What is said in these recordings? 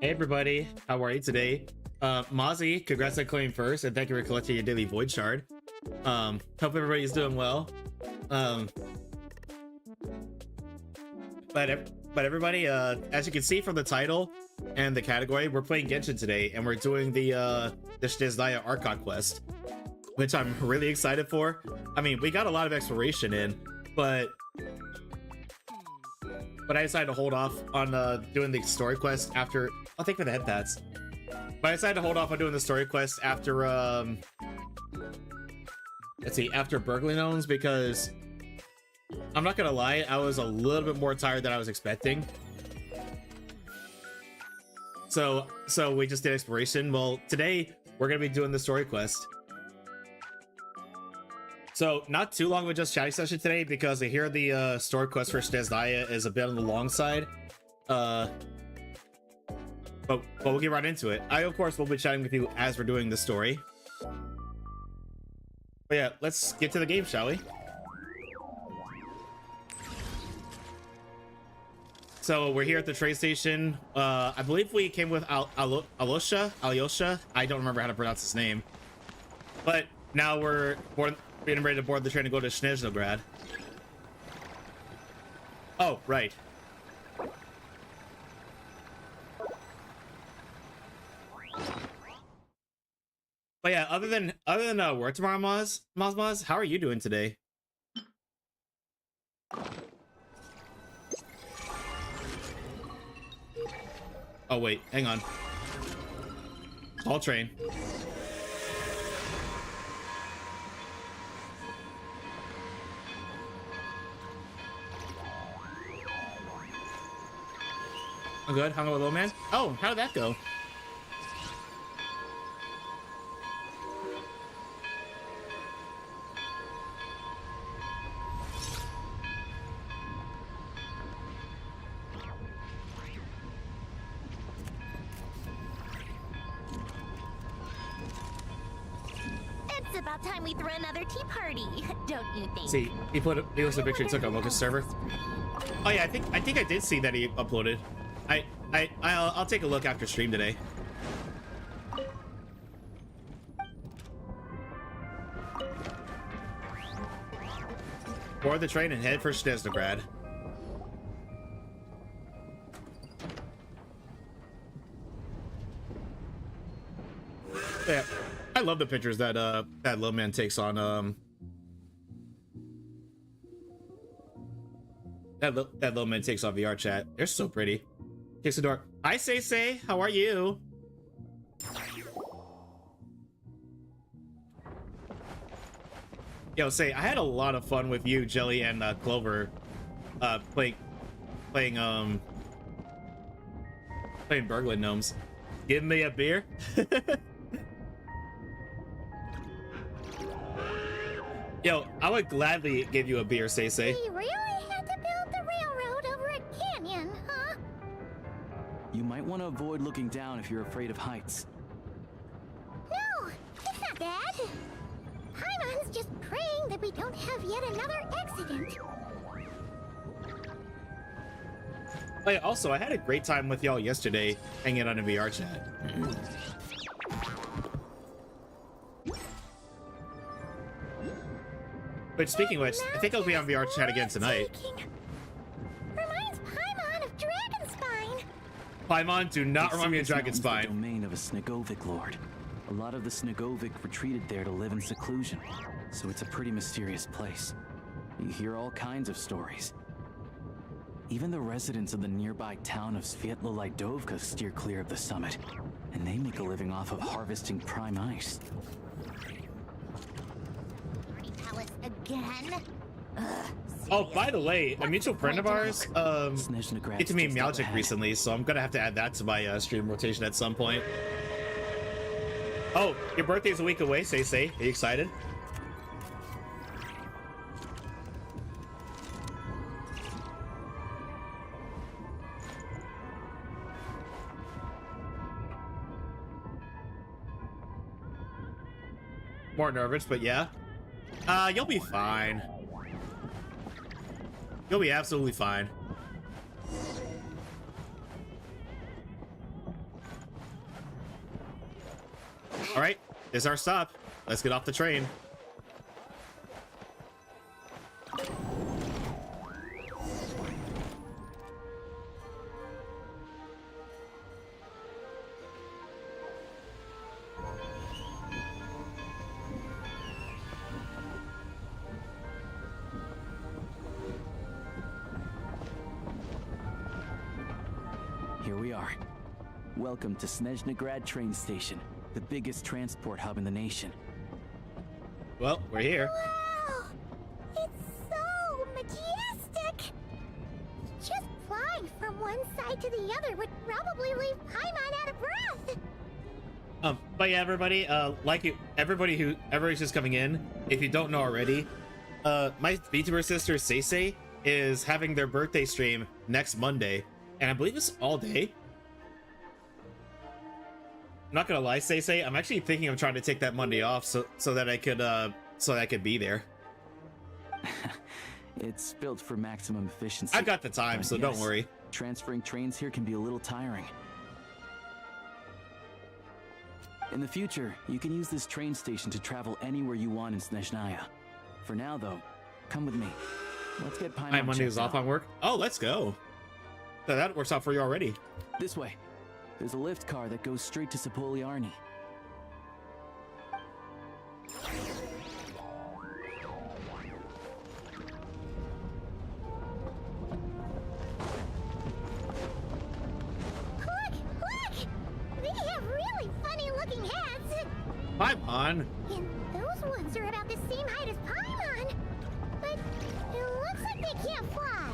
Hey everybody, how are you today? Mozzie, congrats on claiming first, and thank you for collecting your daily void shard. Hope everybody's doing well. But everybody, as you can see from the title and the category, we're playing Genshin today, and we're doing the Snezhnaya Archon quest, which I'm really excited for. I mean, we got a lot of exploration in, but I decided to hold off on doing the story quest after. I'll take for the head pats. But I decided to hold off on doing the story quest after let's see, after Berryleche, because I'm not gonna lie, I was a little bit more tired than I was expecting. So we just did exploration. Well, today we're gonna be doing the story quest. So not too long of a just chatting session today, because I hear the story quest for Snezhnaya is a bit on the long side. But we'll get right into it. I, of course, will be chatting with you as we're doing the story. But yeah, let's get to the game, shall we? So we're here at the train station. I believe we came with Alyosha. I don't remember how to pronounce his name. But now we're getting ready to board the train to go to Snezhnaya. Oh, right. But yeah, other than work tomorrow, Moz, how are you doing today? Oh wait, hang on. All train. I'm good. Hung out with old man. Oh, how did that go? It's about time we throw another tea party, don't you think? See, he was a picture he took on Locust server. Oh yeah, I think I did see that he uploaded. I'll take a look after stream today. Board the train and head for Snezhnaya. Yeah, I love the pictures that that little man takes on that little man takes on VR chat. They're so pretty. Kicks the door. Hi, Say. How are you? Yo, Say, I had a lot of fun with you, Jelly, and Clover, playing Berglund Gnomes. Give me a beer. Yo, I would gladly give you a beer, Say. We really had to build the railroad over a canyon, huh? You might want to avoid looking down if you're afraid of heights. No, it's not that. Paimon's just praying that we don't have yet another accident. Oh, yeah, also, I had a great time with y'all yesterday hanging out in VR chat. But speaking of which, I think I'll be on VR chat again tonight. Reminds Paimon of Dragonspine. Paimon, do not remind me of The Dragonspine. domain of a Snegovic lord. A lot of the Snegovic retreated there to live in seclusion, so it's a pretty mysterious place. You hear all kinds of stories. Even the residents of the nearby town of Svietlo-Lidovka steer clear of the summit, and they make a living off of harvesting prime ice. Party palace again? Ugh, Oh, by the way, a mutual friend of ours, Snezhnaya get to me just Meowchick ahead. recently, so I'm gonna have to add that to my stream rotation at some point. Oh, your birthday's a week away, Say. Are you excited? More nervous, but yeah. You'll be fine. You'll be absolutely fine. All right, this is our stop. Let's get off the train. Here we are. Welcome to Snezhnaya train station, the biggest transport hub in the nation. Well, we're here. Wow! It's so majestic! Just flying from one side to the other would probably leave Paimon out of breath! But yeah, everybody, everybody's just coming in. If you don't know already, my VTuber sister Say is having their birthday stream next Monday, and I believe it's all day. I'm not gonna lie, Say, I'm actually thinking of trying to take that Monday off so that I could be there. It's built for maximum efficiency. I've got the time, But so don't yes, worry. Transferring trains here can be a little tiring. In the future, you can use this train station to travel anywhere you want in Snezhnaya. For now, though, come with me. Let's get Paimon My Monday is checked off out. on work. Oh, let's go. So that works out for you already. This way. There's a lift car that goes straight to Sapoliarni. Look! They have really funny-looking heads! Paimon. And those ones are about the same height as Paimon! But it looks like they can't fly!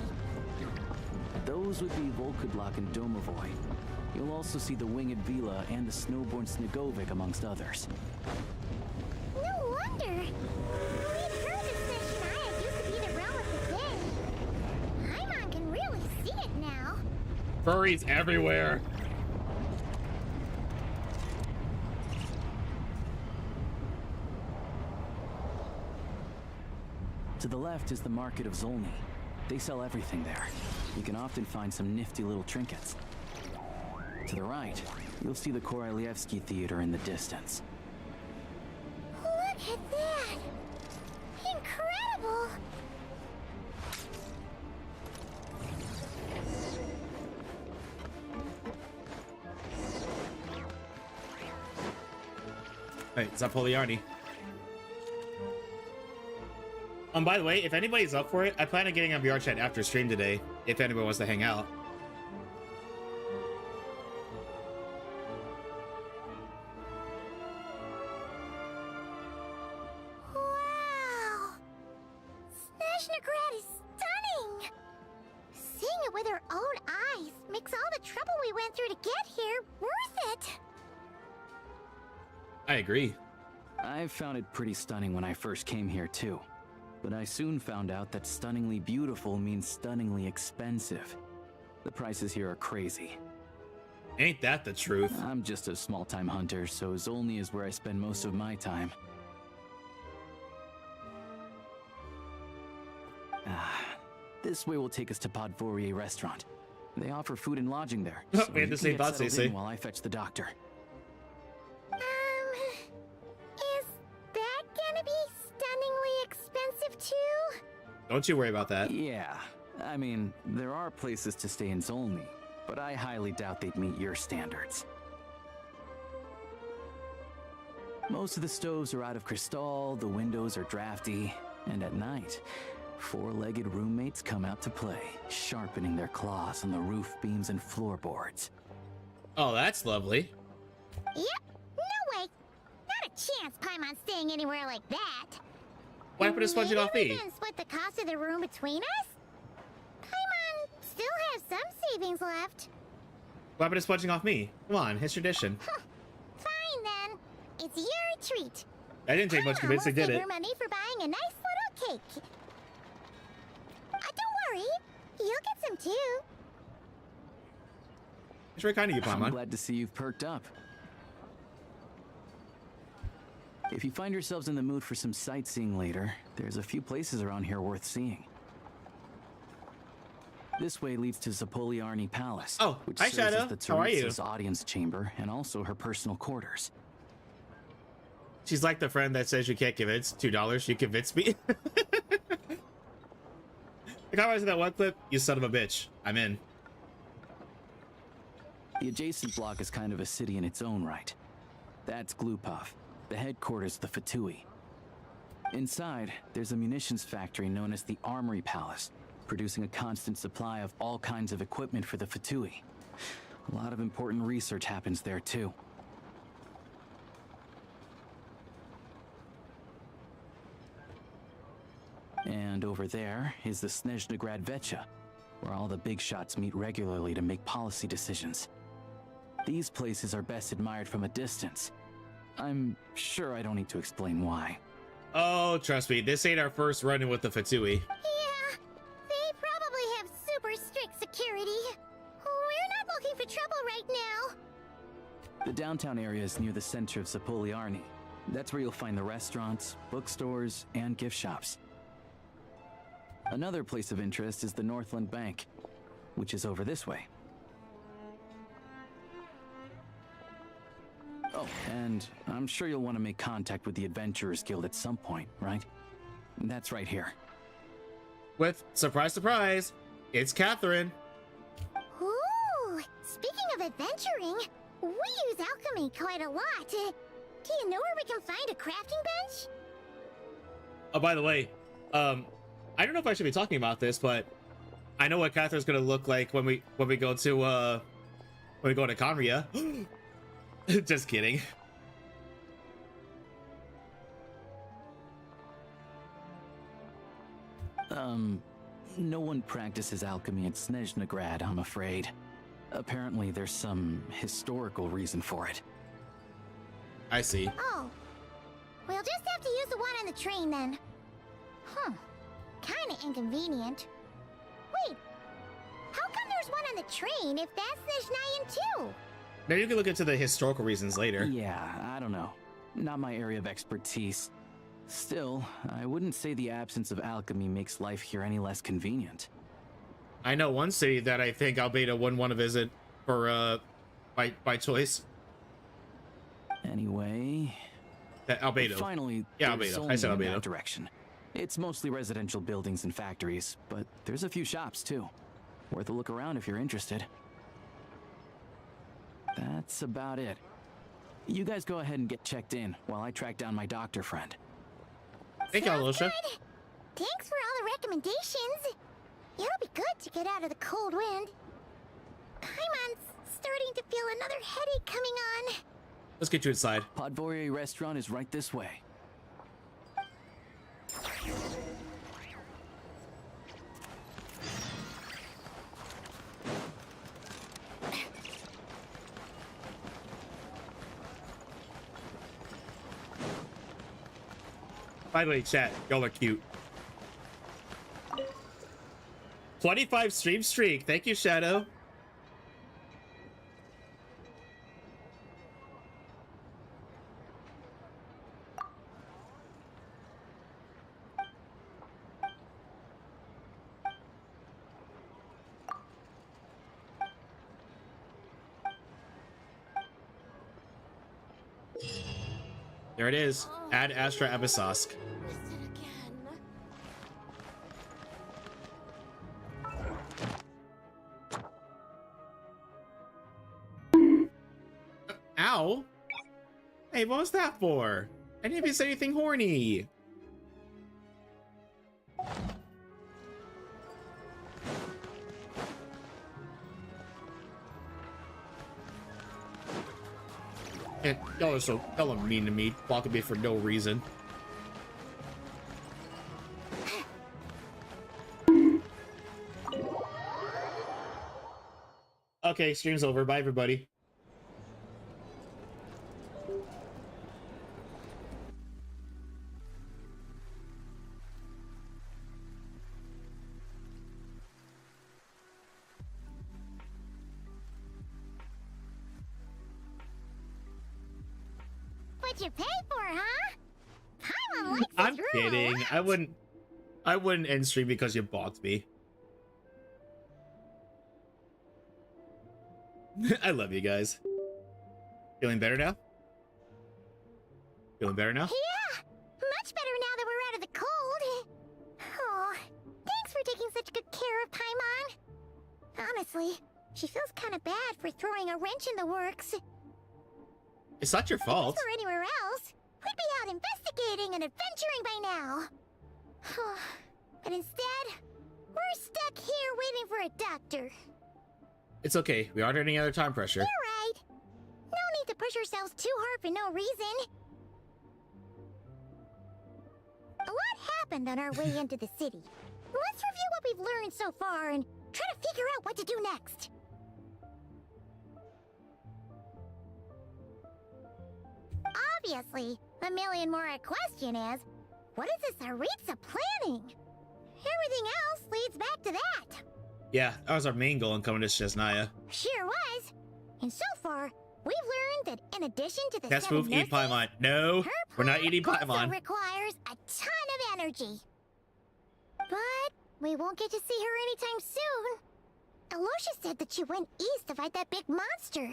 Those would be Volkudlak and Domovoy. You'll also see the winged Vila and the snowborn Snegovic amongst others. No wonder! We'd heard that Snezhnaya used to be the realm of the dead. Paimon can really see it now. Furries everywhere. To the left is the market of Zolny. They sell everything there. You can often find some nifty little trinkets. To the right, you'll see the Kurai Theater in the distance. Look at that! Incredible! Right, Zapoliarni. By the way, if anybody's up for it, I plan on getting on VR chat after stream today, if anyone wants to hang out. Wow! Snezhnaya is stunning! Seeing it with our own eyes makes all the trouble we went through to get here worth it! I agree. I found it pretty stunning when I first came here too. But I soon found out that stunningly beautiful means stunningly expensive. The prices here are crazy. Ain't that the truth? I'm just a small-time hunter, so Zolny is where I spend most of my time. This way will take us to Podvorier restaurant. They offer food and lodging there. We So had you the can same get thoughts, settled Stacey. in while I fetch the doctor. Is that gonna be stunningly expensive too? Don't you worry about that. Yeah, I mean, there are places to stay in Zolny, but I highly doubt they'd meet your standards. Most of the stoves are out of crystal, the windows are drafty, and at night, four-legged roommates come out to play, sharpening their claws on the roof beams and floorboards. Oh, that's lovely. Yep, no way! Not a chance Paimon's staying anywhere like that! What happened to sponging off Maybe me? we can split the cost of the room between us? Paimon still has some savings left. What happened to sponging off me? Come on, it's tradition. Fine then. It's your treat. I didn't take much convincing, We'll did save it? your money for buying a nice little cake. Don't worry. You'll get some too. It's very kind of you, I'm Paimon. glad to see you've perked up. If you find yourselves in the mood for some sightseeing later, there's a few places around here worth seeing. This way leads to Zapoliarni Palace, Oh, which hi, serves Shadow. as the How are you? Teresa's audience chamber and also her personal quarters. She's like the friend that says you can't convince. $2, you convince me. The comments in that one clip, you son of a bitch. I'm in. The adjacent block is kind of a city in its own right. That's Glupov, the headquarters of the Fatui. Inside, there's a munitions factory known as the Armory Palace, producing a constant supply of all kinds of equipment for the Fatui. A lot of important research happens there too. And over there is the Snezhnaya Vecha, where all the big shots meet regularly to make policy decisions. These places are best admired from a distance. I'm sure I don't need to explain why. Oh, trust me, this ain't our first run-in with the Fatui. Yeah, they probably have super strict security. We're not looking for trouble right now. The downtown area is near the center of Zapoliarni. That's where you'll find the restaurants, bookstores, and gift shops. Another place of interest is the Northland Bank, which is over this way. Oh, and I'm sure you'll want to make contact with the Adventurers Guild at some point, right? That's right here. With, surprise, surprise, it's Catherine. Ooh, speaking of adventuring, we use alchemy quite a lot. Do you know where we can find a crafting bench? Oh, by the way, I don't know if I should be talking about this, but I know what Catherine's gonna look like when we go to Conria. Just kidding. No one practices alchemy at Snezhnaya, I'm afraid. Apparently there's some historical reason for it. I see. Oh, we'll just have to use the one on the train then. Kinda inconvenient. Wait, how come there's one on the train if that's Snezhnayan too? Maybe you can look into the historical reasons later. Yeah, I don't know. Not my area of expertise. Still, I wouldn't say the absence of alchemy makes life here any less convenient. I know one city that I think Albedo wouldn't want to visit for by choice. Anyway, That Albedo. finally, Yeah, there's Albedo. I said Zolny in Albedo. that direction. It's mostly residential buildings and factories, but there's a few shops too. Worth a look around if you're interested. That's about it. You guys go ahead and get checked in while I track down my doctor friend. Thank you, Sounds Alyosha. good. Thanks for all the recommendations. It'll be good to get out of the cold wind. Paimon's starting to feel another headache coming on. Let's get you inside. Podvorier restaurant is right this way. By the way, chat, y'all are cute. 25 stream streak. Thank you, Shadow. There it is. Add Astra Abyssosque. Ow! Hey, what was that for? I didn't even say anything horny. Y'all are mean to me, blocking me for no reason. Okay, stream's over. Bye, everybody. What you pay for, huh? Paimon likes I'm his room. kidding. I wouldn't end stream because you balked me. I love you guys. Feeling better now? Feeling better now? Yeah, much better now that we're out of the cold. Oh, thanks for taking such good care of Paimon. Honestly, she feels kind of bad for throwing a wrench in the works. It's not your fault. If this were anywhere else, we'd be out investigating and adventuring by now. But instead, we're stuck here waiting for a doctor. It's okay. We aren't any other time pressure. You're right. No need to push ourselves too hard for no reason. A lot happened on our way into the city. Let's review what we've learned so far and try to figure out what to do next. Obviously, the million more question is, what is this Aritza planning? Everything else leads back to that. Yeah, that was our main goal in coming to Snezhnaya. Sure was. And so far, we've learned that in addition to the Test seven move, eat nurses, Paimon. No, her we're not plan eating also Paimon. requires a ton of energy. But we won't get to see her anytime soon. Alyosha said that she went east to fight that big monster.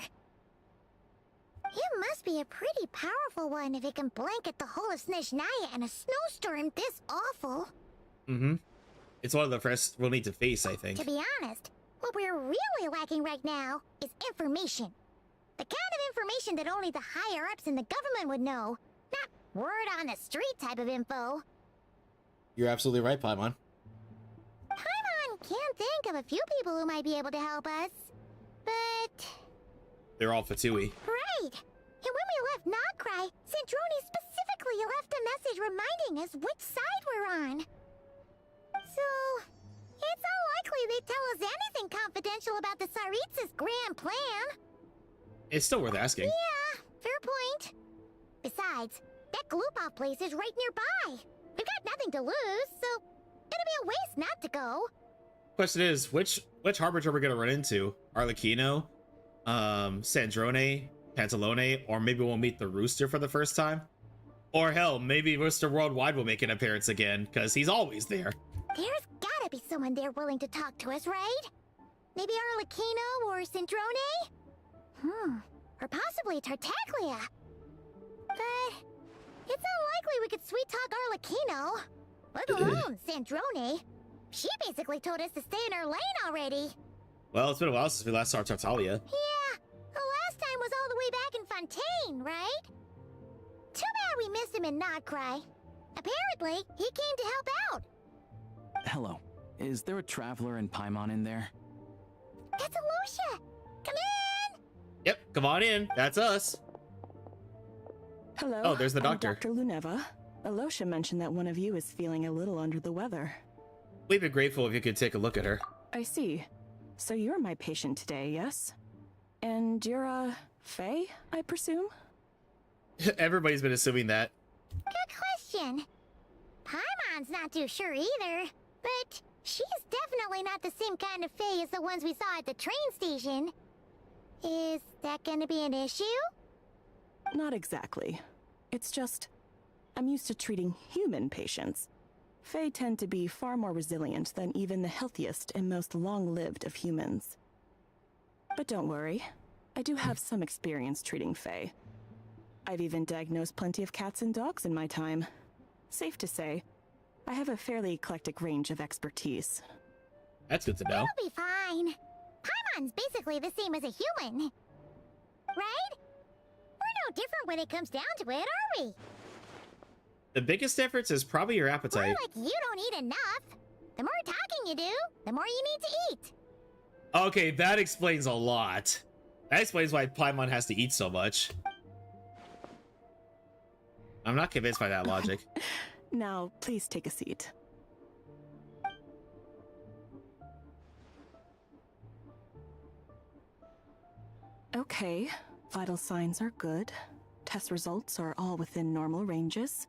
It must be a pretty powerful one if it can blanket the whole of Snezhnaya in a snowstorm this awful. Mm-hmm. It's one of the first we'll need to face, I think. To be honest, what we're really lacking right now is information. The kind of information that only the higher-ups in the government would know. Not word on the street type of info. You're absolutely right, Paimon. Paimon can't think of a few people who might be able to help us. But... They're all Fatui. right! And when we left Nogcry, Sandrone specifically left a message reminding us which side we're on. So... it's unlikely they'd tell us anything confidential about the Tsaritsa's grand plan. It's still worth asking. Yeah, fair point. Besides, that Gloop-off place is right nearby. We've got nothing to lose, so it'll be a waste not to go. Question is, which Harbinger are we gonna run into? Arlecchino, Sandrone, Pantalone, or maybe we'll meet the Rooster for the first time? Or hell, maybe Rooster Worldwide will make an appearance again, because he's always there. There's gotta be someone there willing to talk to us, right? Maybe Arlecchino or Sandrone? Or possibly Tartaglia. But it's unlikely we could sweet-talk Arlecchino. Let alone Sandrone. She basically told us to stay in her lane already. Well, it's been a while since we last saw Tartaglia. Yeah, the last time was all the way back in Rain, right? Too bad we missed him in Notcry. Apparently, he came to help out. Hello. Is there a traveler in Paimon in there? That's Alosha. Come in. Yep, come on in. That's us. Hello. Oh, there's the doctor. I'm Dr. Luneva. Alosha mentioned that one of you is feeling a little under the weather. We'd be grateful if you could take a look at her. I see. So you're my patient today, yes? And you're, Faye, I presume? Everybody's been assuming that. Good question. Paimon's not too sure either, but she's definitely not the same kind of Fae as the ones we saw at the train station. Is that gonna be an issue? Not exactly. It's just, I'm used to treating human patients. Fae tend to be far more resilient than even the healthiest and most long-lived of humans. But don't worry, I do have some experience treating Fae. I've even diagnosed plenty of cats and dogs in my time. Safe to say, I have a fairly eclectic range of expertise. That's good to know. It'll be fine. Paimon's basically the same as a human. Right? We're no different when it comes down to it, are we? The biggest difference is probably your More appetite. like you don't eat enough. The more talking you do, the more you need to eat. Okay, that explains a lot. That explains why Paimon has to eat so much. I'm not convinced by that logic. Now, please take a seat. Okay, vital signs are good. Test results are all within normal ranges.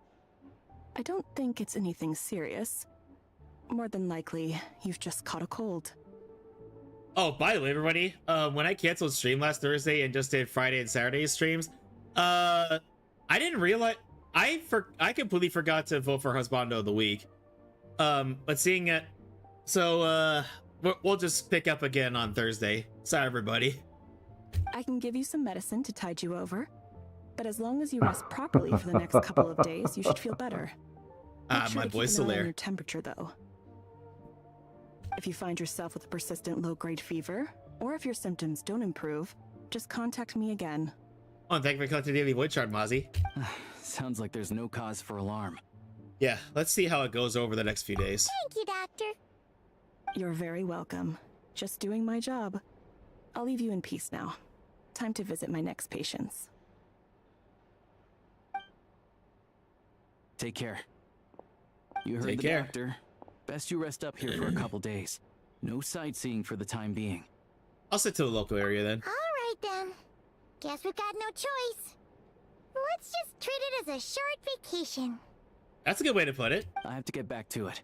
I don't think it's anything serious. More than likely, you've just caught a cold. Oh, by the way, everybody, when I canceled stream last Thursday and just did Friday and Saturday streams, I didn't realize I completely forgot to vote for Husbando of the Week. But seeing it, so we'll just pick up again on Thursday. Sorry, everybody. I can give you some medicine to tide you over, but as long as you rest properly for the next couple of days, you should feel better. Make sure My to keep voice an still eye on there. your temperature, though. If you find yourself with a persistent low-grade fever, or if your symptoms don't improve, just contact me again. Oh, and thank you for collecting the daily void chart, Mozzie. Sounds like there's no cause for alarm. Yeah, let's see how it goes over the next few days. Thank you, Doctor. You're very welcome. Just doing my job. I'll leave you in peace now. Time to visit my next patients. Take care. You heard Take the care. doctor. Best you rest up here for a couple days. No sightseeing for the time being. I'll sit to the local area then. All right, then. Guess we've got no choice. Let's just treat it as a short vacation. That's a good way to put it. I have to get back to it.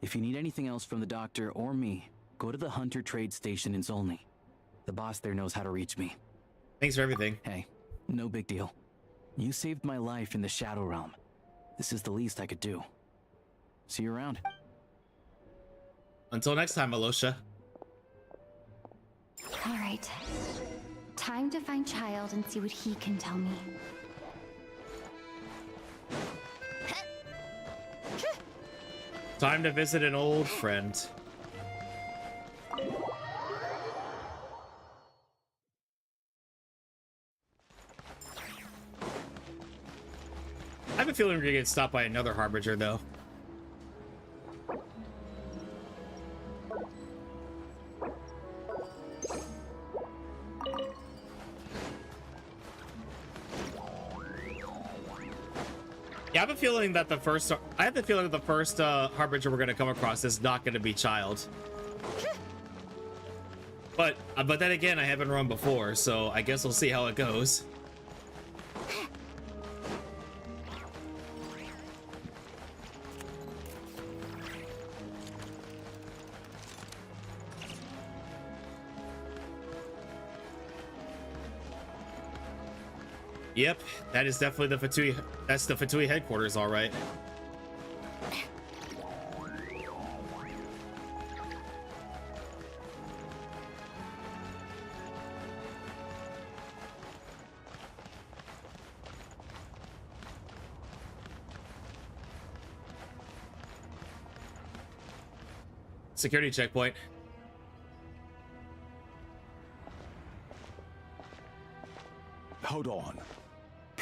If you need anything else from the doctor or me, go to the Hunter Trade Station in Zolny. The boss there knows how to reach me. Thanks for everything. Hey, no big deal. You saved my life in the Shadow Realm. This is the least I could do. See you around. Until next time, Alosha. All right. Time to find Child and see what he can tell me. Time to visit an old friend. I have a feeling we're gonna get stopped by another Harbinger, though. Yeah, I have a feeling that the first Harbinger we're gonna come across is not gonna be Child. But then again, I haven't run before, so I guess we'll see how it goes. Yep, that is definitely the Fatui. That's the Fatui headquarters, all right. Security checkpoint. Hold on.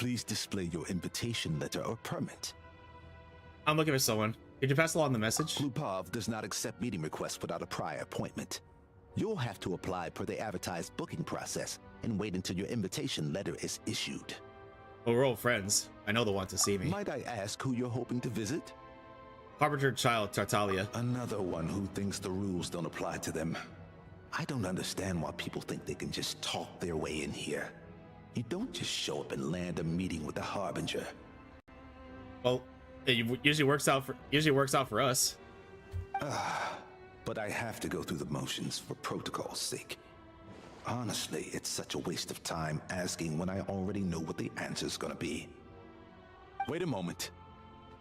Please display your invitation letter or permit. I'm looking for someone. Could you pass along the message? Glupov does not accept meeting requests without a prior appointment. You'll have to apply per the advertised booking process and wait until your invitation letter is issued. Well, we're old friends. I know they'll want to see me. Might I ask who you're hoping to visit? Harbinger Child Tartaglia. Another one who thinks the rules don't apply to them. I don't understand why people think they can just talk their way in here. You don't just show up and land a meeting with the Harbinger. Well, it usually works out for us. But I have to go through the motions for protocol's sake. Honestly, it's such a waste of time asking when I already know what the answer's gonna be. Wait a moment.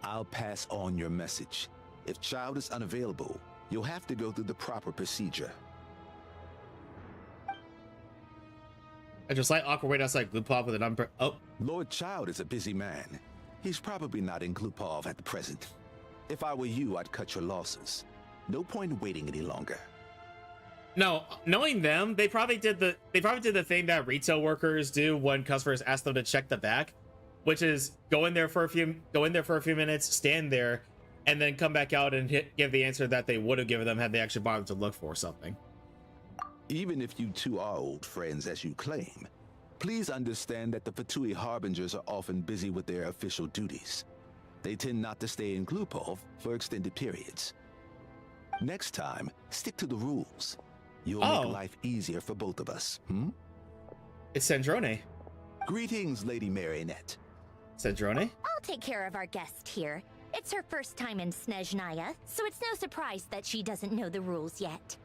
I'll pass on your message. If Child is unavailable, you'll have to go through the proper procedure. I just like awkward wait outside Glupov with an Oh, Lord Child is a busy man. He's probably not in Glupov at the present. If I were you, I'd cut your losses. No point in waiting any longer. no, knowing them, they probably did the thing that retail workers do when customers ask them to check the back, which is go in there for a few minutes, stand there, and then come back out and give the answer that they would have given them had they actually bothered to look for something. Even if you two are old friends as you claim, please understand that the Fatui Harbingers are often busy with their official duties. They tend not to stay in Glupov for extended periods. Next time, stick to the rules. You'll make life easier for both of us, It's Snezhnaya. Greetings, Lady Marionette. Snezhnaya? I'll take care of our guest here. It's her first time in Snezhnaya, so it's no surprise that she doesn't know the rules yet.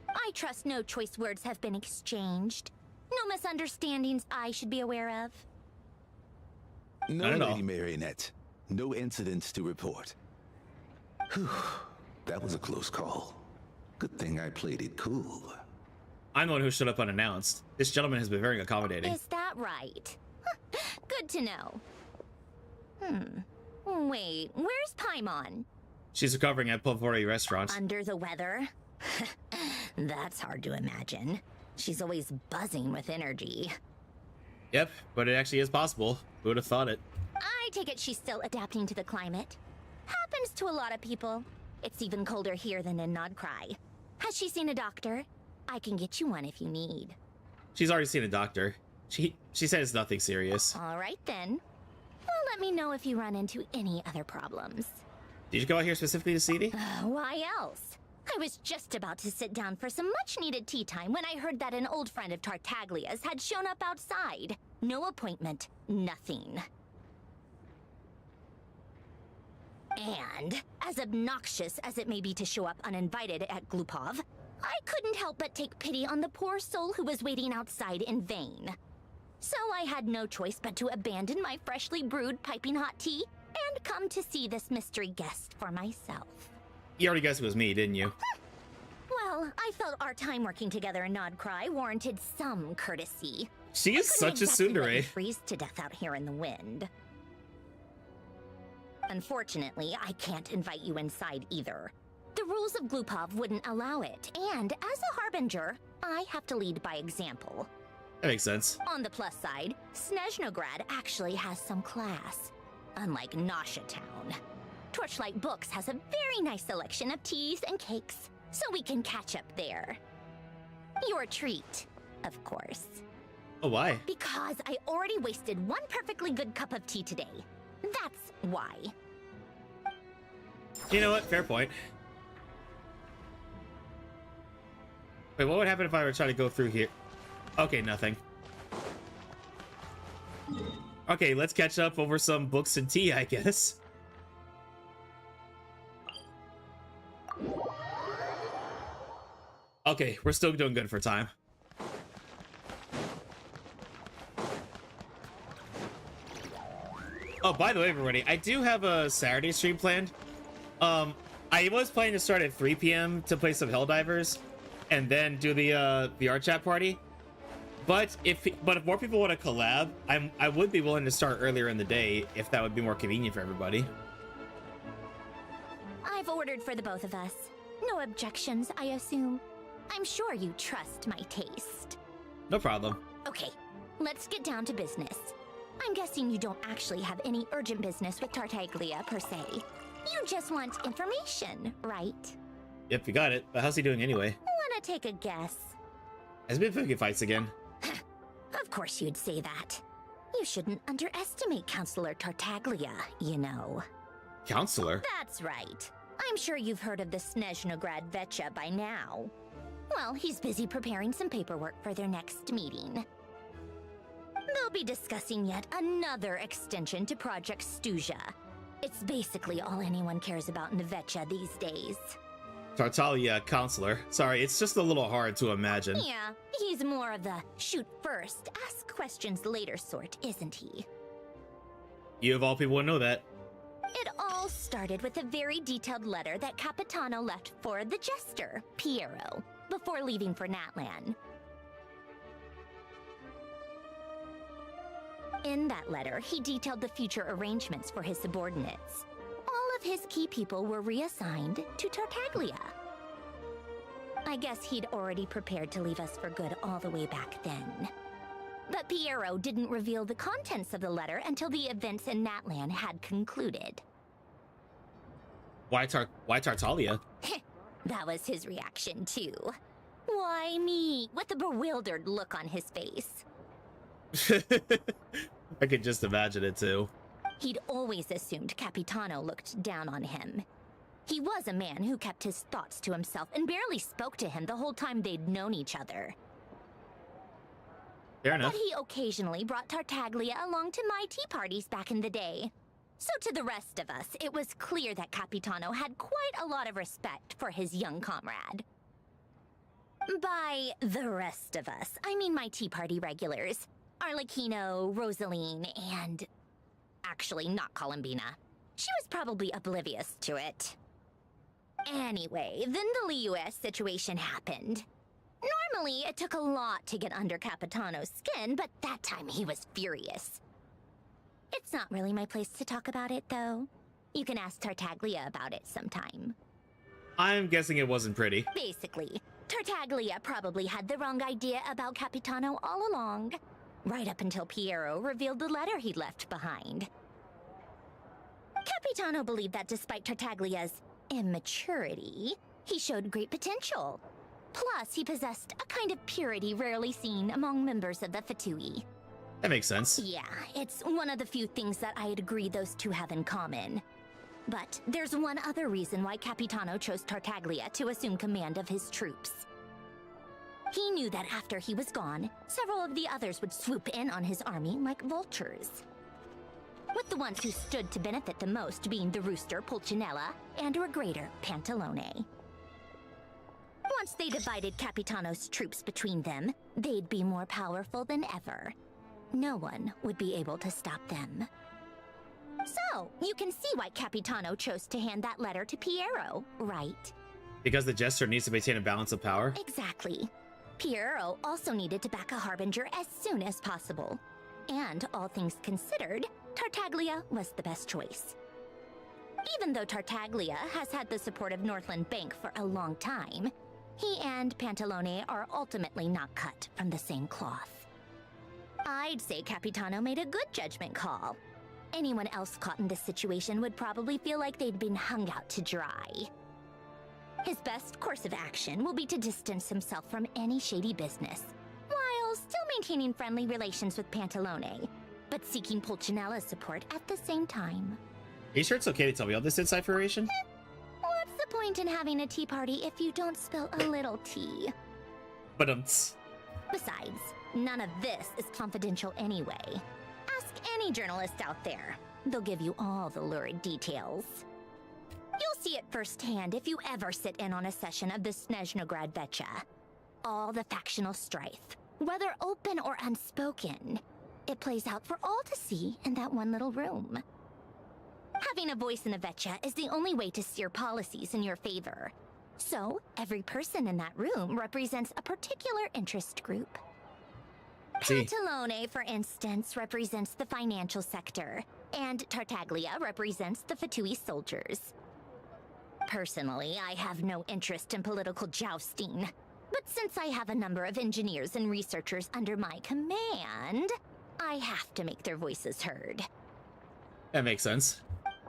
I trust no choice words have been exchanged. No misunderstandings I should be aware of. No, Lady Marionette. No incidents to report. Whew. That was a close call. Good thing I played it cool. I'm the one who showed up unannounced. This gentleman has been very accommodating. Is that right? Good to know. Wait, where's Paimon? She's recovering at Pavori restaurant. Under the weather? That's hard to imagine. She's always buzzing with energy. Yep, but it actually is possible. Who would have thought it? I take it she's still adapting to the climate. Happens to a lot of people. It's even colder here than in Nodcry. Has she seen a doctor? I can get you one if you need. She's already seen a doctor. She said it's nothing serious. All right then. Well, let me know if you run into any other problems. Did you go out here specifically to see me? Why else? I was just about to sit down for some much-needed tea time when I heard that an old friend of Tartaglia's had shown up outside. No appointment, nothing. And, as obnoxious as it may be to show up uninvited at Glupov, I couldn't help but take pity on the poor soul who was waiting outside in vain. So I had no choice but to abandon my freshly brewed piping hot tea and come to see this mystery guest for myself. You already guessed it was me, didn't you? Well, I felt our time working together in Nodcry warranted some courtesy. She is such a tsundere. Freeze to death out here in the wind. Unfortunately, I can't invite you inside either. The rules of Glupov wouldn't allow it, and as a Harbinger, I have to lead by example. That makes sense. On the plus side, Snezhnograd actually has some class, unlike Nasha Town. Torchlight Books has a very nice selection of teas and cakes, so we can catch up there. Your treat, of course. Oh, why? Because I already wasted one perfectly good cup of tea today. That's why. You know what? Fair point. Wait, what would happen if I were trying to go through here? Okay, nothing. Okay, let's catch up over some books and tea, I guess. Okay, we're still doing good for time. Oh, by the way, everybody, I do have a Saturday stream planned. I was planning to start at 3 p.m. to play some Helldivers, and then do the art chat party. But if more people want to collab, I would be willing to start earlier in the day if that would be more convenient for everybody. I've ordered for the both of us. No objections, I assume. I'm sure you trust my taste. No problem. Okay, let's get down to business. I'm guessing you don't actually have any urgent business with Tartaglia, per se. You just want information, right? Yep, you got it. But how's he doing anyway? Wanna take a guess? Has been picking fights again. Of course you'd say that. You shouldn't underestimate Counselor Tartaglia, you know. Counselor? That's right. I'm sure you've heard of the Snezhnaya by now. Well, he's busy preparing some paperwork for their next meeting. They'll be discussing yet another extension to Project Stuzha. It's basically all anyone cares about in Vetcha these days. Tartaglia, counselor. Sorry, it's just a little hard to imagine. Yeah, he's more of the shoot first, ask questions later sort, isn't he? You of all people would know that. It all started with a very detailed letter that Capitano left for the jester, Piero, before leaving for Natlan. In that letter, he detailed the future arrangements for his subordinates. All of his key people were reassigned to Tartaglia. I guess he'd already prepared to leave us for good all the way back then. But Piero didn't reveal the contents of the letter until the events in Natlan had concluded. Why Tartaglia? That was his reaction, too. Why me? With a bewildered look on his face. I could just imagine it too. He'd always assumed Capitano looked down on him. He was a man who kept his thoughts to himself and barely spoke to him the whole time they'd known each other. Fair enough. But he occasionally brought Tartaglia along to my tea parties back in the day. So to the rest of us, it was clear that Capitano had quite a lot of respect for his young comrade. By the rest of us, I mean my tea party regulars. Arlecchino, Rosaline, and... actually, not Columbina. She was probably oblivious to it. Anyway, then the Liu-S situation happened. Normally, it took a lot to get under Capitano's skin, but that time he was furious. It's not really my place to talk about it, though. You can ask Tartaglia about it sometime. I'm guessing it wasn't pretty. Basically, Tartaglia probably had the wrong idea about Capitano all along. Right up until Piero revealed the letter he'd left behind. Capitano believed that despite Tartaglia's immaturity, he showed great potential. Plus, he possessed a kind of purity rarely seen among members of the Fatui. That makes sense. Yeah, it's one of the few things that I'd agree those two have in common. But there's one other reason why Capitano chose Tartaglia to assume command of his troops. He knew that after he was gone, several of the others would swoop in on his army like vultures. With the ones who stood to benefit the most being the Rooster, Pulcinella, and Regrator, Pantalone. Once they divided Capitano's troops between them, they'd be more powerful than ever. No one would be able to stop them. So, you can see why Capitano chose to hand that letter to Piero, right? Because the jester needs to maintain a balance of power? Exactly. Piero also needed to back a harbinger as soon as possible. And all things considered, Tartaglia was the best choice. Even though Tartaglia has had the support of Northland Bank for a long time, he and Pantalone are ultimately not cut from the same cloth. I'd say Capitano made a good judgment call. Anyone else caught in this situation would probably feel like they'd been hung out to dry. His best course of action will be to distance himself from any shady business, while still maintaining friendly relations with Pantalone, but seeking Pulcinella's support at the same time. Are you sure it's okay to tell me all this inside information? What's the point in having a tea party if you don't spill a little tea? But Besides, none of this is confidential anyway. Ask any journalist out there. They'll give you all the lurid details. You'll see it firsthand if you ever sit in on a session of the Snezhnaya. All the factional strife, whether open or unspoken, it plays out for all to see in that one little room. Having a voice in the Vetcha is the only way to steer policies in your favor. So, every person in that room represents a particular interest group. Pantalone, for instance, represents the financial sector, and Tartaglia represents the Fatui soldiers. Personally, I have no interest in political jousting, but since I have a number of engineers and researchers under my command, I have to make their voices heard. That makes sense.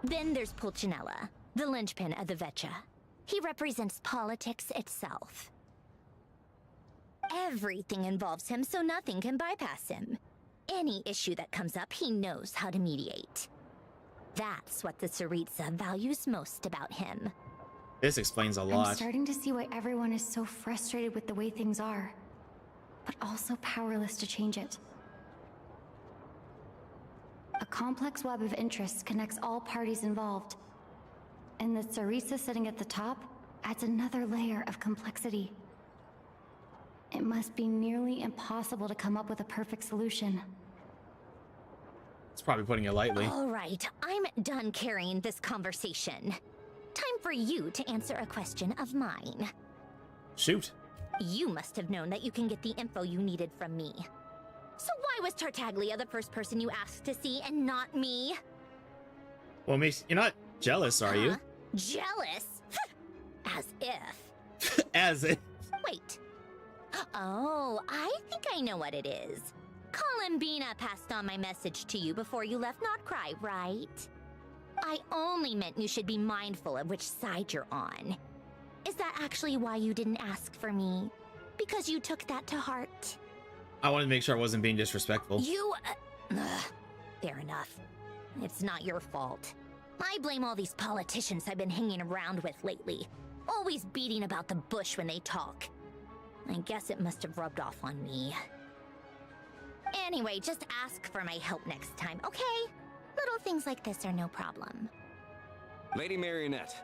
Then there's Pulcinella, the linchpin of the Vecha. He represents politics itself. Everything involves him, so nothing can bypass him. Any issue that comes up, he knows how to mediate. That's what the Tsaritsa values most about him. This explains a I'm lot. starting to see why everyone is so frustrated with the way things are, but also powerless to change it. A complex web of interests connects all parties involved, and the Tsaritsa sitting at the top adds another layer of complexity. It must be nearly impossible to come up with a perfect solution. It's probably putting it lightly. All right, I'm done carrying this conversation. Time for you to answer a question of mine. Shoot. You must have known that you can get the info you needed from me. So why was Tartaglia the first person you asked to see and not me? Well, Mace, you're not jealous, are you? Jealous? As if. As if. Wait. Oh, I think I know what it is. Columbina passed on my message to you before you left Kurai, right? I only meant you should be mindful of which side you're on. Is that actually why you didn't ask for me? Because you took that to heart? I wanted to make sure I wasn't being disrespectful. Fair enough. It's not your fault. I blame all these politicians I've been hanging around with lately. Always beating about the bush when they talk. I guess it must have rubbed off on me. Anyway, just ask for my help next time, okay? Little things like this are no problem. Lady Marionette.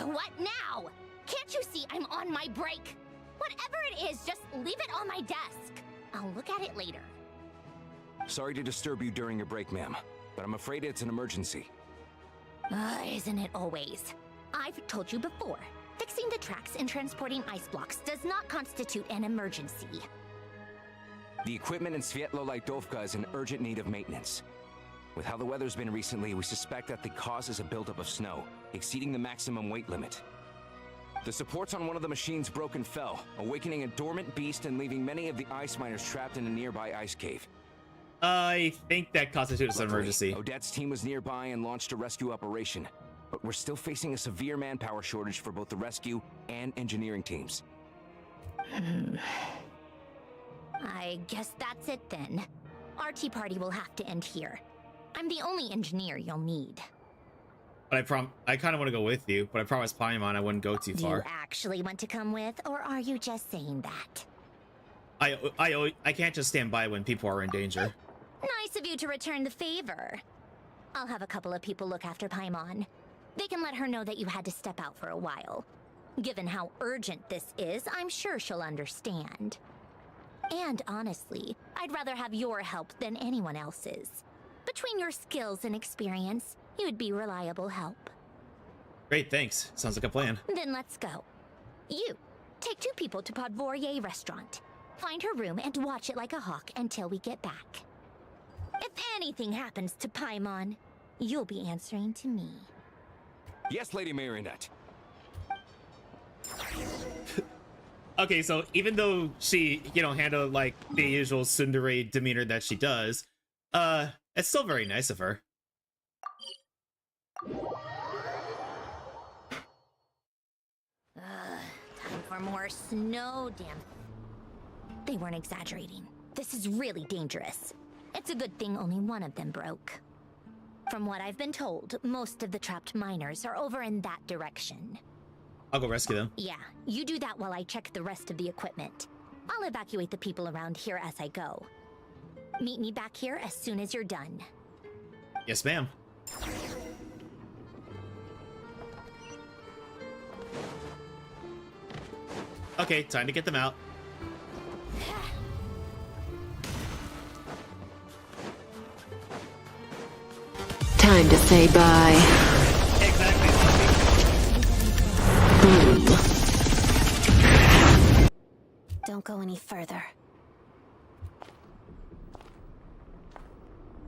What now? Can't you see I'm on my break? Whatever it is, just leave it on my desk. I'll look at it later. Sorry to disturb you during your break, ma'am, but I'm afraid it's an emergency. Isn't it always? I've told you before, fixing the tracks and transporting ice blocks does not constitute an emergency. The equipment in Svietlo-Lightovka is in urgent need of maintenance. With how the weather's been recently, we suspect that the cause is a buildup of snow, exceeding the maximum weight limit. The supports on one of the machines broke and fell, awakening a dormant beast and leaving many of the ice miners trapped in a nearby ice cave. I think that constitutes an emergency. Odette's team was nearby and launched a rescue operation, but we're still facing a severe manpower shortage for both the rescue and engineering teams. I guess that's it then. Our tea party will have to end here. I'm the only engineer you'll need. But I kind of want to go with you, but I promised Paimon I wouldn't go too Do far. you actually want to come with, or are you just saying that? I can't just stand by when people are in danger. Nice of you to return the favor. I'll have a couple of people look after Paimon. They can let her know that you had to step out for a while. Given how urgent this is, I'm sure she'll understand. And honestly, I'd rather have your help than anyone else's. Between your skills and experience, you'd be reliable help. Great, thanks. Sounds like a plan. Then let's go. You, take 2 people to Podvorye restaurant. Find her room and watch it like a hawk until we get back. If anything happens to Paimon, you'll be answering to me. Yes, Lady Marionette. Okay, so even though she, handled like the usual tsundere demeanor that she does, it's still very nice of her. Time for more snow, damn. They weren't exaggerating. This is really dangerous. It's a good thing only one of them broke. From what I've been told, most of the trapped miners are over in that direction. I'll go rescue them. Yeah, you do that while I check the rest of the equipment. I'll evacuate the people around here as I go. Meet me back here as soon as you're done. Yes, ma'am. Okay, time to get them out. Time to say bye. Exactly. Don't go any further.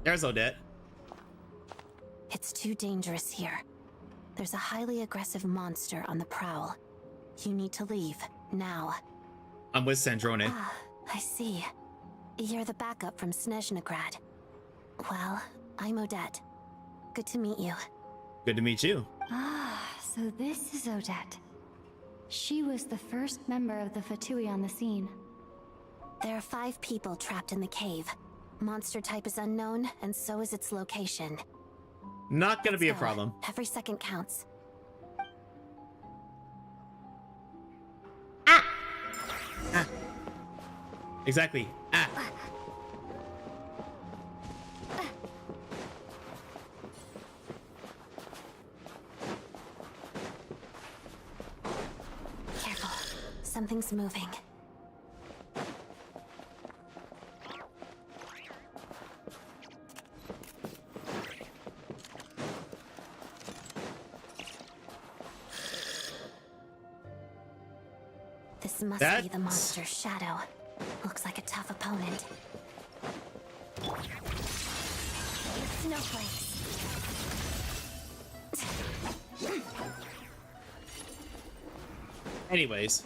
There's Odette. It's too dangerous here. There's a highly aggressive monster on the prowl. You need to leave, now. I'm with Sandrone. Ah, I see. You're the backup from Snezhnaya. Well, I'm Odette. Good to meet you. Good to meet you. Ah, so this is Odette. She was the first member of the Fatui on the scene. There are 5 people trapped in the cave. Monster type is unknown, and so is its location. Not gonna Let's be a go. problem. Every second counts. Exactly. Ah. Careful. Something's moving. This must be the monster's shadow. Looks like a tough opponent. Snowflakes. Anyways.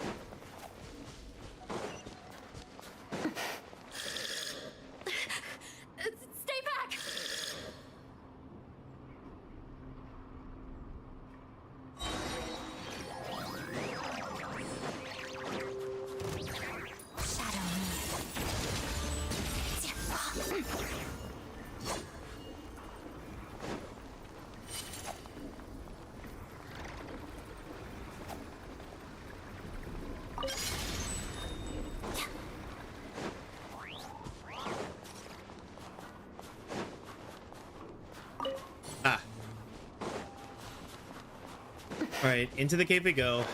Stay back! Shadow Ah. Alright, into the cave we go.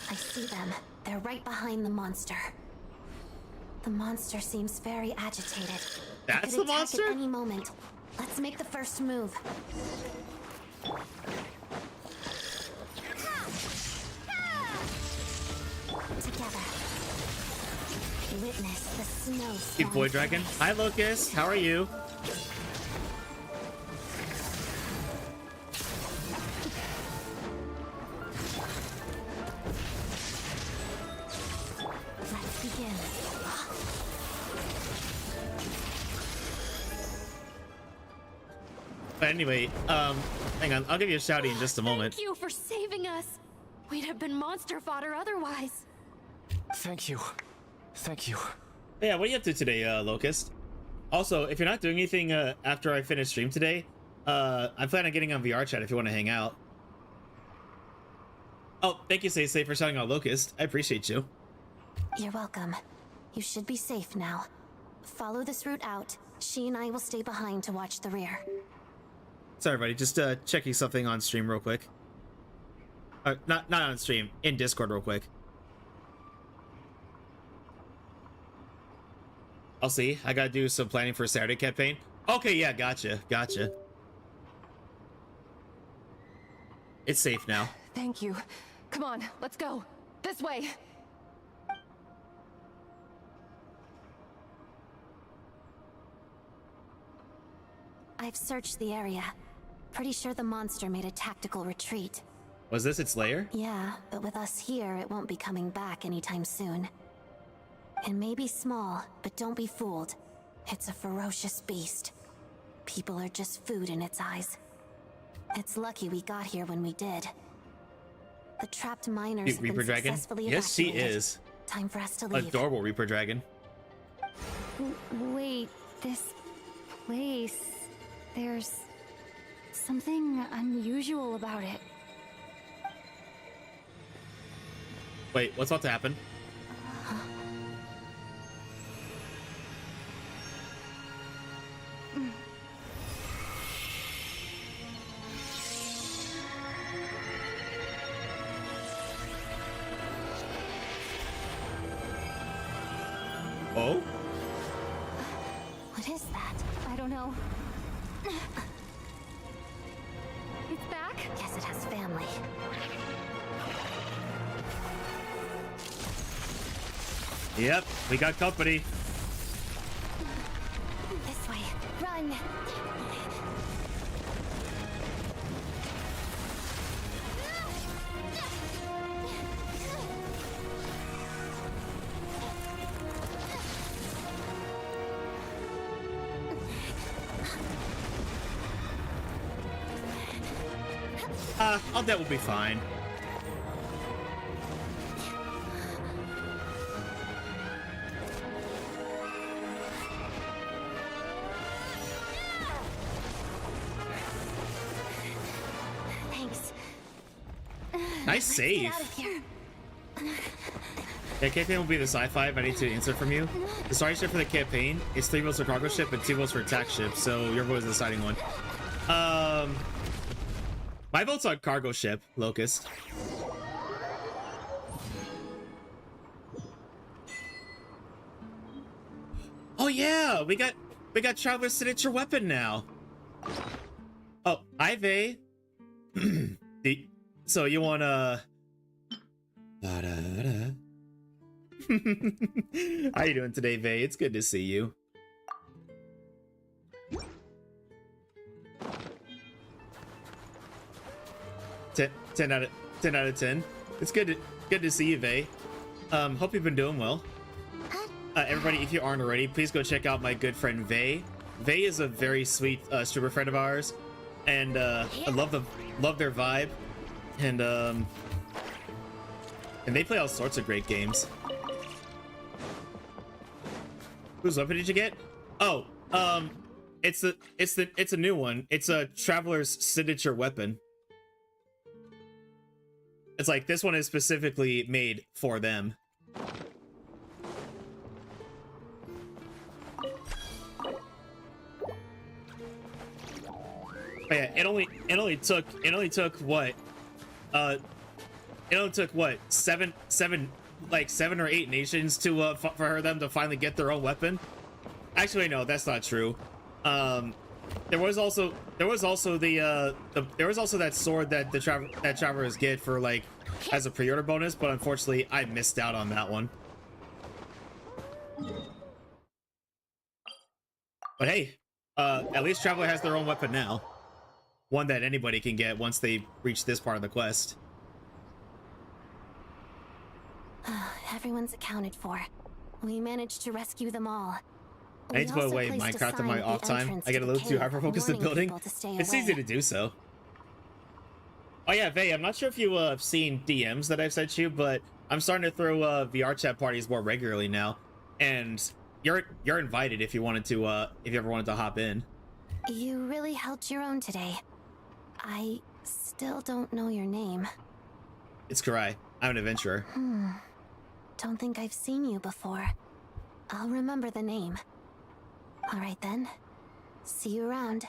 I see them. They're right behind the monster. The monster seems very agitated. That's It the could attack monster? at any moment. Let's make the first move. Together. Witness the snow Hey, boy storm dragon. flames. Hi, Locust. How are you? Let's begin. But anyway, hang on. I'll give you a shouty in just a moment. Thank you for saving us. We'd have been monster fodder otherwise. Thank you. Thank you. Yeah, what are you up to today, Locust? Also, if you're not doing anything after I finish stream today, I'm planning on getting on VR chat if you want to hang out. Oh, thank you, Say for shouting out Locust. I appreciate you. You're welcome. You should be safe now. Follow this route out. She and I will stay behind to watch the rear. Sorry, buddy. Just checking something on stream real quick. Not on stream. In Discord real quick. I'll see. I gotta do some planning for Saturday campaign. Okay, yeah, gotcha. It's safe now. Thank you. Come on, let's go. This way. I've searched the area. Pretty sure the monster made a tactical retreat. Was this its lair? Yeah, but with us here, it won't be coming back anytime soon. It may be small, but don't be fooled. It's a ferocious beast. People are just food in its eyes. It's lucky we got here when we did. The trapped miners have Reaper been Dragon? successfully Yes, she evacuated. is. Time for us to leave. Adorable Reaper Dragon. Wait, this place... There's... something unusual about it. Wait, what's about to happen? Oh? What is that? I don't know. It's back? Guess it has family. Yep, we got company. This way. Run! Aldette will be fine. Thanks. Nice save. Get out of here. Yeah, campaign will be the sci-fi if I need to insert from you. The starting ship for the campaign is 3 votes for cargo ship and 2 votes for attack ship, so your vote is the deciding one. My vote's on cargo ship, Locust. Oh yeah, we got Traveler's signature weapon now. Oh, hi Vey. So you wanna How you doing today, Vey? It's good to see you. Ten out of 10. It's good to see you, Vey. Hope you've been doing well. Everybody, if you aren't already, please go check out my good friend Vey. Vey is a very sweet streamer friend of ours, and I love their vibe, and they play all sorts of great games. Whose weapon did you get? Oh, it's a new one. It's a Traveler's signature weapon. It's like this one is specifically made for them. Oh yeah, it only took what seven or 8 nations to for them to finally get their own weapon. Actually, no, that's not true. There was also that sword that that travelers get for like as a pre-order bonus, but unfortunately I missed out on that one. But hey, at least Traveler has their own weapon now. One that anybody can get once they reach this part of the quest. Everyone's accounted for. We managed to rescue them all. I need to put away Minecraft in my off time. I get a little too hyper-focused in building. It's easy to do so. Oh yeah, Vey, I'm not sure if you have seen DMs that I've sent you, but I'm starting to throw VR chat parties more regularly now, and you're invited if you wanted to if you ever wanted to hop in. You really held your own today. I still don't know your name. It's Kurai. I'm an adventurer. Don't think I've seen you before. I'll remember the name. All right then. See you around.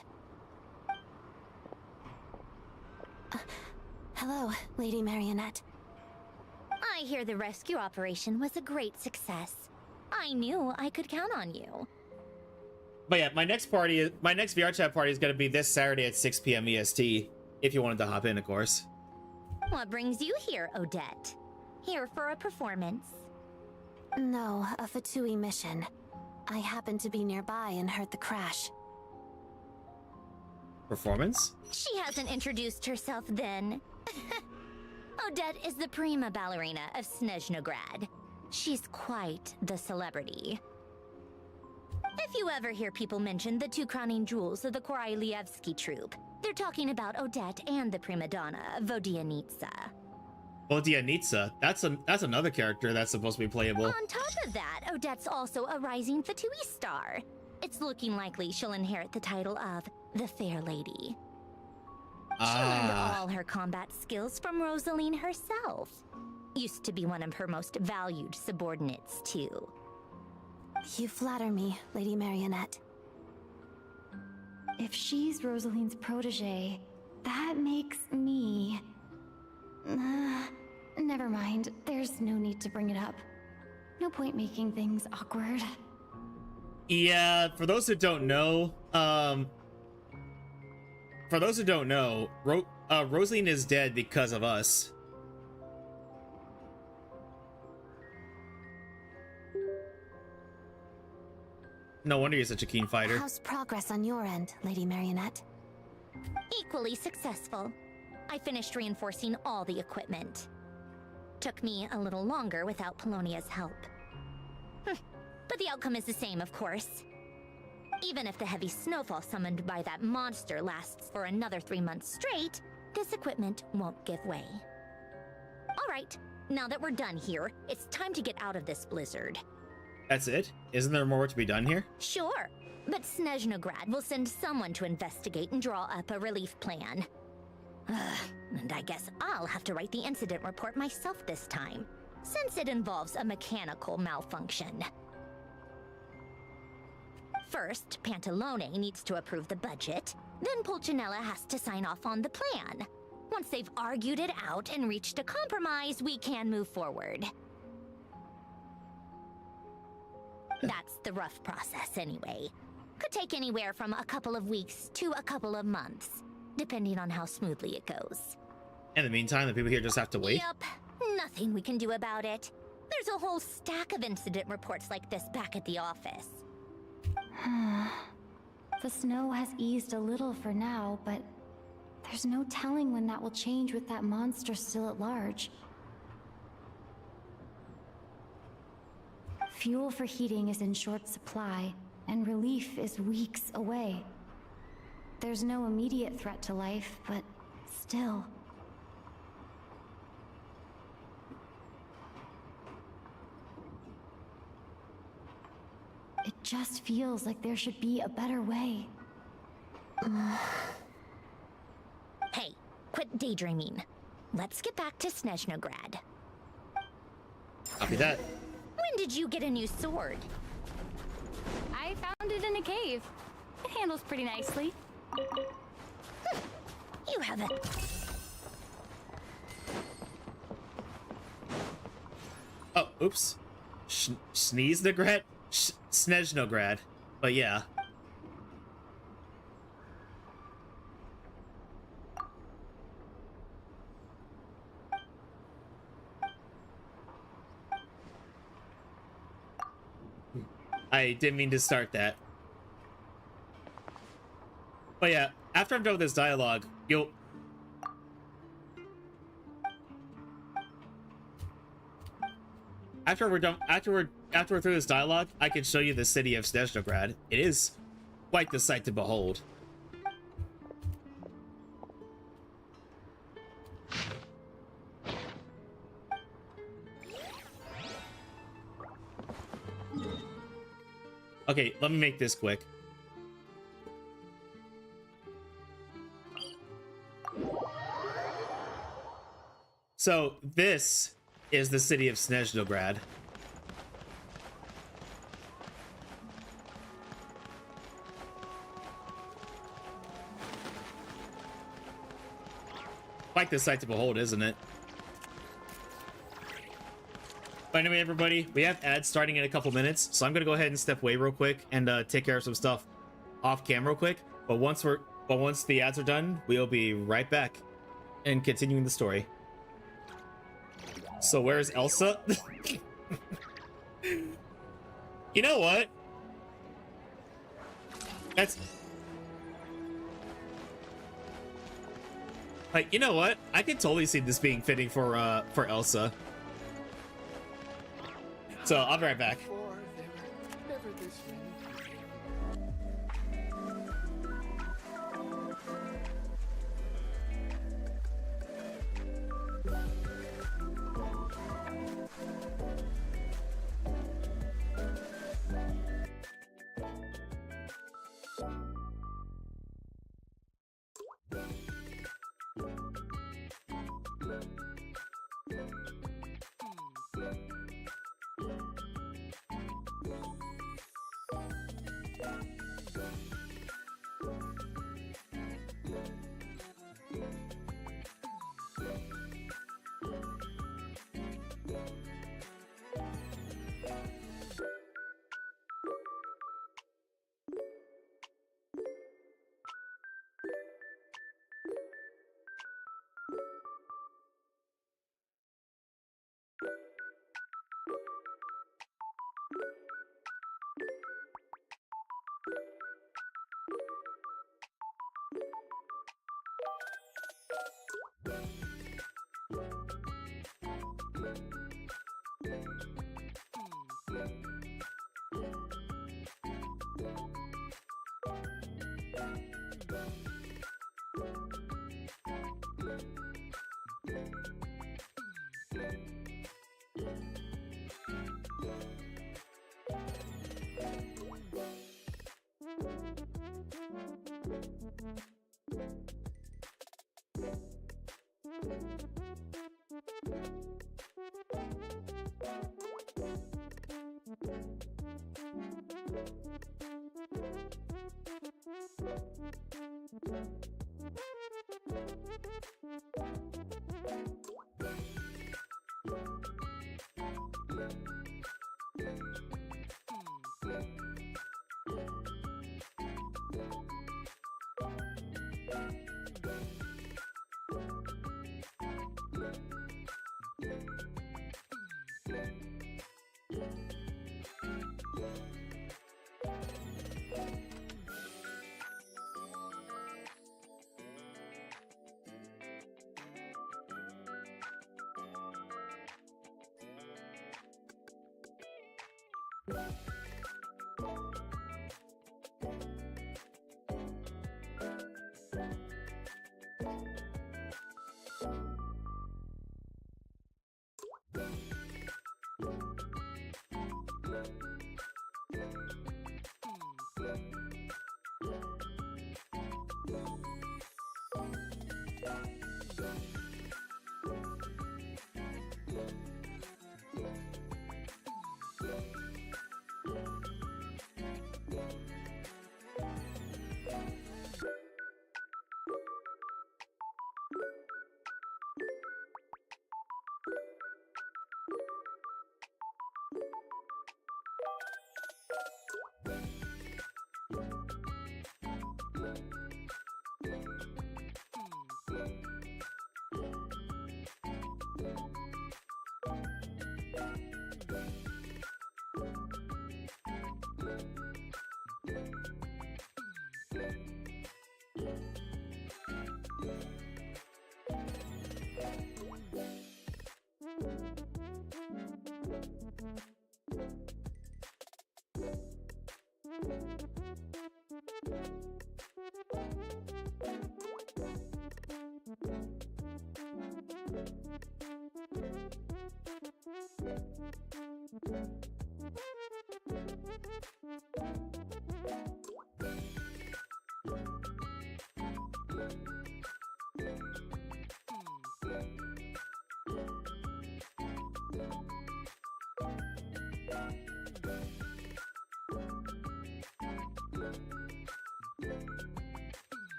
Hello, Lady Marionette. I hear the rescue operation was a great success. I knew I could count on you. But yeah, my next VR chat party is going to be this Saturday at 6 p.m. EST, if you wanted to hop in, of course. What brings you here, Odette? Here for a performance? No, a Fatui mission. I happened to be nearby and heard the crash. Performance? She hasn't introduced herself then. Odette is the prima ballerina of Snezhnograd. She's quite the celebrity. If you ever hear people mention the 2 crowning jewels of the Kurai troupe, they're talking about Odette and the prima donna, Vodianitsa. Vodianitsa? That's another character that's supposed to be playable. On top of that, Odette's also a rising Fatui star. It's looking likely she'll inherit the title of the Fair Lady. She learned all her combat skills from Rosaline herself. Used to be one of her most valued subordinates, too. You flatter me, Lady Marionette. If she's Rosaline's protege, that makes me... never mind. There's no need to bring it up. No point making things awkward. Yeah, for those who don't know, Rosaline is dead because of us. No wonder you're such a keen fighter. How's progress on your end, Lady Marionette? Equally successful. I finished reinforcing all the equipment. Took me a little longer without Polonia's help. But the outcome is the same, of course. Even if the heavy snowfall summoned by that monster lasts for another 3 months straight, this equipment won't give way. All right, now that we're done here, it's time to get out of this blizzard. That's it? Isn't there more to be done here? Sure, but Snezhnograd will send someone to investigate and draw up a relief plan. And I guess I'll have to write the incident report myself this time, since it involves a mechanical malfunction. First, Pantalone needs to approve the budget, then Pulcinella has to sign off on the plan. Once they've argued it out and reached a compromise, we can move forward. That's the rough process anyway. Could take anywhere from a couple of weeks to a couple of months, depending on how smoothly it goes. In the meantime, the people here just have to wait? Yep, nothing we can do about it. There's a whole stack of incident reports like this back at the office. The snow has eased a little for now, but there's no telling when that will change with that monster still at large. Fuel for heating is in short supply, and relief is weeks away. There's no immediate threat to life, but still. It just feels like there should be a better way. Hey, quit daydreaming. Let's get back to Snezhnograd. Copy that. When did you get a new sword? I found it in a cave. It handles pretty nicely. You have a... Oh, oops. Snezhnograd? Snezhnograd. But yeah. I didn't mean to start that. But yeah, after I'm done with this dialogue, you'll... After we're through this dialogue, I can show you the city of Snezhnograd. It is quite the sight to behold. Okay, let me make this quick. So, this is the city of Snezhnograd. Quite the sight to behold, isn't it? But anyway, everybody, we have ads starting in a couple minutes, so I'm gonna go ahead and step away real quick and take care of some stuff off camera real quick. But once the ads are done, we'll be right back and continuing the story. So where's Elsa? You know what? That's like, you know what? I could totally see this being fitting for Elsa. So I'll be right back.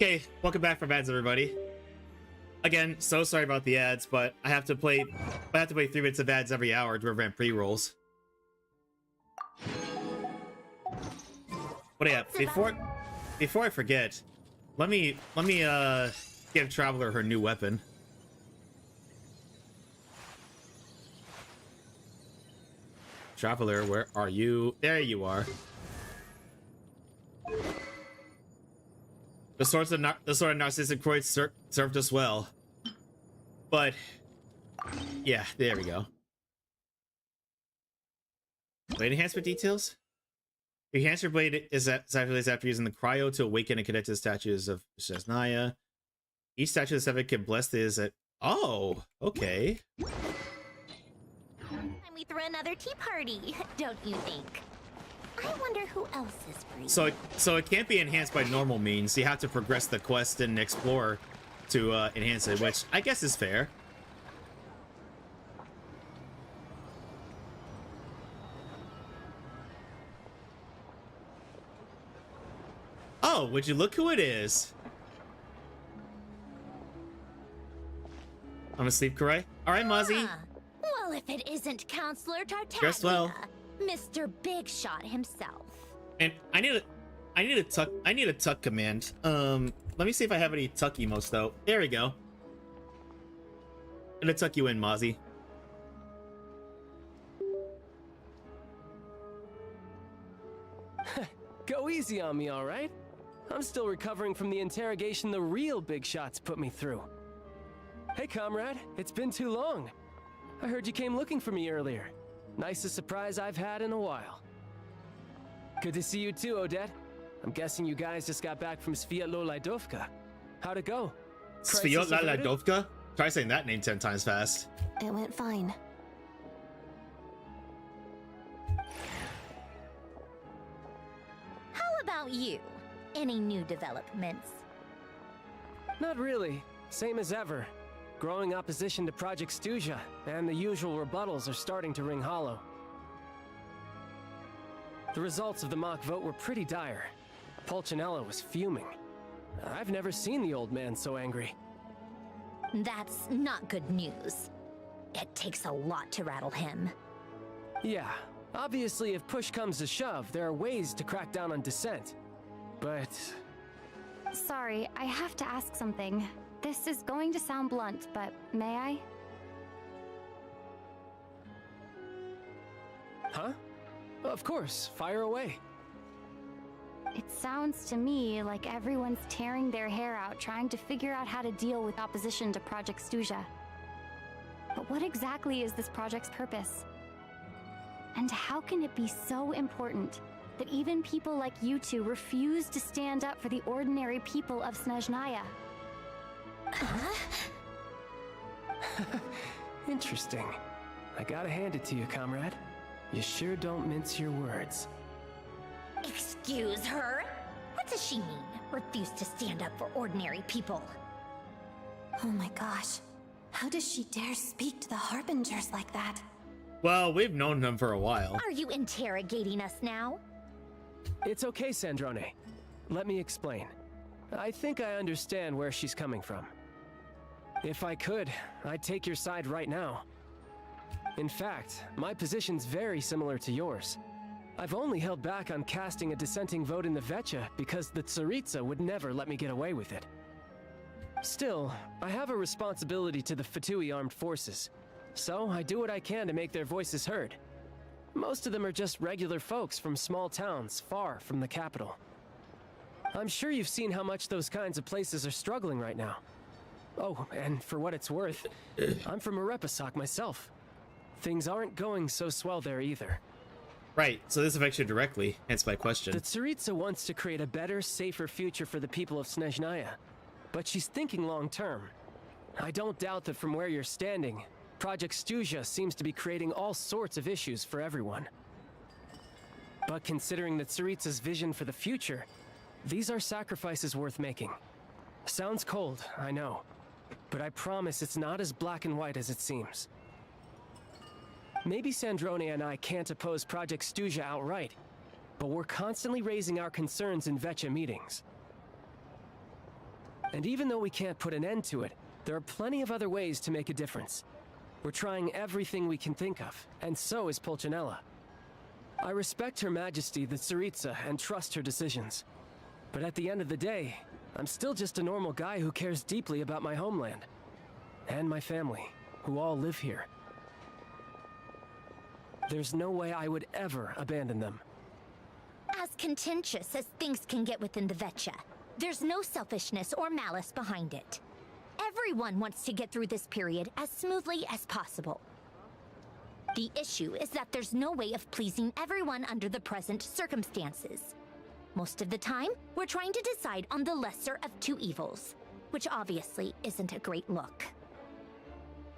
Okay, welcome back from ads, everybody. Again, so sorry about the ads, but I have to play 3 minutes of ads every hour to prevent pre-rolls. What do you have? Before I forget, let me give Traveler her new weapon. Traveler, where are you? There you are. The sort of narcissistic croids served us well. But, yeah, there we go. Blade enhancement details? Your enhancer blade is activated after using the cryo to awaken and connect to the statues of Snezhnaya. Each statue of the 7 can bless this at... Oh, okay. And we throw another tea party, don't you think? I wonder who else is free. So it can't be enhanced by normal means. You have to progress the quest and explore to enhance it, which I guess is fair. Oh, would you look who it is? I'm asleep, Kurai. All right, Mozzie. Well, if it isn't Counselor Tartaglia, Dressed well. Mr. Big Shot himself. And I need a tuck command. Let me see if I have any tuck emotes though. There we go. I'm gonna tuck you in, Mozzie. Go easy on me, all right? I'm still recovering from the interrogation the real Big Shots put me through. Hey, comrade, it's been too long. I heard you came looking for me earlier. Nicest surprise I've had in a while. Good to see you too, Odette. I'm guessing you guys just got back from Sviatlo-Lydovka. How'd it go? Sviatlo-Lydovka? Try saying that name 10 times fast. It went fine. How about you? Any new developments? Not really. Same as ever. Growing opposition to Project Stuja, and the usual rebuttals are starting to ring hollow. The results of the mock vote were pretty dire. Pulcinella was fuming. I've never seen the old man so angry. That's not good news. It takes a lot to rattle him. Yeah, obviously if push comes to shove, there are ways to crack down on dissent. But... Sorry, I have to ask something. This is going to sound blunt, but may I? Huh? Of course, fire away. It sounds to me like everyone's tearing their hair out trying to figure out how to deal with opposition to Project Snezhnaya. But what exactly is this project's purpose? And how can it be so important that even people like you two refuse to stand up for the ordinary people of Snezhnaya? Interesting. I gotta hand it to you, comrade. You sure don't mince your words. Excuse her? What does she mean? Refuse to stand up for ordinary people? Oh my gosh. How does she dare speak to the Harbingers like that? Well, we've known them for a while. Are you interrogating us now? It's okay, Sandrone. Let me explain. I think I understand where she's coming from. If I could, I'd take your side right now. In fact, my position's very similar to yours. I've only held back on casting a dissenting vote in the Vecha because the Tsaritsa would never let me get away with it. Still, I have a responsibility to the Fatui armed forces, so I do what I can to make their voices heard. Most of them are just regular folks from small towns far from the capital. I'm sure you've seen how much those kinds of places are struggling right now. Oh, and for what it's worth, I'm from Arepasak myself. Things aren't going so swell there either. Right, so this affects you directly, hence my question. The Tsaritsa wants to create a better, safer future for the people of Snezhnaya, but she's thinking long-term. I don't doubt that from where you're standing, Project Snezhnaya seems to be creating all sorts of issues for everyone. But considering the Tsaritsa's vision for the future, these are sacrifices worth making. Sounds cold, I know, but I promise it's not as black and white as it seems. Maybe Sandrone and I can't oppose Project Snezhnaya outright, but we're constantly raising our concerns in Vecha meetings. And even though we can't put an end to it, there are plenty of other ways to make a difference. We're trying everything we can think of, and so is Pulcinella. I respect Her Majesty the Tsaritsa and trust her decisions. But at the end of the day, I'm still just a normal guy who cares deeply about my homeland. And my family, who all live here. There's no way I would ever abandon them. As contentious as things can get within the Vecha, there's no selfishness or malice behind it. Everyone wants to get through this period as smoothly as possible. The issue is that there's no way of pleasing everyone under the present circumstances. Most of the time, we're trying to decide on the lesser of two evils, which obviously isn't a great look.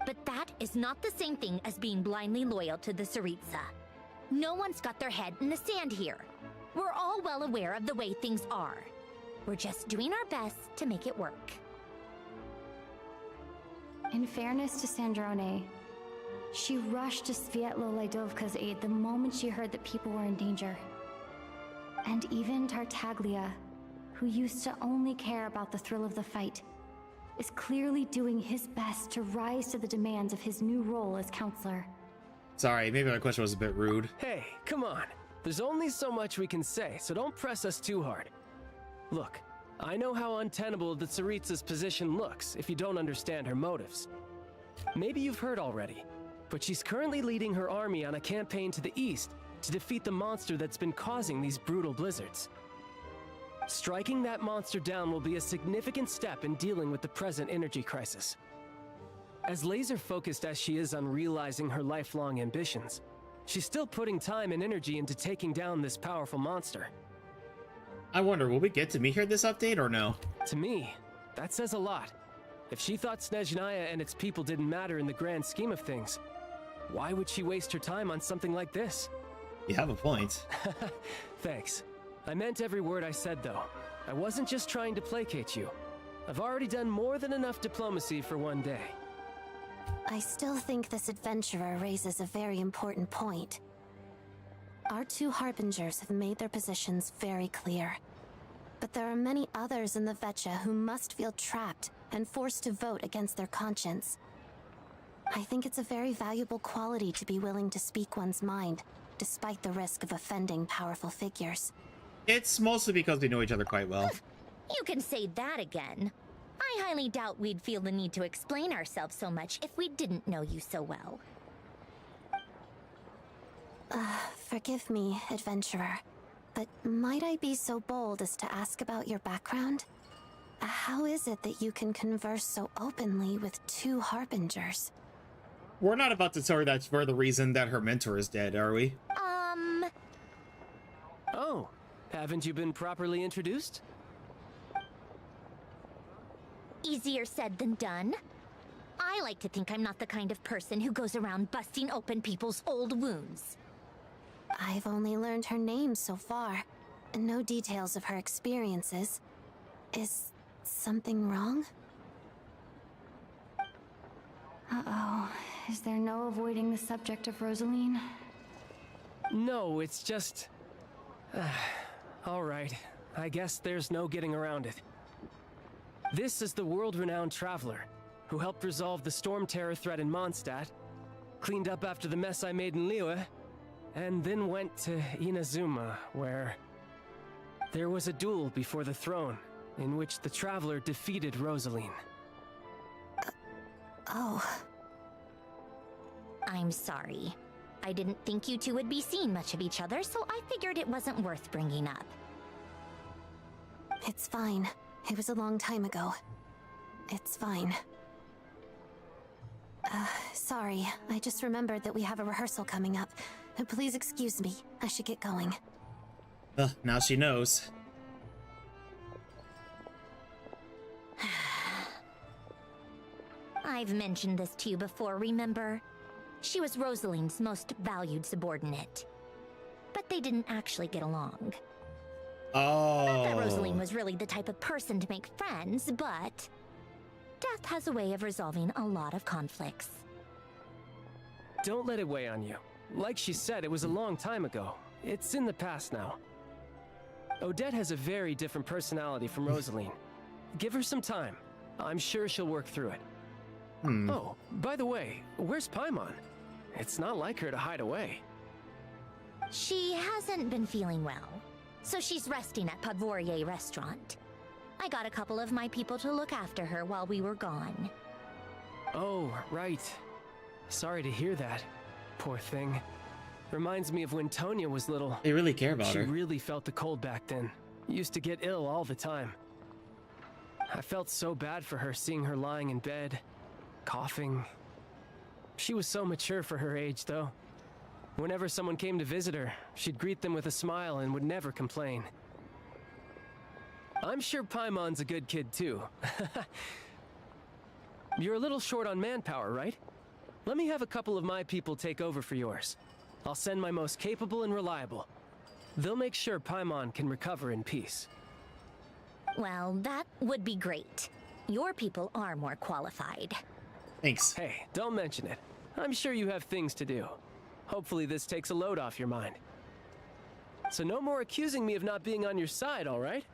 But that is not the same thing as being blindly loyal to the Tsaritsa. No one's got their head in the sand here. We're all well aware of the way things are. We're just doing our best to make it work. In fairness to Sandrone, she rushed to Svietlo Laidovka's aid the moment she heard that people were in danger. And even Tartaglia, who used to only care about the thrill of the fight, is clearly doing his best to rise to the demands of his new role as counselor. Sorry, maybe my question was a bit rude. Hey, come on. There's only so much we can say, so don't press us too hard. Look, I know how untenable the Tsaritsa's position looks if you don't understand her motives. Maybe you've heard already, but she's currently leading her army on a campaign to the east to defeat the monster that's been causing these brutal blizzards. Striking that monster down will be a significant step in dealing with the present energy crisis. As laser-focused as she is on realizing her lifelong ambitions, she's still putting time and energy into taking down this powerful monster. I wonder, will we get to meet her this update or no? To me, that says a lot. If she thought Snezhnaya and its people didn't matter in the grand scheme of things, why would she waste her time on something like this? You have a point. Thanks. I meant every word I said, though. I wasn't just trying to placate you. I've already done more than enough diplomacy for one day. I still think this adventurer raises a very important point. Our two Harbingers have made their positions very clear. But there are many others in the Vecha who must feel trapped and forced to vote against their conscience. I think it's a very valuable quality to be willing to speak one's mind, despite the risk of offending powerful figures. It's mostly because we know each other quite well. You can say that again. I highly doubt we'd feel the need to explain ourselves so much if we didn't know you so well. Forgive me, adventurer, but might I be so bold as to ask about your background? How is it that you can converse so openly with two harbingers? We're not about to tell her that we're the reason that her mentor is dead, are we? Oh, haven't you been properly introduced? Easier said than done. I like to think I'm not the kind of person who goes around busting open people's old wounds. I've only learned her name so far, and no details of her experiences. Is something wrong? Uh-oh. Is there no avoiding the subject of Rosaline? No, it's just... all right. I guess there's no getting around it. This is the world-renowned traveler who helped resolve the storm terror threat in Mondstadt, cleaned up after the mess I made in Liyue, and then went to Inazuma, where there was a duel before the throne in which the traveler defeated Rosaline. Oh. I'm sorry. I didn't think you two would be seeing much of each other, so I figured it wasn't worth bringing up. It's fine. It was a long time ago. It's fine. Sorry. I just remembered that we have a rehearsal coming up. Please excuse me. I should get going. Now she knows. I've mentioned this to you before, remember? She was Rosaline's most valued subordinate. But they didn't actually get along. Oh. Not that Rosaline was really the type of person to make friends, but death has a way of resolving a lot of conflicts. Don't let it weigh on you. Like she said, it was a long time ago. It's in the past now. Odette has a very different personality from Rosaline. Give her some time. I'm sure she'll work through it. Oh, by the way, where's Paimon? It's not like her to hide away. She hasn't been feeling well, so she's resting at Podvorier restaurant. I got a couple of my people to look after her while we were gone. Oh, right. Sorry to hear that. Poor thing. Reminds me of when Tonya was little. They really care about her. She really felt the cold back then. Used to get ill all the time. I felt so bad for her seeing her lying in bed, coughing. She was so mature for her age, though. Whenever someone came to visit her, she'd greet them with a smile and would never complain. I'm sure Paimon's a good kid, too. You're a little short on manpower, right? Let me have a couple of my people take over for yours. I'll send my most capable and reliable. They'll make sure Paimon can recover in peace. Well, that would be great. Your people are more qualified. Thanks. Hey, don't mention it. I'm sure you have things to do. Hopefully this takes a load off your mind. So no more accusing me of not being on your side, all right?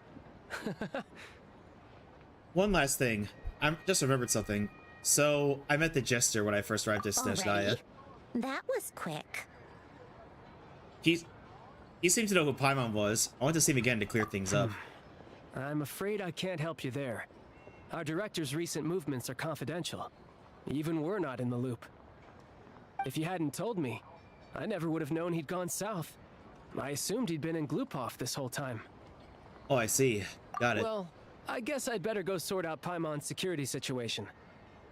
One last thing. I just remembered something. So, I met the Jester when I first arrived at Snezhnaya. Already? That was quick. He seemed to know who Paimon was. I want to see him again to clear things up. I'm afraid I can't help you there. Our director's recent movements are confidential. Even we're not in the loop. If you hadn't told me, I never would have known he'd gone south. I assumed he'd been in Glupov this whole time. Oh, I see. Got it. Well, I guess I'd better go sort out Paimon's security situation.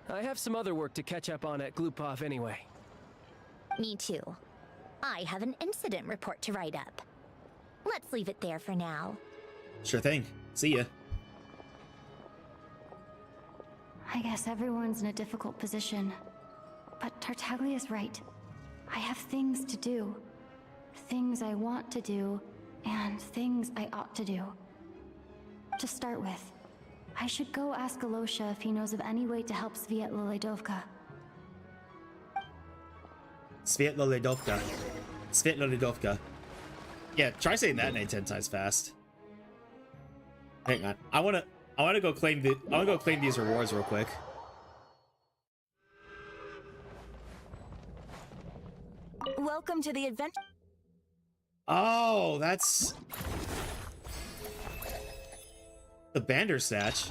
I have some other work to catch up on at Glupov anyway. Me too. I have an incident report to write up. Let's leave it there for now. Sure thing. See ya. I guess everyone's in a difficult position. But Tartaglia's right. I have things to do. Things I want to do, and things I ought to do. To start with, I should go ask Alosha if he knows of any way to help Svietla Ledovka. Svietla Ledovka. Svietla Ledovka. Yeah, try saying that name 10 times fast. Hang on. I wanna go claim these rewards real quick. Welcome to the adventure. Oh, that's the Bandersnatch.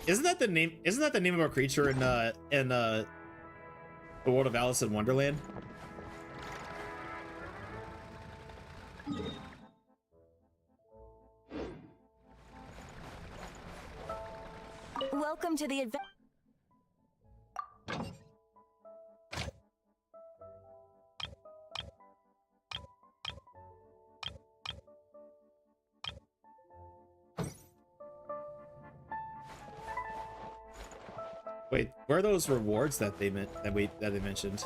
Isn't that the name? Isn't that the name of a creature in the world of Alice in Wonderland? Welcome to the adventure. Wait, where are those rewards that they mentioned?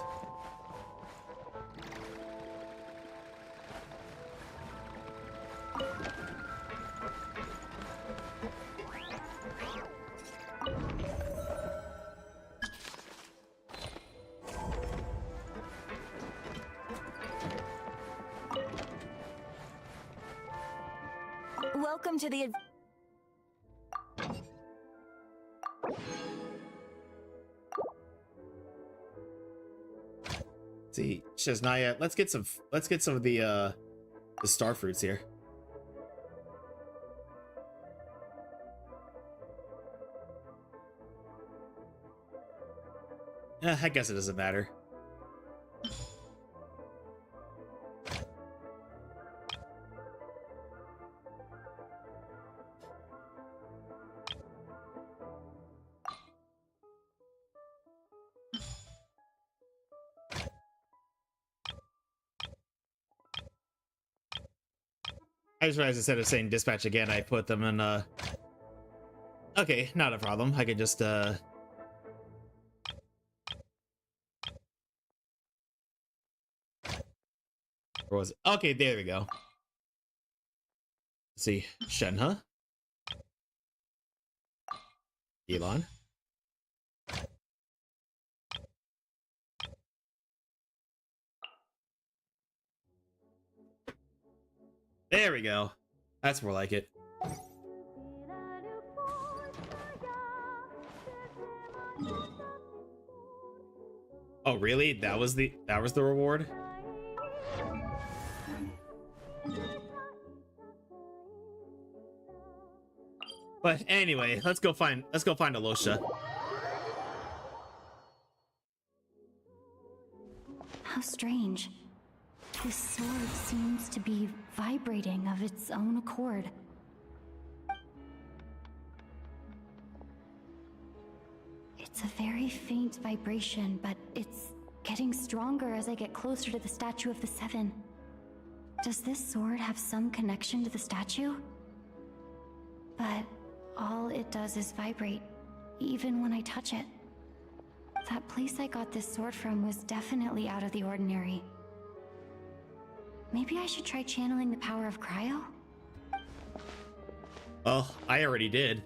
Welcome to the See, Snezhnaya, let's get some of the star fruits here. I guess it doesn't matter. I just realized instead of saying dispatch again, I put them in, okay, not a problem. I could just, where was it? Okay, there we go. Let's see. Shenhe. Elon. There we go. That's more like it. Oh, really? That was the reward? But anyway, let's go find Alosha. How strange. This sword seems to be vibrating of its own accord. It's a very faint vibration, but it's getting stronger as I get closer to the statue of the Seven. Does this sword have some connection to the statue? But all it does is vibrate, even when I touch it. That place I got this sword from was definitely out of the ordinary. Maybe I should try channeling the power of cryo? Well, I already did.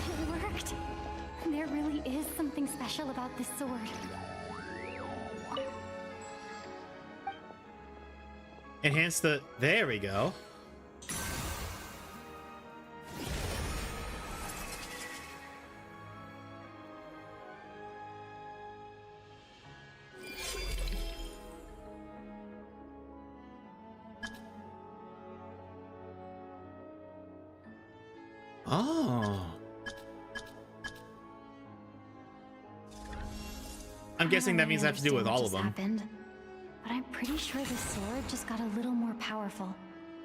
It worked! There really is something special about this sword. Enhance the... There we go. Oh. I'm guessing that means I have to do with all of them. Happened, but I'm pretty sure this sword just got a little more powerful.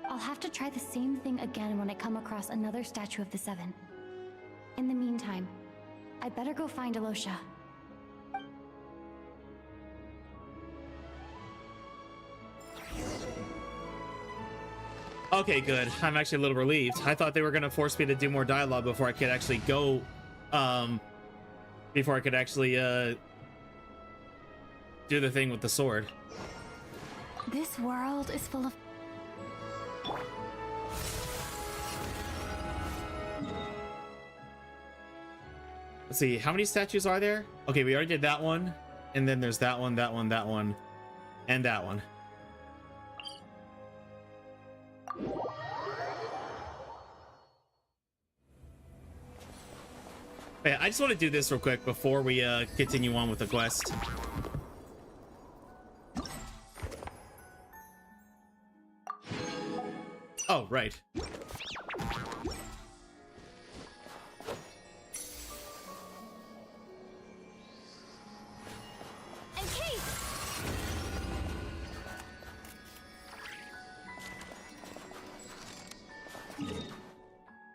I'll have to try the same thing again when I come across another statue of the Seven. In the meantime, I better go find Alosha. Okay, good. I'm actually a little relieved. I thought they were gonna force me to do more dialogue before I could actually go, before I could actually, do the thing with the sword. This world is full of... Let's see, how many statues are there? Okay, we already did that one. And then there's that one, that one, that one, and that one. Yeah, I just want to do this real quick before we continue on with the quest. Oh, right.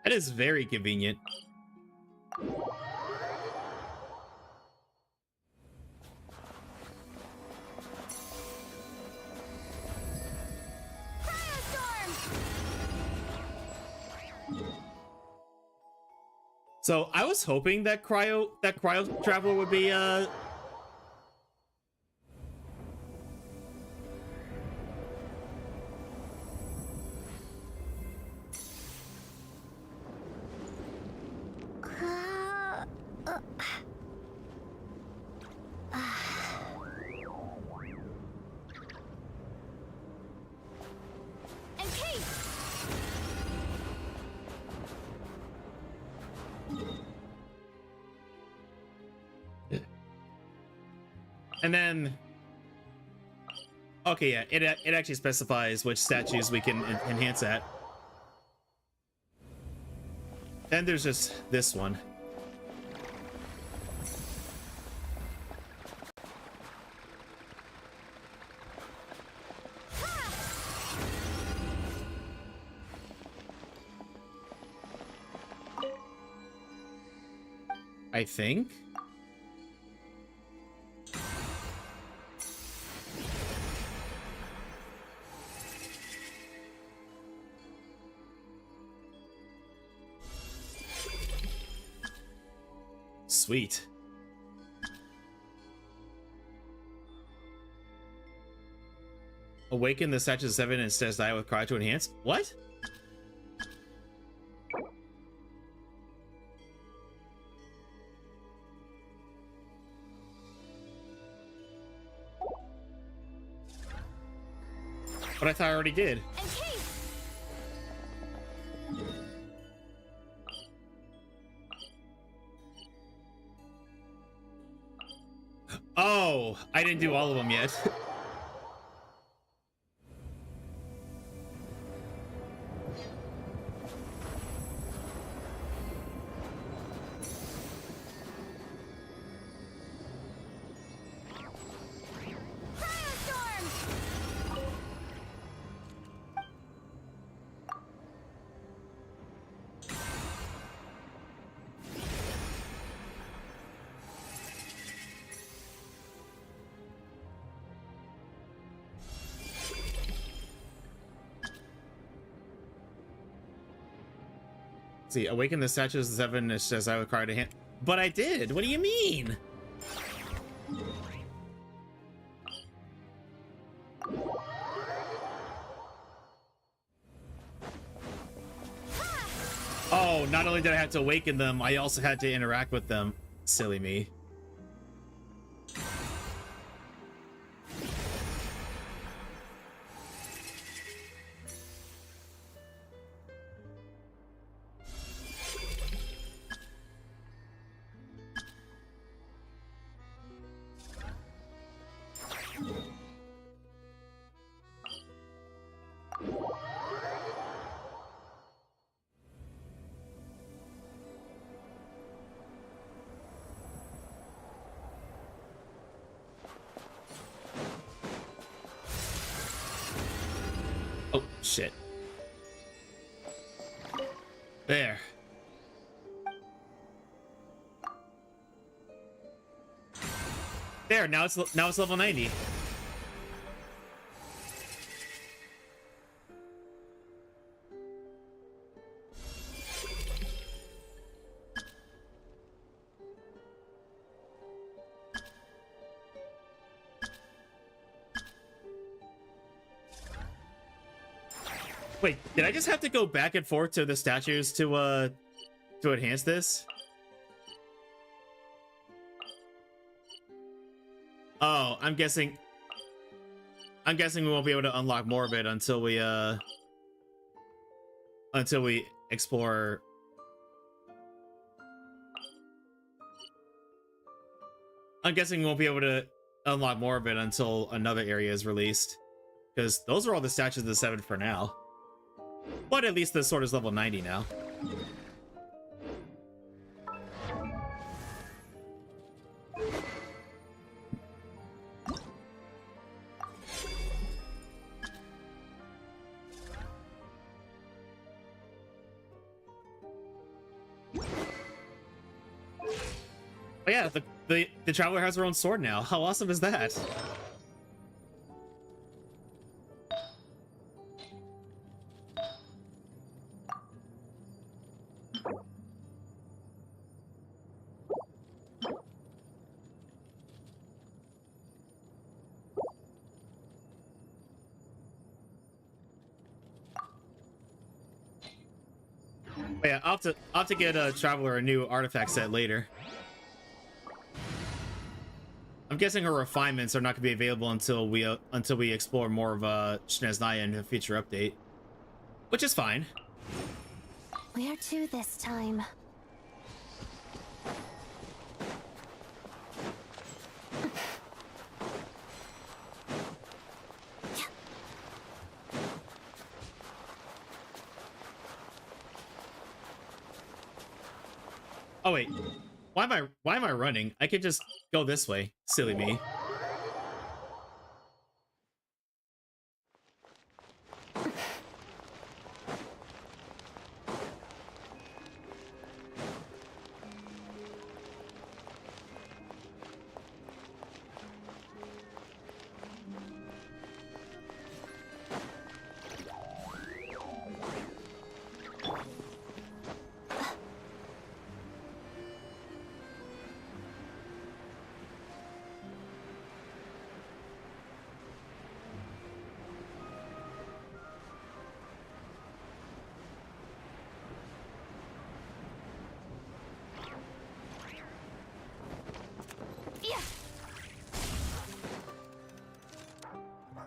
That is very convenient. So I was hoping that cryo traveler would be and then okay, yeah, it actually specifies which statues we can enhance at. Then there's just this one. I think. Sweet. Awaken the statue of 7 and Snezhnaya with Kurai to enhance. What? But I thought I already did. Oh, I didn't do all of them yet. See, awaken the statues of 7 as I required to hand. But I did. What do you mean? Oh, not only did I have to awaken them, I also had to interact with them. Silly me. Oh, shit. There. There, now it's level 90. Wait, did I just have to go back and forth to the statues to enhance this? Oh, I'm guessing we won't be able to unlock more of it until we explore. I'm guessing we won't be able to unlock more of it until another area is released, because those are all the statues of the 7 for now. But at least the sword is level 90 now. Oh yeah, the traveler has her own sword now. How awesome is that? Oh yeah, I'll have to get a traveler a new artifact set later. I'm guessing her refinements are not going to be available until we explore more of Snezhnaya in a future update, which is fine. Where to this time? Oh wait, why am I running? I could just go this way. Silly me.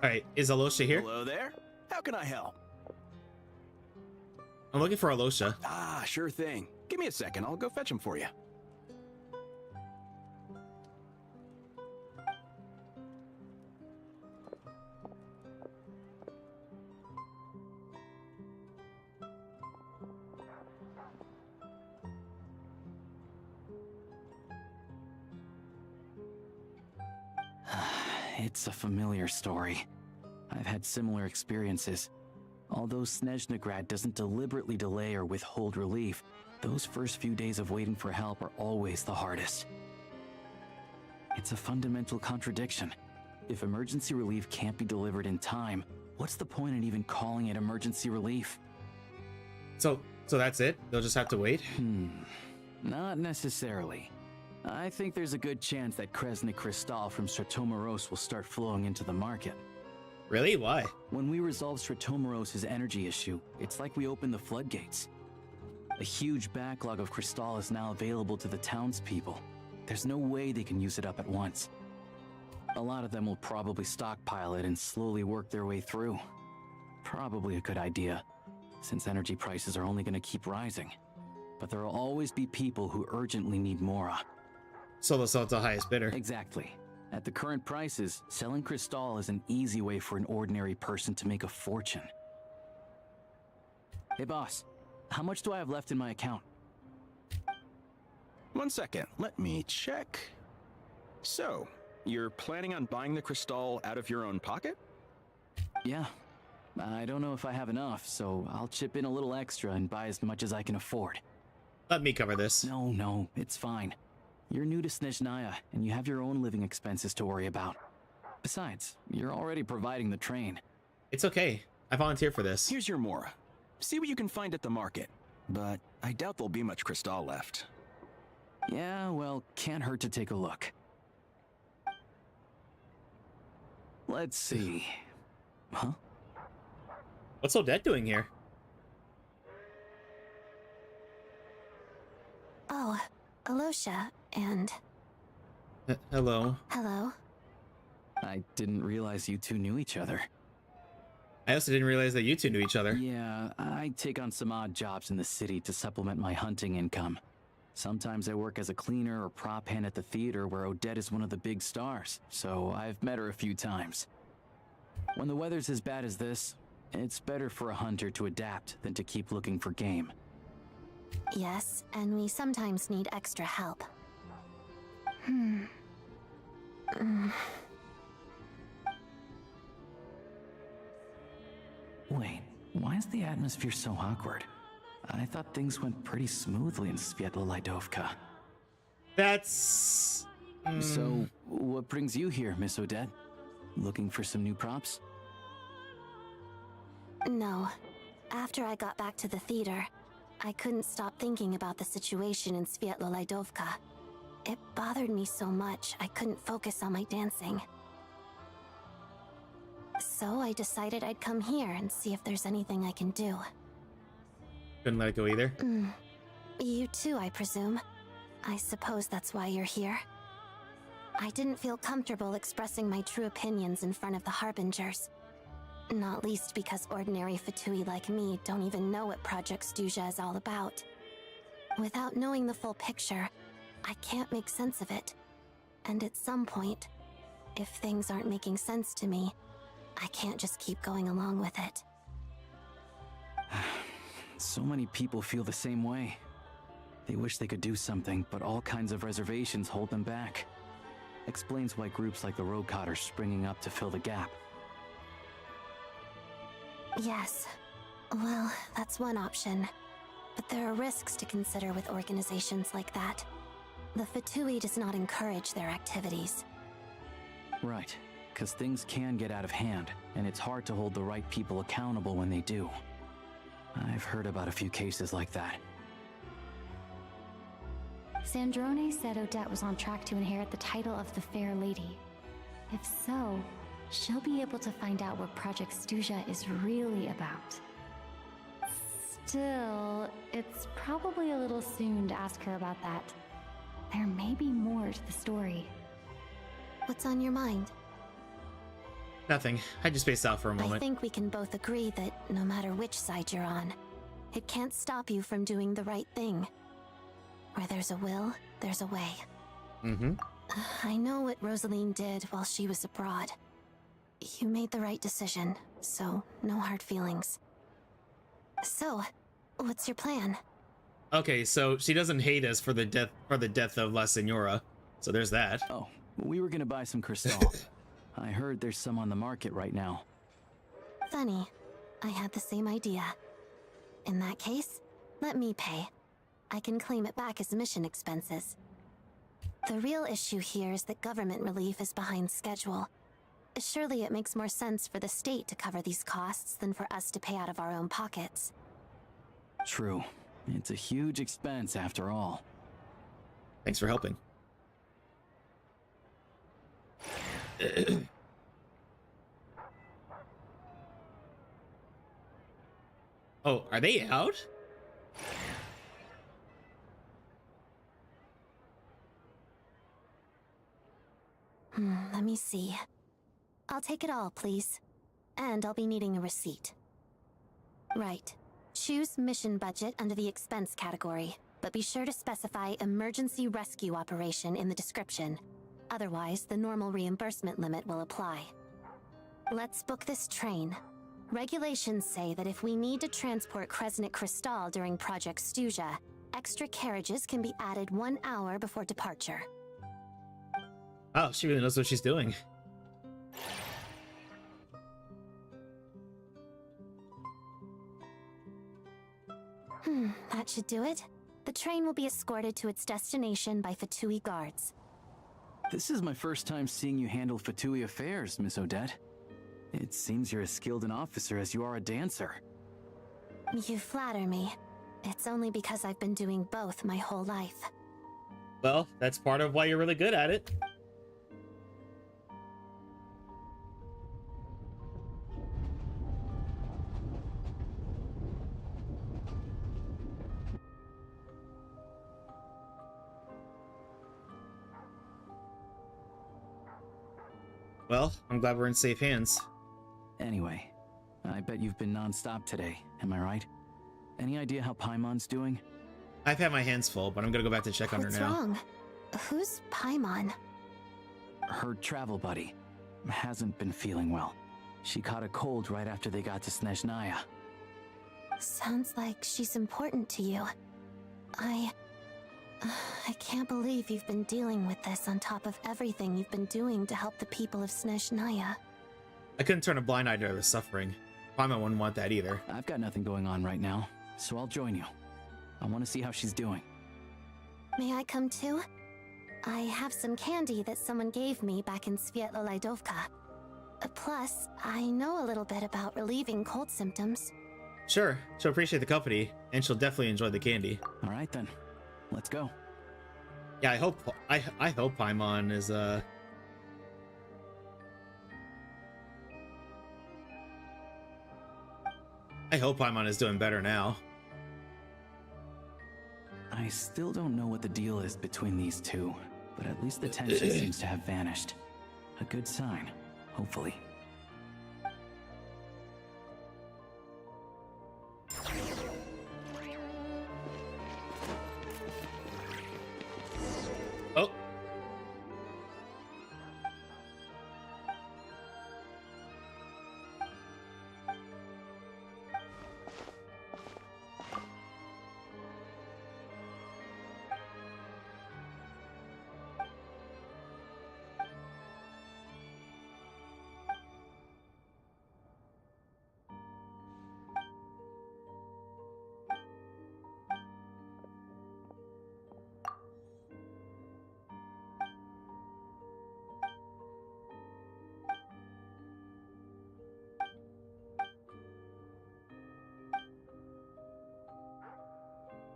Alright, is Alosha here? Hello there. How can I help? I'm looking for Alosha. Ah, sure thing. Give me a second. I'll go fetch him for you. It's a familiar story. I've had similar experiences. Although Snezhnagrad doesn't deliberately delay or withhold relief, those first few days of waiting for help are always the hardest. It's a fundamental contradiction. If emergency relief can't be delivered in time, what's the point in even calling it emergency relief? So that's it? They'll just have to wait? Not necessarily. I think there's a good chance that Kresnik Crystal from Stratomeros will start flowing into the market. Really? Why? When we resolve Stratomeros' energy issue, it's like we open the floodgates. A huge backlog of Crystal is now available to the townspeople. There's no way they can use it up at once. A lot of them will probably stockpile it and slowly work their way through. Probably a good idea, since energy prices are only going to keep rising. But there will always be people who urgently need Mora. So they'll sell it to the highest bidder. Exactly. At the current prices, selling Crystal is an easy way for an ordinary person to make a fortune. Hey boss, how much do I have left in my account? 1 second, let me check. So, you're planning on buying the Crystal out of your own pocket? Yeah. I don't know if I have enough, so I'll chip in a little extra and buy as much as I can afford. Let me cover this. No, it's fine. You're new to Snezhnaya, and you have your own living expenses to worry about. Besides, you're already providing the train. It's okay. I volunteered for this. Here's your Mora. See what you can find at the market. But I doubt there'll be much Crystal left. Yeah, well, can't hurt to take a look. Let's see. Huh? What's Odette doing here? Oh, Alosha, and... Hello. Hello. I didn't realize you two knew each other. I also didn't realize that you two knew each other. Yeah, I take on some odd jobs in the city to supplement my hunting income. Sometimes I work as a cleaner or prop hand at the theater where Odette is one of the big stars, so I've met her a few times. When the weather's as bad as this, it's better for a hunter to adapt than to keep looking for game. Yes, and we sometimes need extra help. Wait, why is the atmosphere so awkward? I thought things went pretty smoothly in Svietlolaidovka. That's... So, what brings you here, Miss Odette? Looking for some new props? No. After I got back to the theater, I couldn't stop thinking about the situation in Svietlolaidovka. It bothered me so much, I couldn't focus on my dancing. So I decided I'd come here and see if there's anything I can do. Couldn't let it go either. You too, I presume. I suppose that's why you're here. I didn't feel comfortable expressing my true opinions in front of the Harbingers. Not least because ordinary Fatui like me don't even know what Project Stuzha is all about. Without knowing the full picture, I can't make sense of it. And at some point, if things aren't making sense to me, I can't just keep going along with it. So many people feel the same way. They wish they could do something, but all kinds of reservations hold them back. Explains why groups like the Rokot are springing up to fill the gap. Yes. Well, that's one option. But there are risks to consider with organizations like that. The Fatui does not encourage their activities. Right, because things can get out of hand, and it's hard to hold the right people accountable when they do. I've heard about a few cases like that. Sandrone said Odette was on track to inherit the title of the Fair Lady. If so, she'll be able to find out what Project Stuzha is really about. Still, it's probably a little soon to ask her about that. There may be more to the story. What's on your mind? Nothing. I just spaced out for a moment. I think we can both agree that no matter which side you're on, it can't stop you from doing the right thing. Where there's a will, there's a way. I know what Rosaline did while she was abroad. You made the right decision, so no hard feelings. So, what's your plan? Okay, so she doesn't hate us for the death of La Senora. So there's that. Oh, we were gonna buy some crystal. I heard there's some on the market right now. Funny. I had the same idea. In that case, let me pay. I can claim it back as mission expenses. The real issue here is that government relief is behind schedule. Surely it makes more sense for the state to cover these costs than for us to pay out of our own pockets. True. It's a huge expense after all. Thanks for helping. Oh, are they out? Let me see. I'll take it all, please. And I'll be needing a receipt. Right. Choose mission budget under the expense category, but be sure to specify emergency rescue operation in the description. Otherwise, the normal reimbursement limit will apply. Let's book this train. Regulations say that if we need to transport Kresnik Crystal during Project Stuzha, extra carriages can be added 1 hour before departure. Oh, she really knows what she's doing. That should do it. The train will be escorted to its destination by Fatui guards. This is my first time seeing you handle Fatui affairs, Miss Odette. It seems you're as skilled an officer as you are a dancer. You flatter me. It's only because I've been doing both my whole life. Well, that's part of why you're really good at it. Well, I'm glad we're in safe hands. Anyway, I bet you've been non-stop today, am I right? Any idea how Paimon's doing? I've had my hands full, but I'm gonna go back to check on her What's now. wrong? Who's Paimon? Her travel buddy hasn't been feeling well. She caught a cold right after they got to Snezhnaya. Sounds like she's important to you. I can't believe you've been dealing with this on top of everything you've been doing to help the people of Snezhnaya. I couldn't turn a blind eye to her suffering. Paimon wouldn't want that either. I've got nothing going on right now, so I'll join you. I want to see how she's doing. May I come too? I have some candy that someone gave me back in Svietlolaidovka. Plus, I know a little bit about relieving cold symptoms. Sure, she'll appreciate the company, and she'll definitely enjoy the candy. All right then, let's go. Yeah, I hope Paimon is I hope Paimon is doing better now. I still don't know what the deal is between these two, but at least the tension seems to have vanished. A good sign, hopefully. Oh.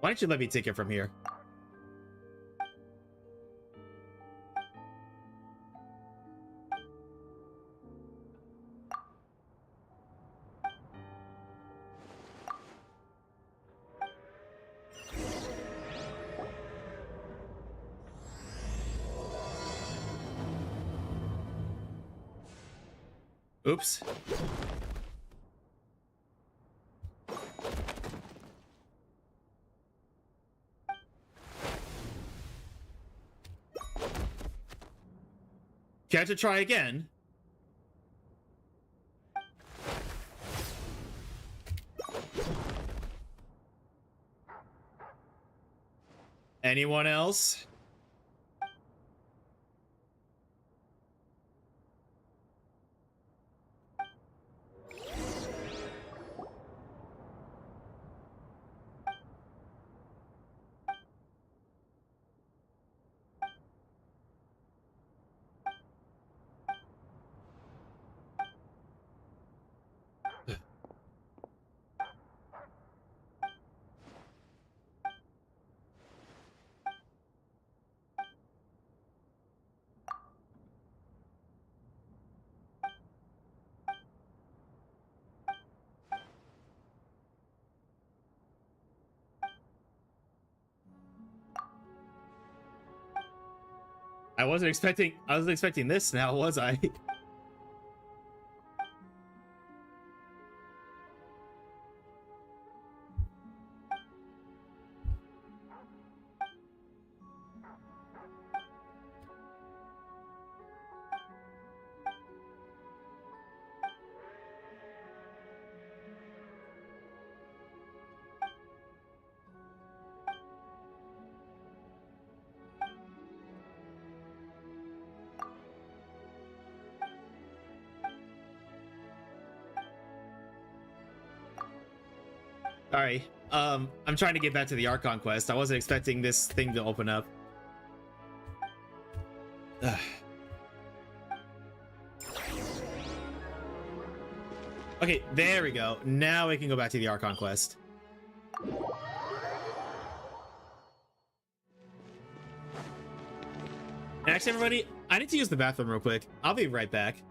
Why don't you let me take it from here? Oops. Care to try again? Anyone else? I wasn't expecting this now, was I? Sorry. I'm trying to get back to the Archon quest. I wasn't expecting this thing to open up. Ugh. Okay, there we go. Now we can go back to the Archon quest. And actually, everybody, I need to use the bathroom real quick. I'll be right back.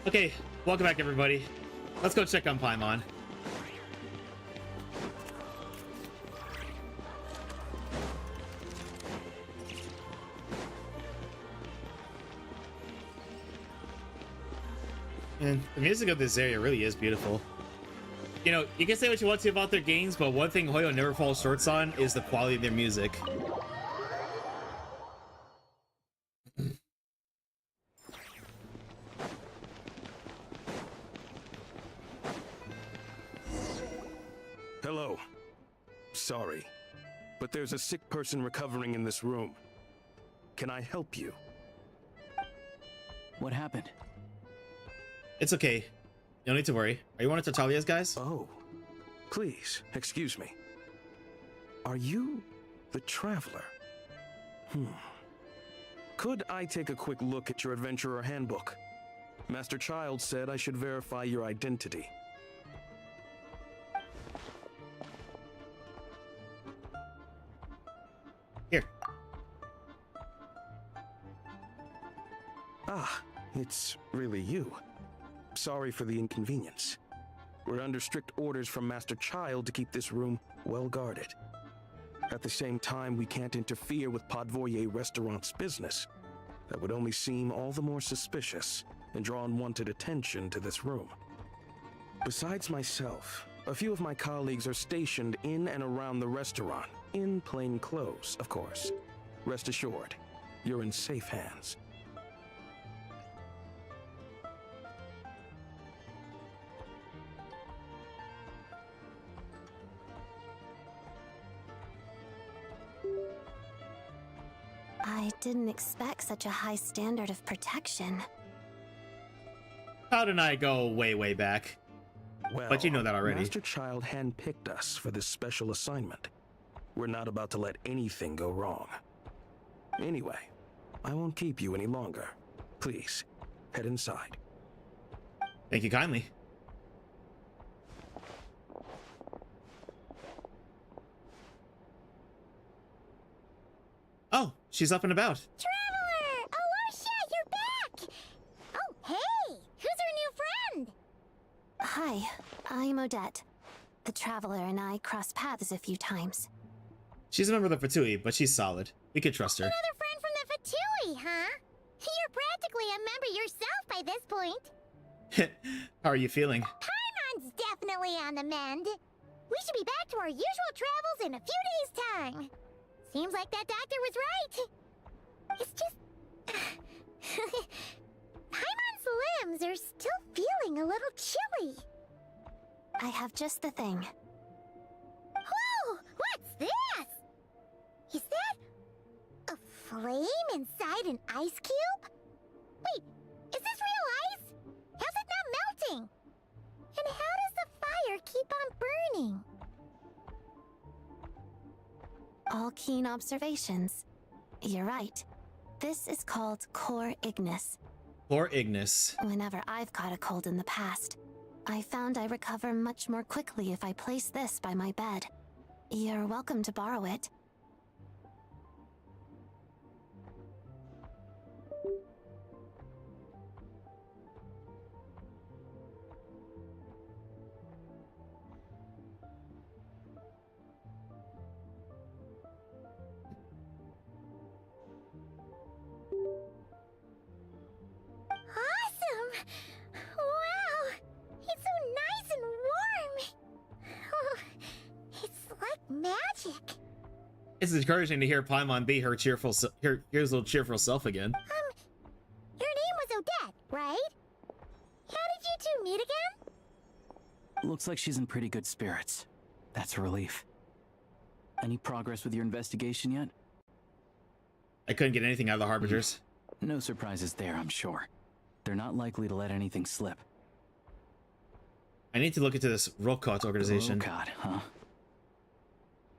Okay, welcome back, everybody. Let's go check on Paimon. And the music of this area really is beautiful. You know, you can say what you want to about their games, but one thing Hoyo never falls short on is the quality of their music. Hello. Sorry, but there's a sick person recovering in this room. Can I help you? What happened? It's okay. You don't need to worry. Are you one of Tartaglia's guys? Oh, please, excuse me. Are you the Traveler? Could I take a quick look at your Adventurer Handbook? Master Child said I should verify your identity. Here. Ah, it's really you. Sorry for the inconvenience. We're under strict orders from Master Child to keep this room well guarded. At the same time, we can't interfere with Podvoye Restaurant's business. That would only seem all the more suspicious and draw unwanted attention to this room. Besides myself, a few of my colleagues are stationed in and around the restaurant, in plain clothes, of course. Rest assured, you're in safe hands. I didn't expect such a high standard of protection. Cloud and I go way, way back. Well, But you know that already. Master Child handpicked us for this special assignment. We're not about to let anything go wrong. Anyway, I won't keep you any longer. Please, head inside. Thank you kindly. Oh, she's up and about. Traveler! Aloysia, you're back! Oh, hey! Who's our new friend? Hi, I'm Odette. The Traveler and I crossed paths a few times. She's a member of the Fatui, but she's solid. We could trust her. Another friend from the Fatui, huh? You're practically a member yourself by this point. How are you feeling? Paimon's definitely on the mend. We should be back to our usual travels in a few days' time. Seems like that doctor was right. It's just... Paimon's limbs are still feeling a little chilly. I have just the thing. Whoa! What's this? Is that... a flame inside an ice cube? Wait, is this real ice? How's it not melting? And how does the fire keep on burning? All keen observations. You're right. This is called Core Ignis. Or Ignis. Whenever I've caught a cold in the past, I found I recover much more quickly if I place this by my bed. You're welcome to borrow it. Awesome! Wow! It's so nice and warm! Oh, it's like magic. It's encouraging to hear Paimon be her here's little cheerful self again. Your name was Odette, right? How did you two meet again? Looks like she's in pretty good spirits. That's a relief. Any progress with your investigation yet? I couldn't get anything out of the Harbingers. No surprises there, I'm sure. They're not likely to let anything slip. I need to look into this Rokot organization. Rokot, huh?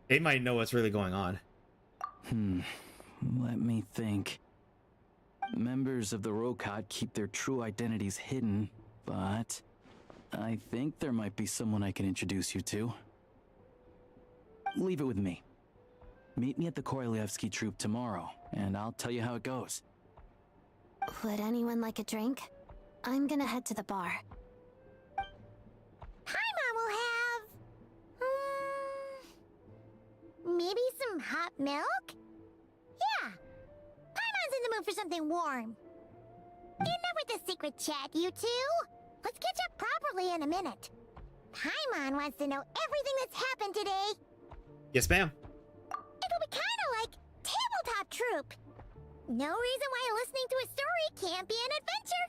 They might know what's really going on. Let me think. Members of the Rokot keep their true identities hidden, but I think there might be someone I can introduce you to. Leave it with me. Meet me at the Korylevsky troop tomorrow, and I'll tell you how it goes. Would anyone like a drink? I'm gonna head to the bar. Paimon will have... maybe some hot milk? Yeah. Paimon's in the mood for something warm. Enough with the secret chat, you two. Let's catch up properly in a minute. Paimon wants to know everything that's happened today. Yes, ma'am. It'll be kinda like Tabletop Troop. No reason why listening to a story can't be an adventure.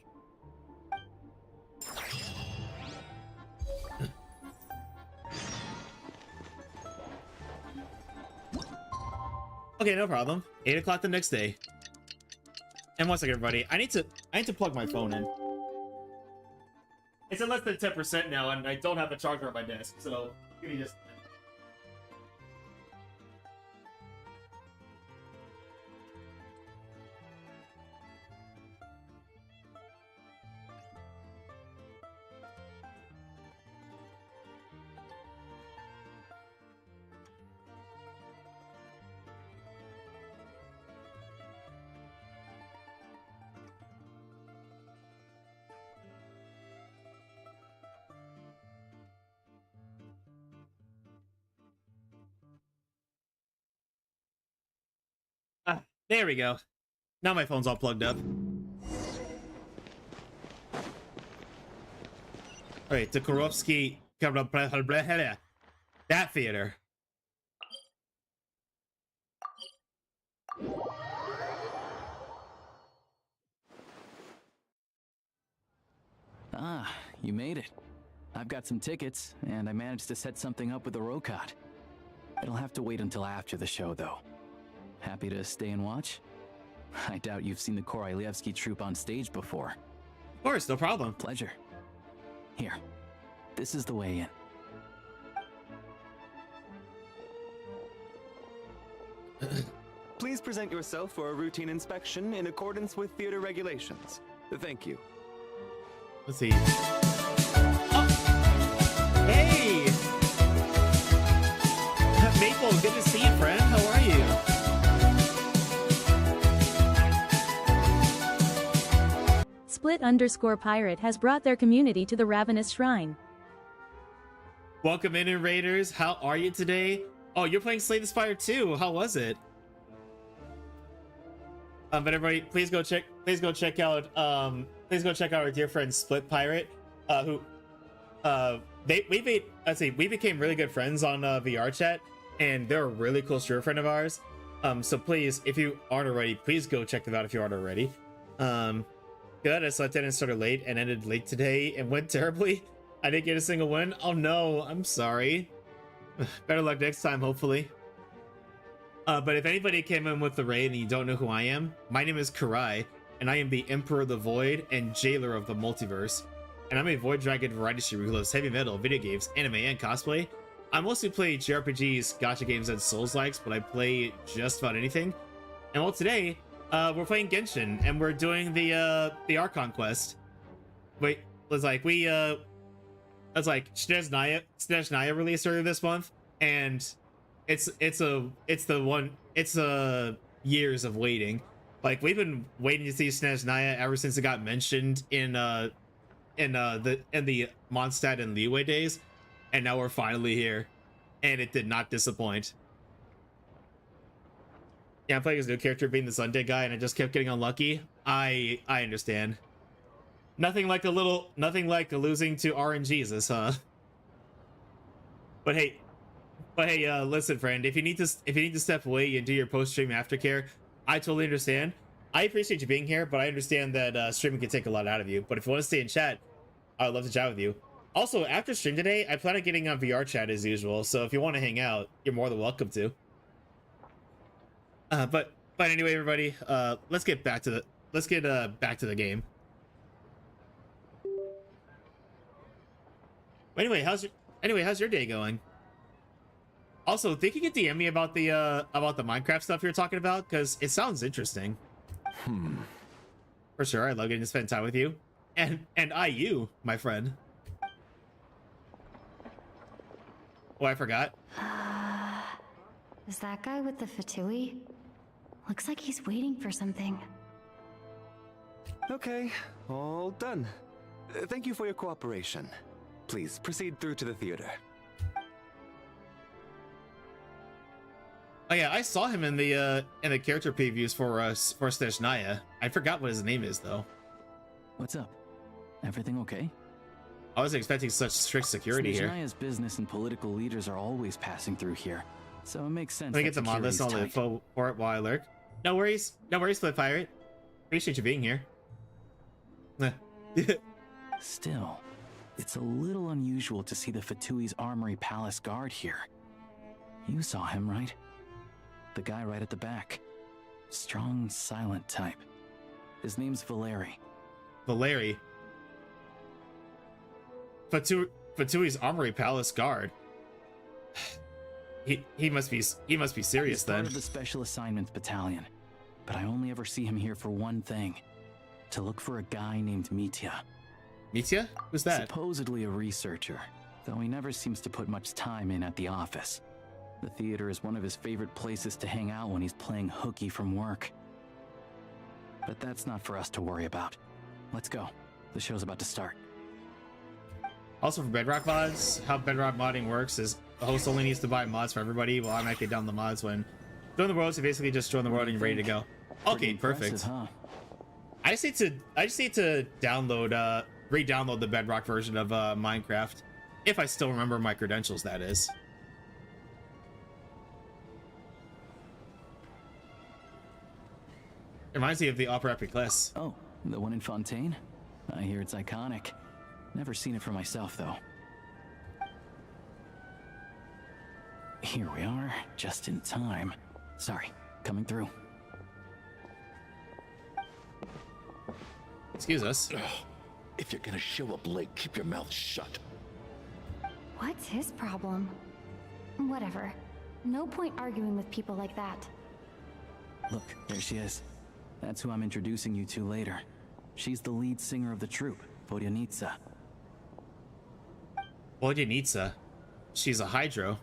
Okay, no problem. 8 o'clock the next day. And one second, everybody. I need to plug my phone in. It's at less than 10% now, and I don't have a charger on my desk, so give me just. There we go. Now my phone's all plugged up. Alright, the Kurovsky... That theater. Ah, you made it. I've got some tickets, and I managed to set something up with the Rokot. It'll have to wait until after the show, though. Happy to stay and watch? I doubt you've seen the Korylevsky troupe on stage before. Of course, no problem. Pleasure. Here, this is the way in. Please present yourself for a routine inspection in accordance with theater regulations. Thank you. Let's see. Oh! Hey! Maple, good to see you, friend. How are you? Split_pirate has brought their community to the Ravenous Shrine. Welcome in, Raiders. How are you today? Oh, you're playing Slay the Spire too. How was it? But everybody, please go check out our dear friend Split Pirate, we became really good friends on VR chat, and they're a really cool streamer friend of ours. So please, if you aren't already, please go check them out if you aren't already. Good, I slept in and started late and ended late today and went terribly. I didn't get a single win. Oh no, I'm sorry. Better luck next time, hopefully. But if anybody came in with the raid and you don't know who I am, my name is Kurai, and I am the Emperor of the Void and Jailer of the Multiverse. And I'm a Void Dragon variety streamer who loves heavy metal, video games, anime, and cosplay. I mostly play JRPGs, gacha games, and Souls-likes, but I play just about anything. And well, today, we're playing Genshin, and we're doing the Archon quest. Wait, Snezhnaya released earlier this month, and it's years of waiting. Like, we've been waiting to see Snezhnaya ever since it got mentioned in the Mondstadt and Liyue days, and now we're finally here, and it did not disappoint. Yeah, I'm playing as a new character, being the Sunday guy, and I just kept getting unlucky. I understand. Nothing like a losing to RNGesus, huh? But hey, listen, friend. If you need to step away and do your post-stream aftercare, I totally understand. I appreciate you being here, but I understand that streaming can take a lot out of you. But if you want to stay in chat, I would love to chat with you. Also, after stream today, I plan on getting on VR chat as usual. So if you want to hang out, you're more than welcome to. But anyway, everybody, let's get back to the game. Anyway, how's your day going? Also, think you could DM me about the Minecraft stuff you're talking about, because it sounds interesting. For sure, I'd love getting to spend time with you, and you, my friend. Oh, I forgot. Is that guy with the Fatui? Looks like he's waiting for something. Okay, all done. Thank you for your cooperation. Please proceed through to the theater. Oh yeah, I saw him in the character previews for Snezhnaya. I forgot what his name is though. What's up? Everything okay? I wasn't expecting such strict security here. Snezhnaya's business and political leaders are always passing through here, so it makes sense. Let me get the mod list on the info for it while I lurk. No worries, Flip Pirate. Appreciate you being here. Still, it's a little unusual to see the Fatui's Armory Palace guard here. You saw him, right? The guy right at the back. Strong, silent type. His name's Valeri. Valeri? Fatui's Armory Palace guard? He must be serious. He's then. Part of the Special Assignments Battalion, but I only ever see him here for one thing: to look for a guy named Mitya. Mitya? Who's that? Supposedly a researcher, though he never seems to put much time in at the office. The theater is one of his favorite places to hang out when he's playing hooky from work. But that's not for us to worry about. Let's go. The show's about to start. Also, for Bedrock mods, how Bedrock modding works is the host only needs to buy mods for everybody, while I'm actually down the mods when join the world. So basically, just join the world and you're ready to go. Okay, perfect. Huh? I just need to download, re-download the Bedrock version of Minecraft, if I still remember my credentials. That is. It reminds me of the Opera Epiclese. Oh, the one in Fontaine? I hear it's iconic. Never seen it for myself, though. Here we are, just in time. Sorry, coming through. Excuse us. If you're gonna show up late, keep your mouth shut. What's his problem? Whatever. No point arguing with people like that. Look, there she is. That's who I'm introducing you to later. She's the lead singer of the troupe, Vodyanitsa. Vodyanitsa? She's a Hydro.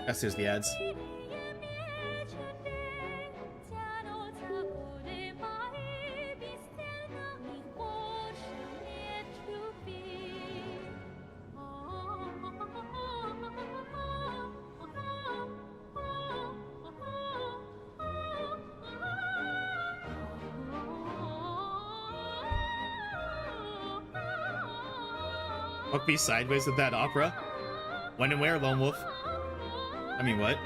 That's just the ads. Hook me sideways with that opera? When and where, Lone Wolf? I mean, what?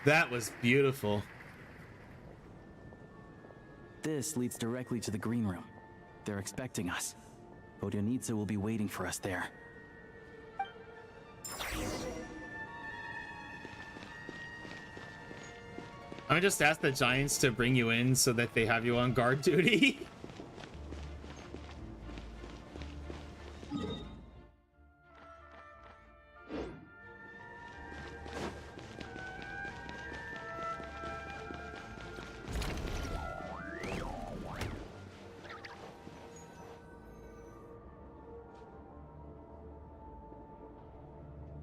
That was beautiful. This leads directly to the green room. They're expecting us. Vodyanitsa will be waiting for us there. I'm gonna just ask the Giants to bring you in so that they have you on guard duty.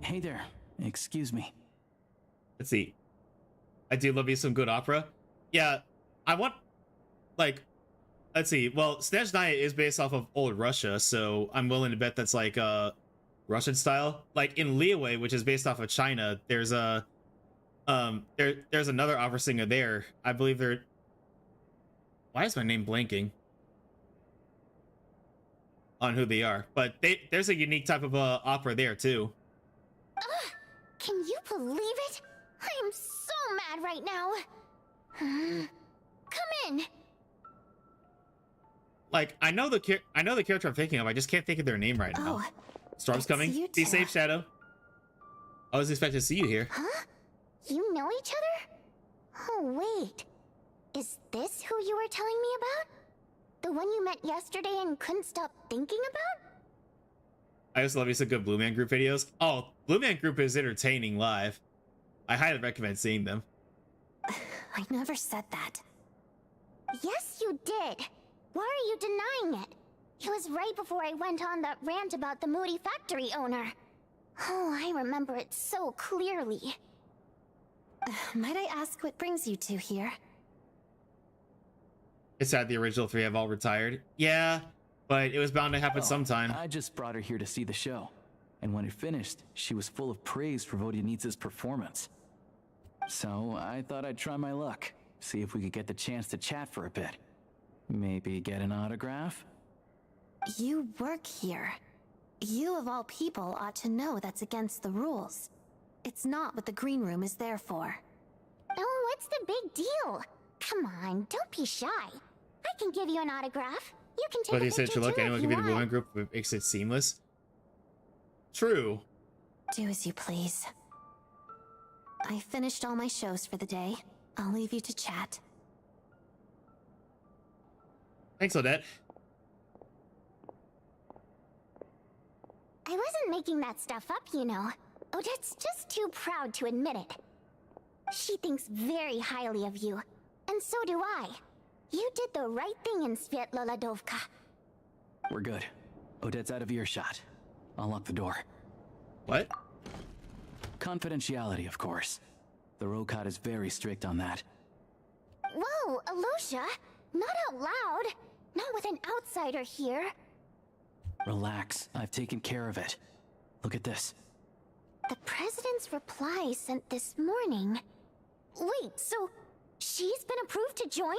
Hey there. Excuse me. Let's see. I do love you some good opera. Yeah, I want, like, let's see. Well, Snezhnaya is based off of old Russia, so I'm willing to bet that's like Russian style. Like in Liyue, which is based off of China, there's a there's another opera singer there. I believe they're. Why is my name blanking on who they are? But there's a unique type of opera there too. Can you believe it? I am so mad right now. Come in. Like I know the character I'm thinking of. I just can't think of their name right now. Storm's coming. Be safe, Shadow. I was expecting to see you here. Huh? You know each other? Oh wait, is this who you were telling me about? The one you met yesterday and couldn't stop thinking about? I also love you some good Blue Man Group videos. Oh, Blue Man Group is entertaining live. I highly recommend seeing them. I never said that. Yes, you did. Why are you denying it? It was right before I went on that rant about the moody factory owner. Oh, I remember it so clearly. Might I ask what brings you two here? It's sad the original three have all retired. Yeah, but it was bound to happen sometime. I just brought her here to see the show. And when it finished, she was full of praise for Vodyanitsa's performance. So I thought I'd try my luck, see if we could get the chance to chat for a bit. Maybe get an autograph? You work here. You of all people ought to know that's against the rules. It's not what the green room is there for. Oh, what's the big deal? Come on, don't be shy. I can give you an autograph. You can take But a he said, picture look, too anyone if can you be the Blue Man want. Group, it makes it seamless. True. Do as you please. I finished all my shows for the day. I'll leave you to chat. Thanks, Odette. I wasn't making that stuff up, you know. Odette's just too proud to admit it. She thinks very highly of you, and so do I. You did the right thing in Svietloladovka. We're good. Odette's out of earshot. I'll lock the door. What? Confidentiality, of course. The Rokat is very strict on that. Whoa, Alosha! Not out loud! Not with an outsider here! Relax, I've taken care of it. Look at this. The President's reply sent this morning. Wait, so she's been approved to join?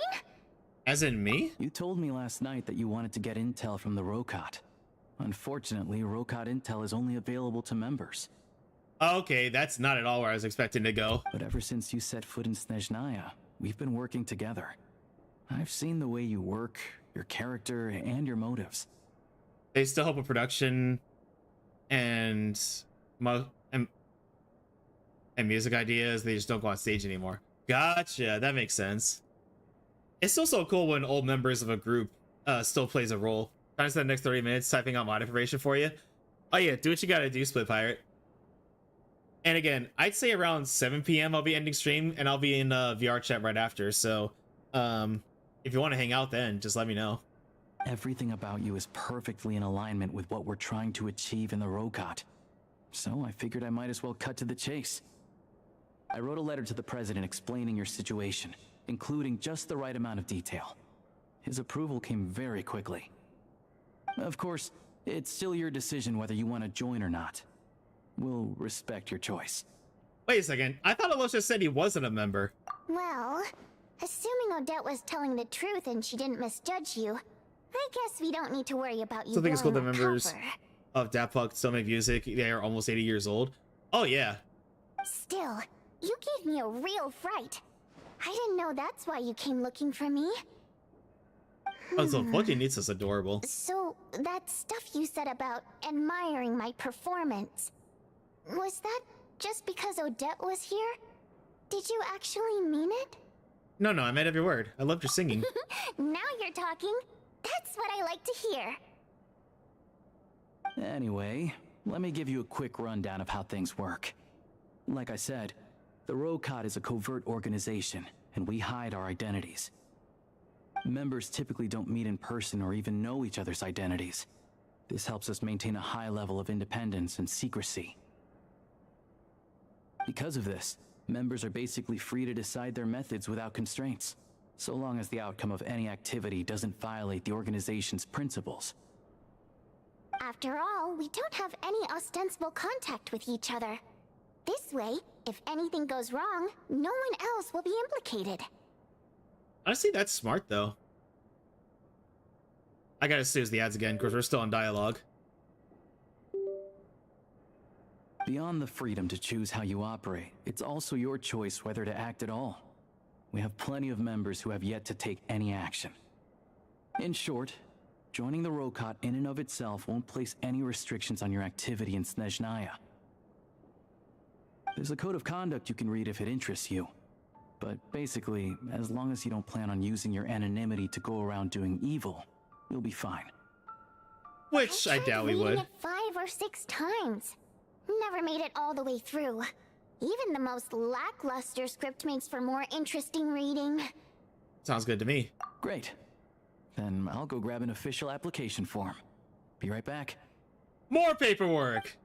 As in me? You told me last night that you wanted to get intel from the Rokat. Unfortunately, Rokat intel is only available to members. Okay, that's not at all where I was expecting to go. But ever since you set foot in Snezhnaya, we've been working together. I've seen the way you work, your character, and your motives. They still help with production and music ideas. They just don't go on stage anymore. Gotcha, that makes sense. It's still so cool when old members of a group still plays a role. Trying to spend the next 30 minutes typing out mod information for you. Oh yeah, do what you gotta do, Split Pirate. And again, I'd say around 7 p.m. I'll be ending stream, and I'll be in VR chat right after. So, if you want to hang out then, just let me know. Everything about you is perfectly in alignment with what we're trying to achieve in the Rokat. So I figured I might as well cut to the chase. I wrote a letter to the President explaining your situation, including just the right amount of detail. His approval came very quickly. Of course, it's still your decision whether you want to join or not. We'll respect your choice. Wait a second, I thought Alosha said he wasn't a member. Well, assuming Odette was telling the truth and she didn't misjudge you, I guess we don't need to worry about you. So I think it's cool the blowing members cover. of Daft Punk still make music. They are almost 80 years old. Oh yeah. Still, you gave me a real fright. I didn't know that's why you came looking for me. Oh, so Vodyanitsa's adorable. So, that stuff you said about admiring my performance, was that just because Odette was here? Did you actually mean it? No, I meant every word. I loved your singing. Now you're talking. That's what I like to hear. Anyway, let me give you a quick rundown of how things work. Like I said, the Rokot is a covert organization, and we hide our identities. Members typically don't meet in person or even know each other's identities. This helps us maintain a high level of independence and secrecy. Because of this, members are basically free to decide their methods without constraints, so long as the outcome of any activity doesn't violate the organization's principles. After all, we don't have any ostensible contact with each other. This way, if anything goes wrong, no one else will be implicated. Honestly, that's smart, though. I gotta snooze the ads again, because we're still on dialogue. Beyond the freedom to choose how you operate, it's also your choice whether to act at all. We have plenty of members who have yet to take any action. In short, joining the Rokot in and of itself won't place any restrictions on your activity in Snezhnaya. There's a code of conduct you can read if it interests you. But basically, as long as you don't plan on using your anonymity to go around doing evil, you'll be fine. Which I doubt we would. Reading it 5 or 6 times. Never made it all the way through. Even the most lackluster script makes for more interesting reading. Sounds good to me. Great. Then I'll go grab an official application form. Be right back. More paperwork!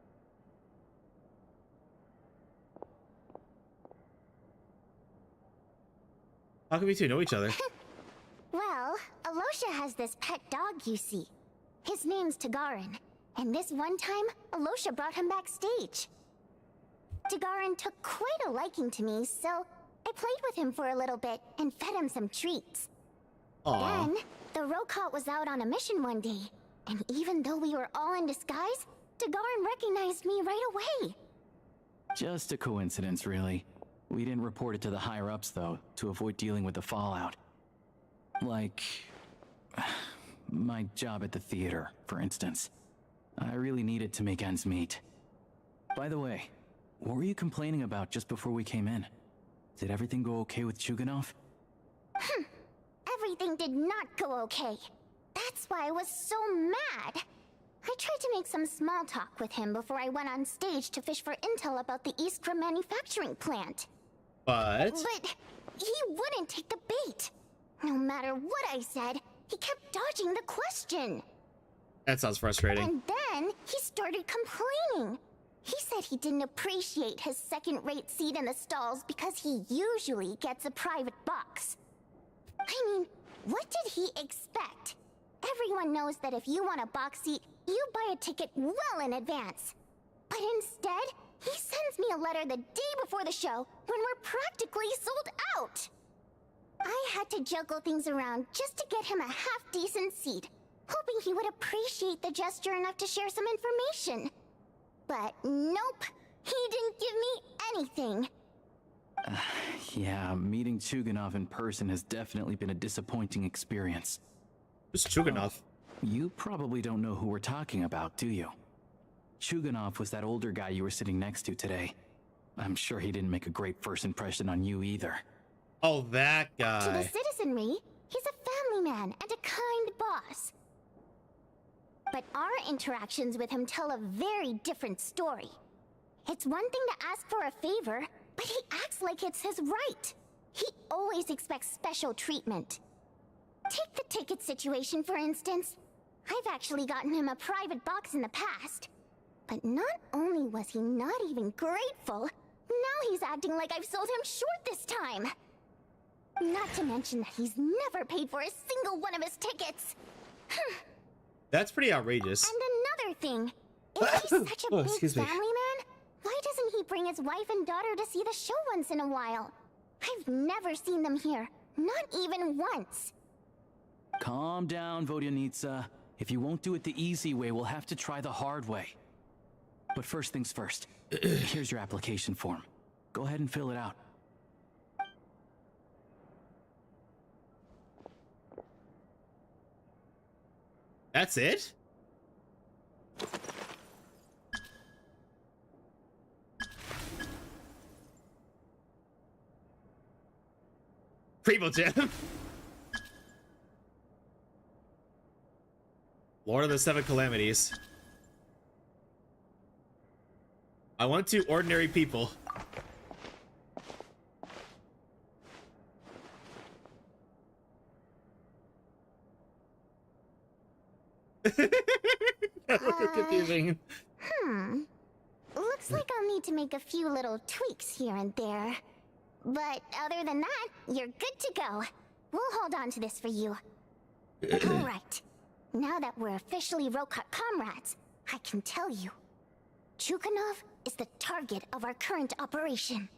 How can we two know each other? Well, Alosha has this pet dog, you see. His name's Tagarin, and this one time, Alosha brought him backstage. Tagarin took quite a liking to me, so I played with him for a little bit and fed him some treats. Aww. Then, the Rokot was out on a mission one day, and even though we were all in disguise, Tagarin recognized me right away. Just a coincidence, really. We didn't report it to the higher-ups, though, to avoid dealing with the fallout. Like, my job at the theater, for instance. I really needed to make ends meet. By the way, what were you complaining about just before we came in? Did everything go okay with Chuganov? Everything did not go okay. That's why I was so mad. I tried to make some small talk with him before I went on stage to fish for intel about the Iskra manufacturing plant. But he wouldn't take the bait. No matter what I said, he kept dodging the question. that sounds frustrating. And then he started complaining. He said he didn't appreciate his second-rate seat in the stalls because he usually gets a private box. I mean, what did he expect? Everyone knows that if you want a box seat, you buy a ticket well in advance. But instead, he sends me a letter the day before the show when we're practically sold out. I had to juggle things around just to get him a half-decent seat, hoping he would appreciate the gesture enough to share some information. But nope, he didn't give me anything. Yeah, meeting Chuganov in person has definitely been a disappointing experience. Who's Chuganov? You probably don't know who we're talking about, do you? Chuganov was that older guy you were sitting next to today. I'm sure he didn't make a great first impression on you either. Oh, that To the guy. citizenry, he's a family man and a kind boss. But our interactions with him tell a very different story. It's one thing to ask for a favor, but he acts like it's his right. He always expects special treatment. Take the ticket situation, for instance. I've actually gotten him a private box in the past. But not only was he not even grateful, now he's acting like I've sold him short this time. Not to mention that he's never paid for a single one of his tickets. That's pretty outrageous. And another thing, if he's such a big excuse me. family man, why doesn't he bring his wife and daughter to see the show once in a while? I've never seen them here, not even once. Calm down, Vodyanitsa. If you won't do it the easy way, we'll have to try the hard way. But first things first, here's your application form. Go ahead and fill it out. That's it? Primo Jam. Lord of the Seven Calamities. I want to ordinary people. Look confusing. Looks like I'll need to make a few little tweaks here and there. But other than that, you're good to go. We'll hold on to this for you. Alright. Now that we're officially Rokot comrades, I can tell you. Chukhanov is the target of our current operation.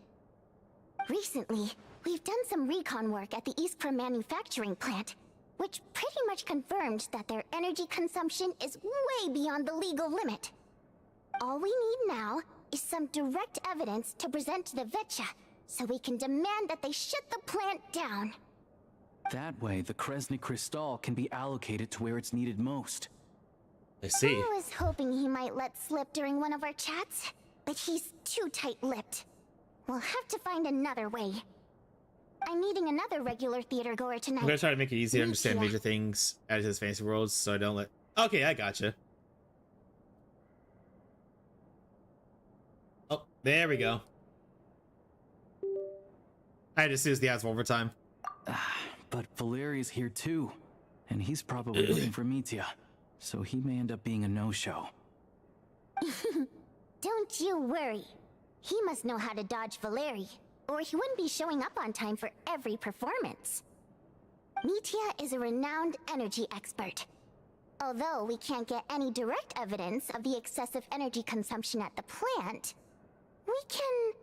Recently, we've done some recon work at the Iskra manufacturing plant, which pretty much confirmed that their energy consumption is way beyond the legal limit. All we need now is some direct evidence to present to the Vetcha, so we can demand that they shut the plant down. That way, the Kresny Crystal can be allocated to where it's needed most. I see. I was hoping he might let slip during one of our chats, but he's too tight-lipped. We'll have to find another way. I'm meeting another regular theater goer tonight. I'm gonna try to make it easy to understand major things added to this fantasy world, so I don't let. Okay, I gotcha. Oh, there we go. I had to snooze the ads one more time. But Valeria's here too, and he's probably looking for Mitya, so he may end up being a no-show. Don't you worry. He must know how to dodge Valeri, or he wouldn't be showing up on time for every performance. Mitya is a renowned energy expert. Although we can't get any direct evidence of the excessive energy consumption at the plant, we can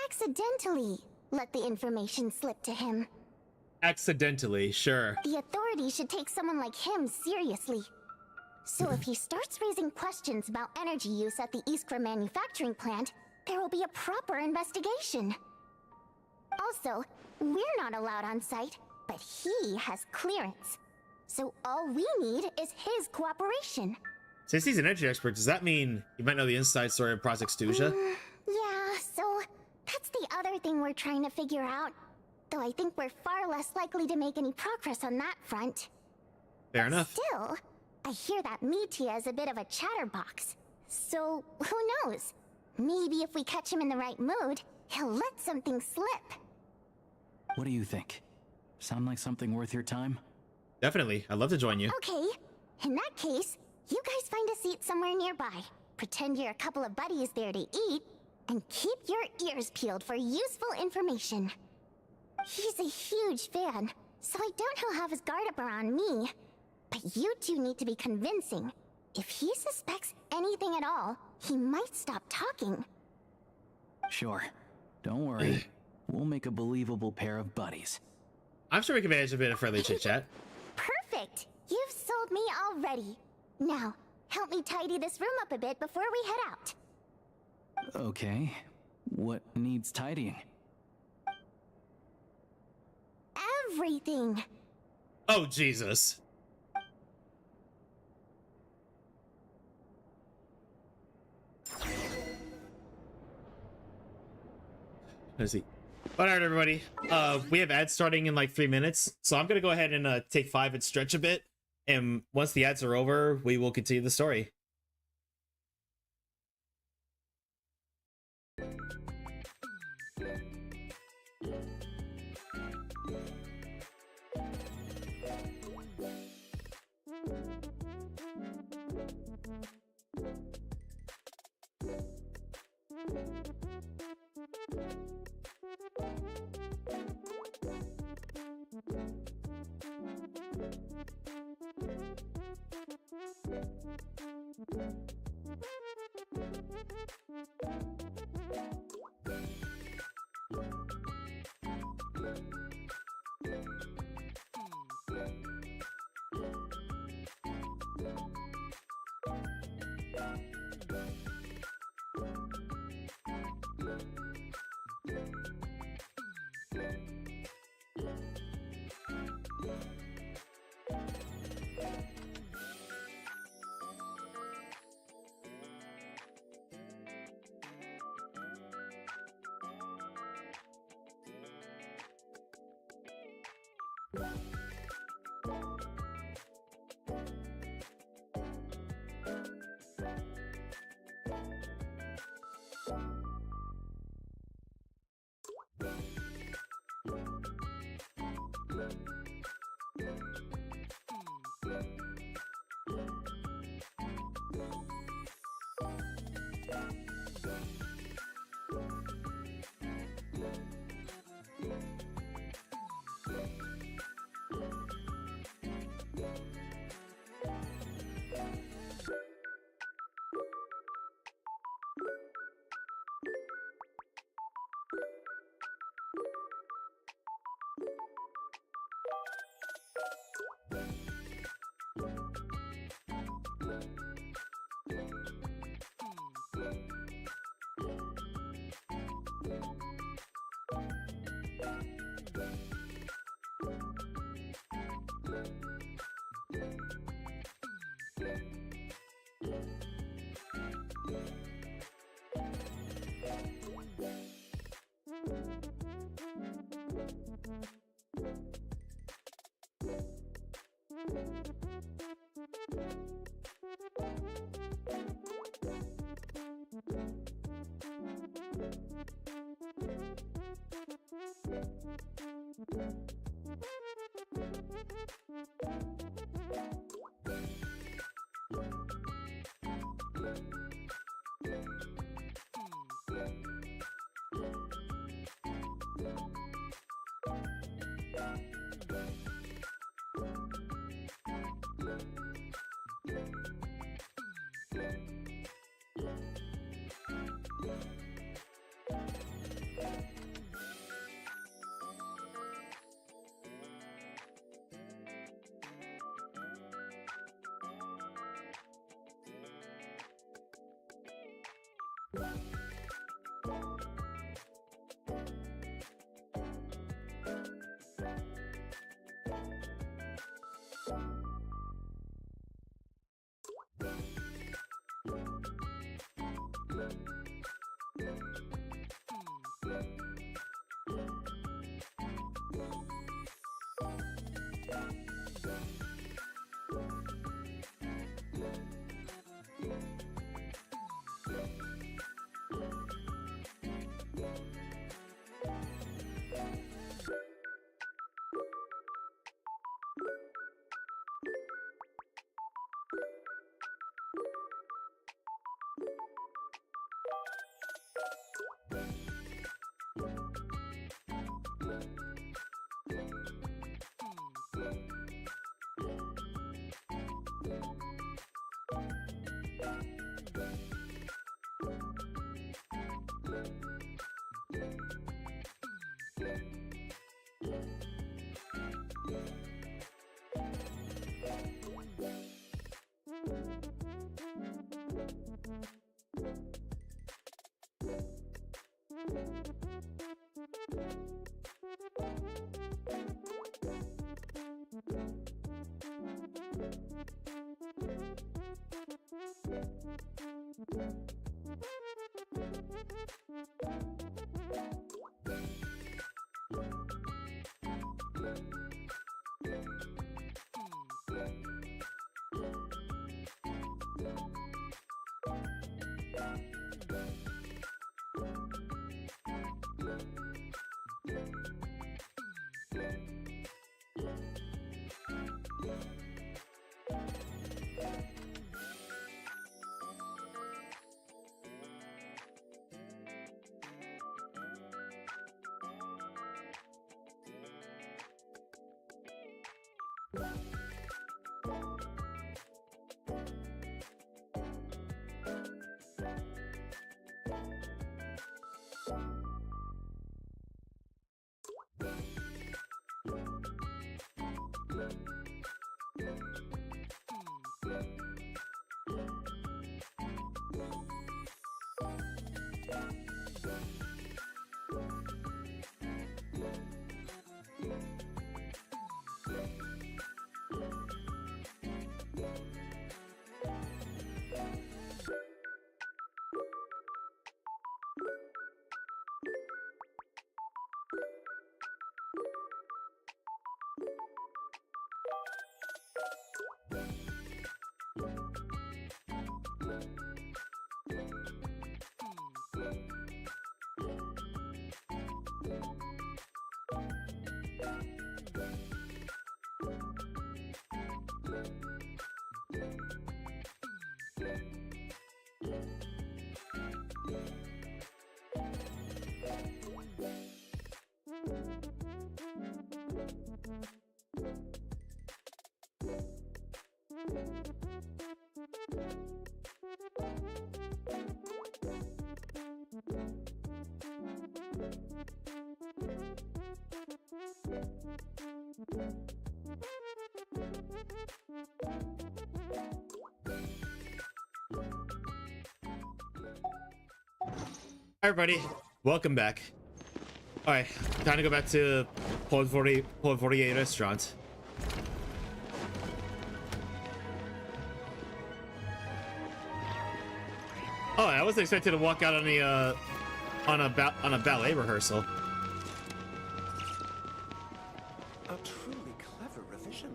accidentally let the information slip to him. Accidentally, sure. The authorities should take someone like him seriously. So if he starts raising questions about energy use at the Iskra manufacturing plant, there will be a proper investigation. Also, we're not allowed on site, but he has clearance. So all we need is his cooperation. Since he's an energy expert, does that mean you might know the inside story of Project Stuja? Yeah, so that's the other thing we're trying to figure out. Though I think we're far less likely to make any progress on that front. Fair enough. Still, I hear that Mitya is a bit of a chatterbox. So, who knows? Maybe if we catch him in the right mood, he'll let something slip. What do you think? Sound like something worth your time? Definitely. I'd love to join you. Okay. In that case, you guys find a seat somewhere nearby. Pretend you're a couple of buddies there to eat, and keep your ears peeled for useful information. He's a huge fan, so I doubt he'll have his guard up around me. But you two need to be convincing. If he suspects anything at all, he might stop talking. Sure. Don't worry. We'll make a believable pair of buddies. I'm sure we can manage a bit of friendly chit-chat. Perfect! You've sold me already. Now, help me tidy this room up a bit before we head out. Okay. What needs tidying? Everything! Oh, Jesus. Let's see. Alright, everybody. We have ads starting in like 3 minutes, so I'm gonna go ahead and take 5 and stretch a bit. And once the ads are over, we will continue the story. Hi everybody, Welcome back. Alright, time to go back to Point 48 restaurant. Oh, I wasn't expecting to walk out on the on a ballet rehearsal. A truly clever revision.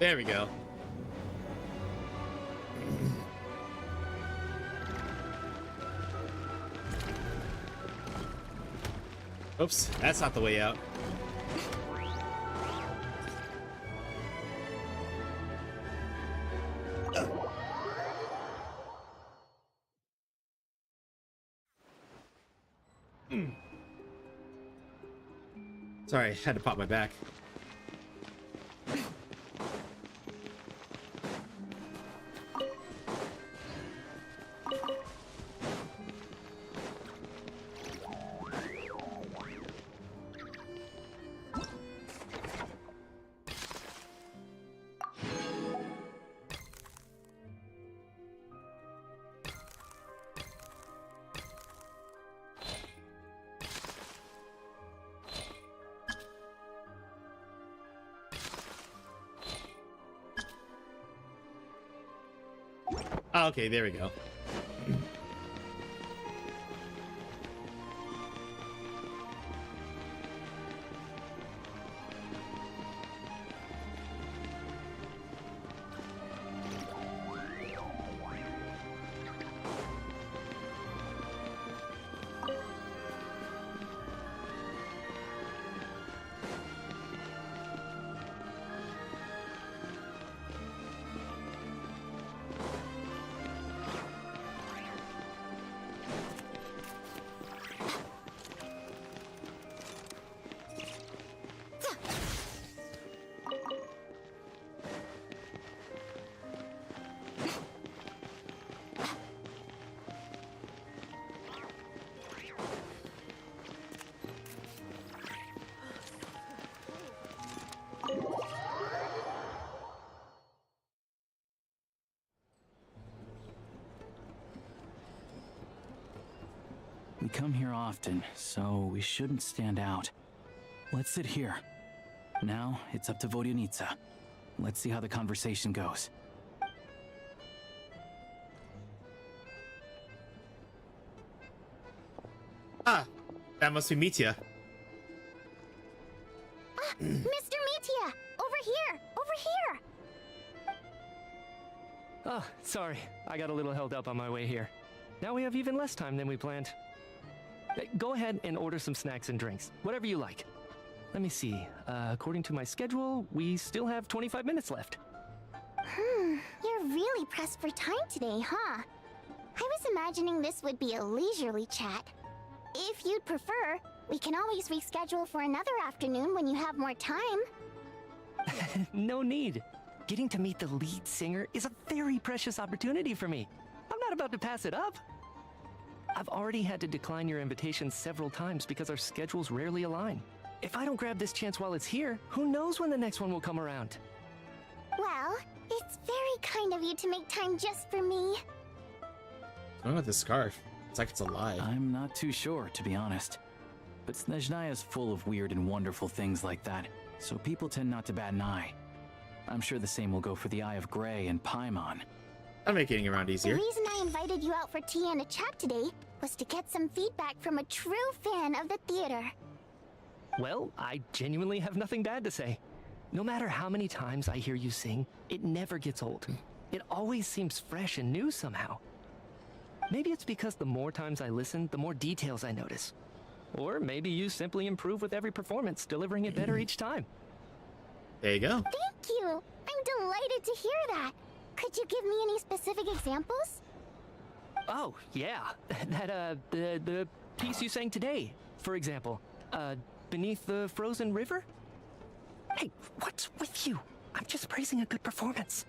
There we go. Oops, that's not the way out. Sorry, I had to pop my back. Oh, okay, there we go. We come here often, so we shouldn't stand out. Let's sit here. Now, it's up to Vodyanica. Let's see how the conversation goes. Ah, that must be Mitya. Mr. Mitya! Over here! Over here! Oh, sorry. I got a little held up on my way here. Now we have even less time than we planned. Go ahead and order some snacks and drinks. Whatever you like. Let me see. According to my schedule, we still have 25 minutes left. You're really pressed for time today, huh? I was imagining this would be a leisurely chat. If you'd prefer, we can always reschedule for another afternoon when you have more time. No need. Getting to meet the lead singer is a very precious opportunity for me. I'm not about to pass it up. I've already had to decline your invitation several times because our schedules rarely align. If I don't grab this chance while it's here, who knows when the next one will come around? Well, it's very kind of you to make time just for me. What's wrong with this scarf? It's like it's alive. I'm not too sure, to be honest. But Snezhnaya is full of weird and wonderful things like that, so people tend not to bat an eye. I'm sure the same will go for the Eye of Grey and Paimon. I'll make getting around easier. The reason I invited you out for tea and a chat today was to get some feedback from a true fan of the theater. Well, I genuinely have nothing bad to say. No matter how many times I hear you sing, it never gets old. It always seems fresh and new somehow. Maybe it's because the more times I listen, the more details I notice. Or maybe you simply improve with every performance, delivering it better each time. There you go. Thank you! I'm delighted to hear that! Could you give me any specific examples? Oh, yeah. The piece you sang today, for example. Beneath the Frozen River? Hey, what's with you? I'm just praising a good performance.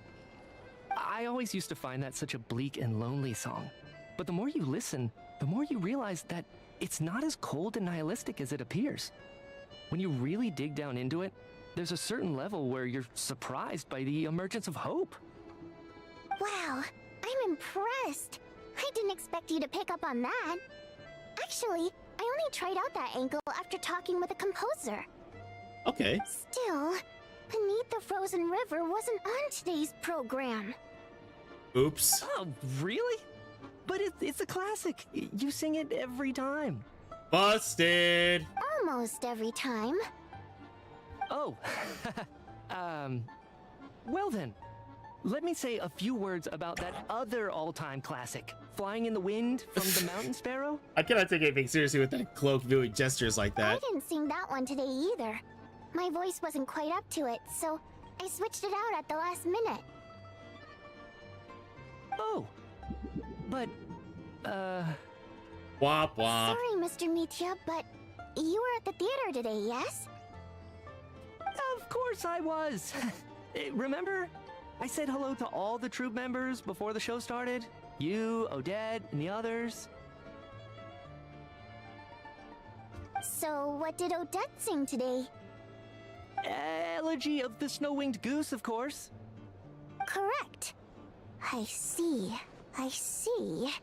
I always used to find that such a bleak and lonely song. But the more you listen, the more you realize that it's not as cold and nihilistic as it appears. When you really dig down into it, there's a certain level where you're surprised by the emergence of hope. Wow, I'm impressed. I didn't expect you to pick up on that. Actually, I only tried out that angle after talking with a composer. Okay. Still, Beneath the Frozen River wasn't on today's program. Oops. Oh, really? But it's a classic. You sing it every time. Busted! Almost every time. Oh. Well then. Let me say a few words about that other all-time classic, Flying in the Wind from the Mountain Sparrow. I cannot take anything seriously with that cloak doing gestures like that. I didn't sing that one today either. My voice wasn't quite up to it, so I switched it out at the last minute. Oh. But, Womp womp. Sorry, Mr. Mitya, but you were at the theater today, yes? Of course I was. Remember? I said hello to all the troupe members before the show started. You, Odette, and the others. So, what did Odette sing today? Elegy of the Snow-Winged Goose, of course. Correct. I see. I see.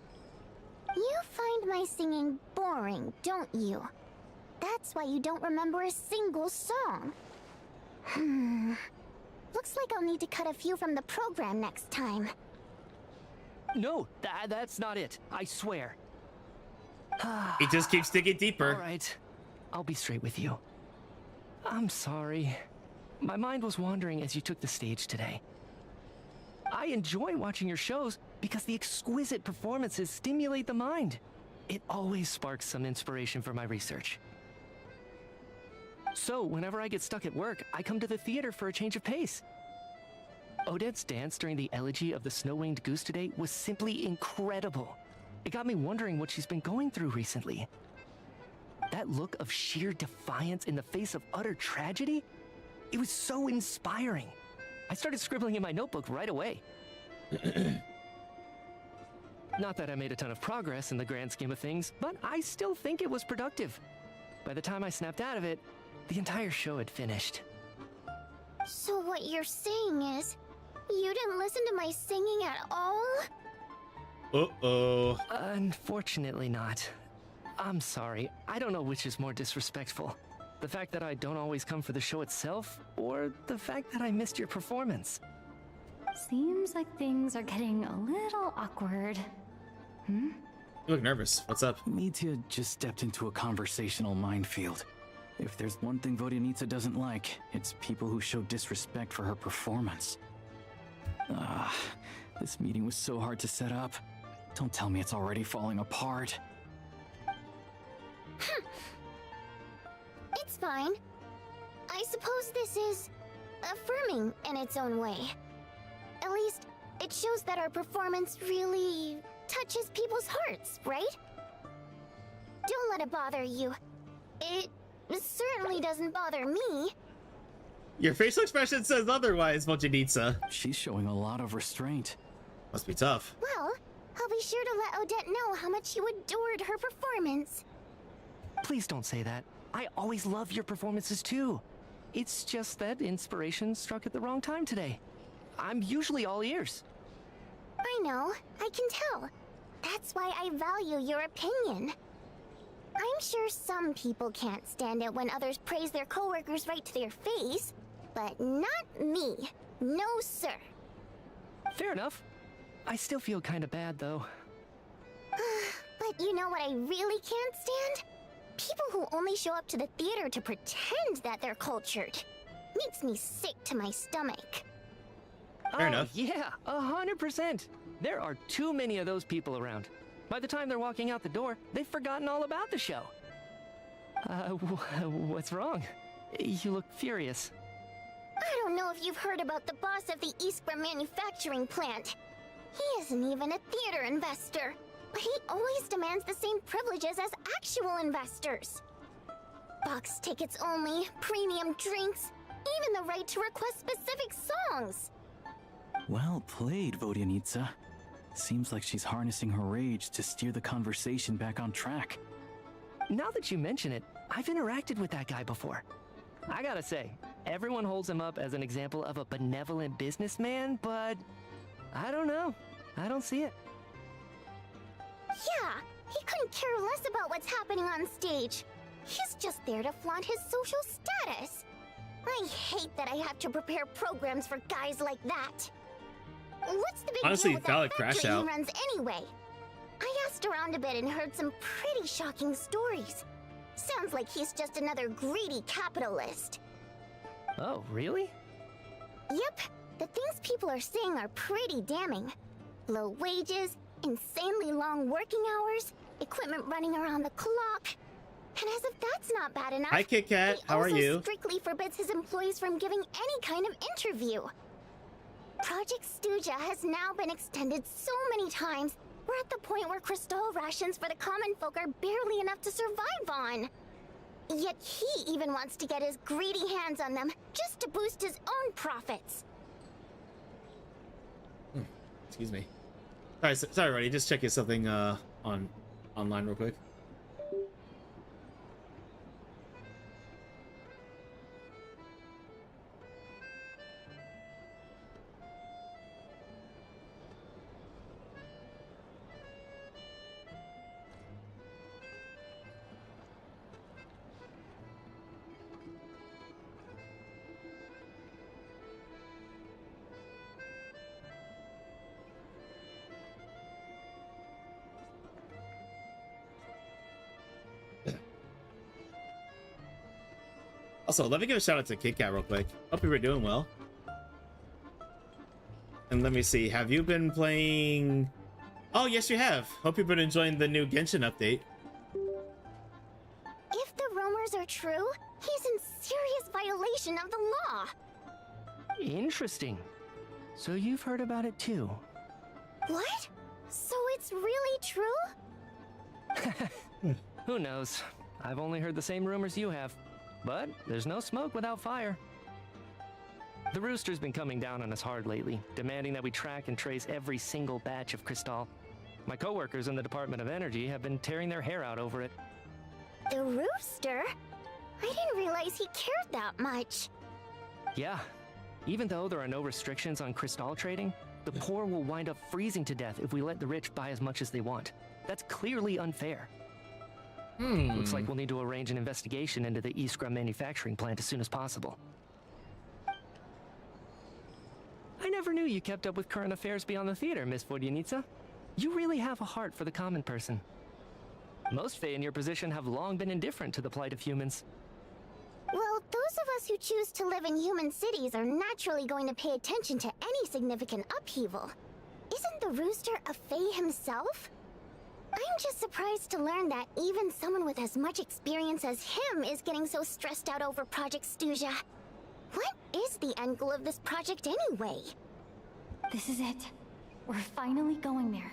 You find my singing boring, don't you? That's why you don't remember a single song. Looks like I'll need to cut a few from the program next time. No, that's not it. I swear. It just keeps digging deeper. All right. I'll be straight with you. I'm sorry. My mind was wandering as you took the stage today. I enjoy watching your shows because the exquisite performances stimulate the mind. It always sparks some inspiration for my research. So, whenever I get stuck at work, I come to the theater for a change of pace. Odette's dance during the Elegy of the Snow-Winged Goose today was simply incredible. It got me wondering what she's been going through recently. That look of sheer defiance in the face of utter tragedy? It was so inspiring. I started scribbling in my notebook right away. Not that I made a ton of progress in the grand scheme of things, but I still think it was productive. By the time I snapped out of it, the entire show had finished. So what you're saying is, you didn't listen to my singing at all? Uh-oh. Unfortunately not. I'm sorry. I don't know which is more disrespectful. The fact that I don't always come for the show itself, or the fact that I missed your performance. Seems like things are getting a little awkward. You look nervous. What's up? Mitya just stepped into a conversational minefield. If there's one thing Vodyanitsa doesn't like, it's people who show disrespect for her performance. This meeting was so hard to set up. Don't tell me it's already falling apart. It's fine. I suppose this is affirming in its own way. At least, it shows that our performance really touches people's hearts, right? Don't let it bother you. It certainly doesn't bother me. Your facial expression says otherwise, Vodyanitsa. She's showing a lot of restraint. Must be tough. Well, I'll be sure to let Odette know how much you adored her performance. Please don't say that. I always love your performances too. It's just that inspiration struck at the wrong time today. I'm usually all ears. I know, I can tell. That's why I value your opinion. I'm sure some people can't stand it when others praise their coworkers right to their face, but not me. No, sir. Fair enough. I still feel kind of bad, though. But you know what I really can't stand? People who only show up to the theater to pretend that they're cultured. Makes me sick to my stomach. Fair enough. Yeah, 100%. There are too many of those people around. By the time they're walking out the door, they've forgotten all about the show. What's wrong? You look furious. I don't know if you've heard about the boss of the Iskra manufacturing plant. He isn't even a theater investor, but he always demands the same privileges as actual investors. Box tickets only, premium drinks, even the right to request specific belongs. Well played, Vodyanitsa. Seems like she's harnessing her rage to steer the conversation back on track. Now that you mention it, I've interacted with that guy before. I gotta say, everyone holds him up as an example of a benevolent businessman, but I don't know. I don't see it. Yeah, he couldn't care less about what's happening on stage. He's just there to flaunt his social status. I hate that I have to prepare programs for guys like that. What's the big Honestly, deal with valid that crash factory out. he runs anyway? I asked around a bit and heard some pretty shocking stories. Sounds like he's just another greedy capitalist. Oh, really? Yep, the things people are saying are pretty damning. Low wages, insanely long working hours, equipment running around the clock. And as if that's not bad enough, Hi, Kit Kat. he How are also you? strictly forbids his employees from giving any kind of interview. Project Stuja has now been extended so many times, we're at the point where crystal rations for the common folk are barely enough to survive on. Yet he even wants to get his greedy hands on them just to boost his own profits. Excuse me. Sorry, Roddy. Just checking something online real quick. Also, let me give a shout out to Kit Kat real quick. Hope you were doing well. And let me see, have you been playing... Oh, yes you have. Hope you've been enjoying the new Genshin update. If the rumors are true, he's in serious violation of the law. Interesting. So you've heard about it too? What? So it's really true? Who knows? I've only heard the same rumors you have. But there's no smoke without fire. The Rooster's been coming down on us hard lately, demanding that we track and trace every single batch of Crystal. My coworkers in the Department of Energy have been tearing their hair out over it. The Rooster? I didn't realize he cared that much. Yeah. Even though there are no restrictions on Crystal trading, the poor will wind up freezing to death if we let the rich buy as much as they want. That's clearly unfair. Looks like we'll need to arrange an investigation into the Iskra manufacturing plant as soon as possible. I never knew you kept up with current affairs beyond the theater, Miss Vodyanitsa. You really have a heart for the common person. Most Fae in your position have long been indifferent to the plight of humans. Well, those of us who choose to live in human cities are naturally going to pay attention to any significant upheaval. Isn't the Rooster a Fae himself? I'm just surprised to learn that even someone with as much experience as him is getting so stressed out over Project Stuja. What is the end goal of this project anyway? This is it. We're finally going there.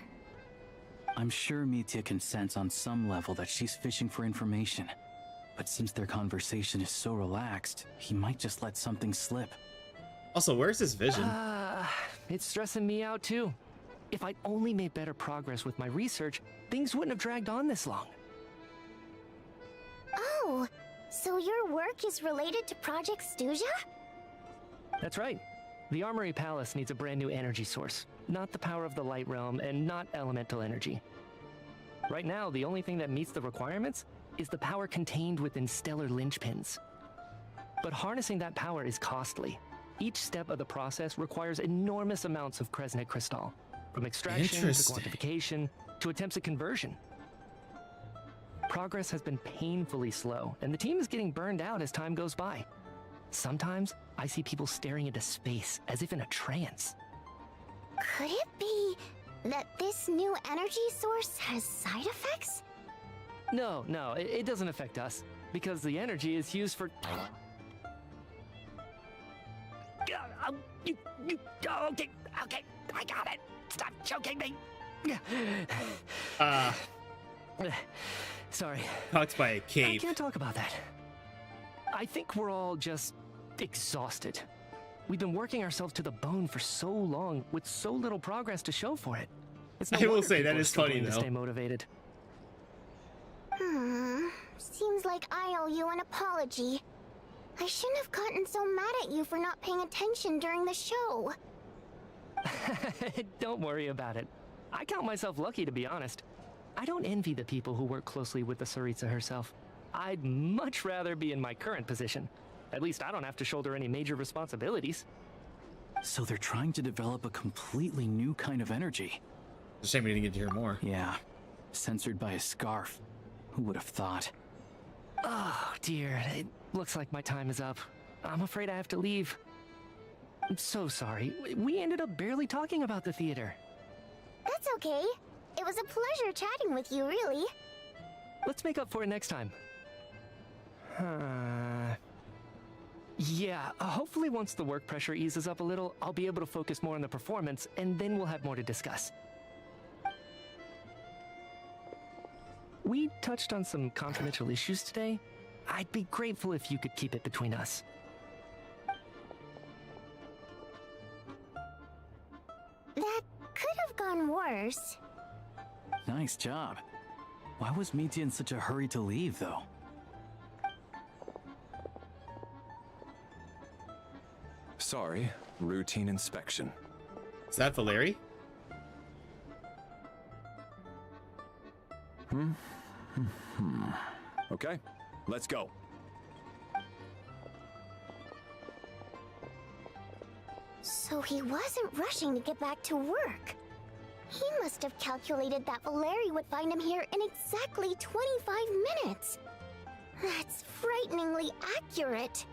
I'm sure Mitya can sense on some level that she's fishing for information. But since their conversation is so relaxed, he might just let something slip. Also, where's his vision? It's stressing me out too. If I'd only made better progress with my research, things wouldn't have dragged on this long. Oh, so your work is related to Project Stuja? That's right. The Armory Palace needs a brand new energy source. Not the power of the Light Realm, and not elemental energy. Right now, the only thing that meets the requirements is the power contained within stellar linchpins. But harnessing that power is costly. Each step of the process requires enormous amounts of Kresnet crystal. From extraction to quantification to attempts at conversion. Progress has been painfully slow, and the team is getting burned out as time goes by. Sometimes, I see people staring into space as if in a trance. Could it be that this new energy source has side effects? No, it doesn't affect us, because the energy is used for... Okay, I got it. Stop choking me. Sorry. Caught by a cave. I can't talk about that. I think we're all just exhausted. We've been working ourselves to the bone for so long, with so little progress to show for it. It's no I will wonder say people that are is funny struggling to though. stay motivated. Seems like I owe you an apology. I shouldn't have gotten so mad at you for not paying attention during the show. Don't worry about it. I count myself lucky, to be honest. I don't envy the people who work closely with the Tsaritsa herself. I'd much rather be in my current position. At least I don't have to shoulder any major responsibilities. So they're trying to develop a completely new kind of energy. It's a shame we didn't get to hear more. Yeah, censored by a scarf. Who would have thought? Oh, dear. It looks like my time is up. I'm afraid I have to leave. I'm so sorry. We ended up barely talking about the theater. That's okay. It was a pleasure chatting with you, really. Let's make up for it next time. Yeah, hopefully once the work pressure eases up a little, I'll be able to focus more on the performance, and then we'll have more to discuss. We touched on some confidential issues today. I'd be grateful if you could keep it between us. That could have gone worse. Nice job. Why was Mitya in such a hurry to leave, though? Sorry, routine inspection. Is that Valeri? Okay, let's go. So he wasn't rushing to get back to work. He must have calculated that Valeri would find him here in exactly 25 minutes. That's frighteningly accurate.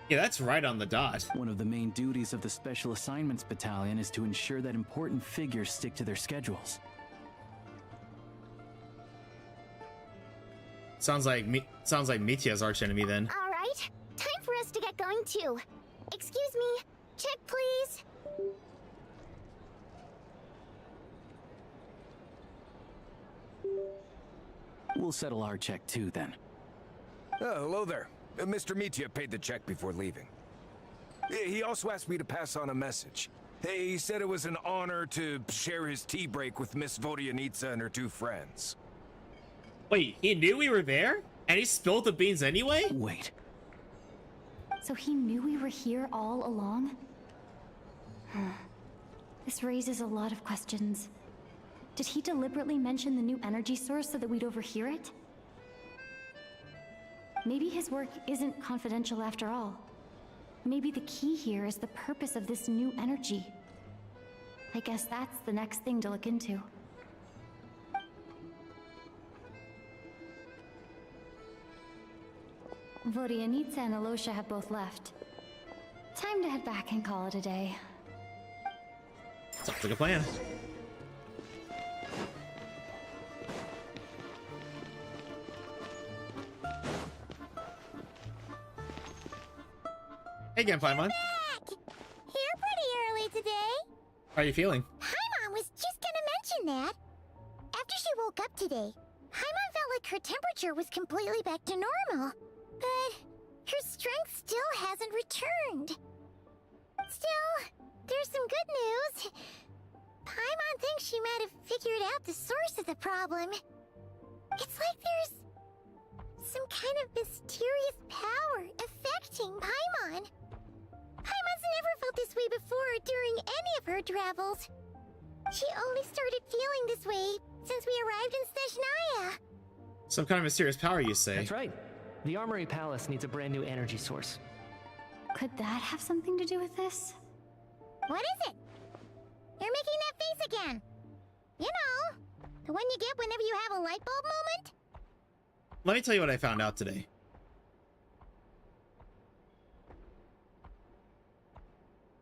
Yeah, that's right on the dot. One of the main duties of the Special Assignments Battalion is to ensure that important figures stick to their schedules. Sounds like Mitya's arch enemy then. All right, time for us to get going too. Excuse me, check please. We'll settle our check too, then. Hello there. Mr. Mitya paid the check before leaving. He also asked me to pass on a message. He said it was an honor to share his tea break with Miss Vodyanitsa and her two friends. Wait, he knew we were there? And he spilled the beans anyway? Wait. So he knew we were here all along? This raises a lot of questions. Did he deliberately mention the new energy source so that we'd overhear it? Maybe his work isn't confidential after all. Maybe the key here is the purpose of this new energy. I guess that's the next thing to look into. Vodyanitsa and Alosha have both left. Time to head back and call it a day. Sounds like a plan. Hey again, Paimon. Back! Here pretty early today. How are you feeling? Paimon was just gonna mention that. After she woke up today, Paimon felt like her temperature was completely back to normal. But her strength still hasn't returned. Still, there's some good news. Paimon thinks she might have figured out the source of the problem. It's like there's some kind of mysterious power affecting Paimon. Paimon's never felt this way before during any of her travels. She only started feeling this way since we arrived in Snezhnaya. Some kind of mysterious power, you say? That's right. The Armory Palace needs a brand new energy source. Could that have something to do with this? What is it? You're making that face again. You know, the one you get whenever you have a light bulb moment? Let me tell you what I found out today.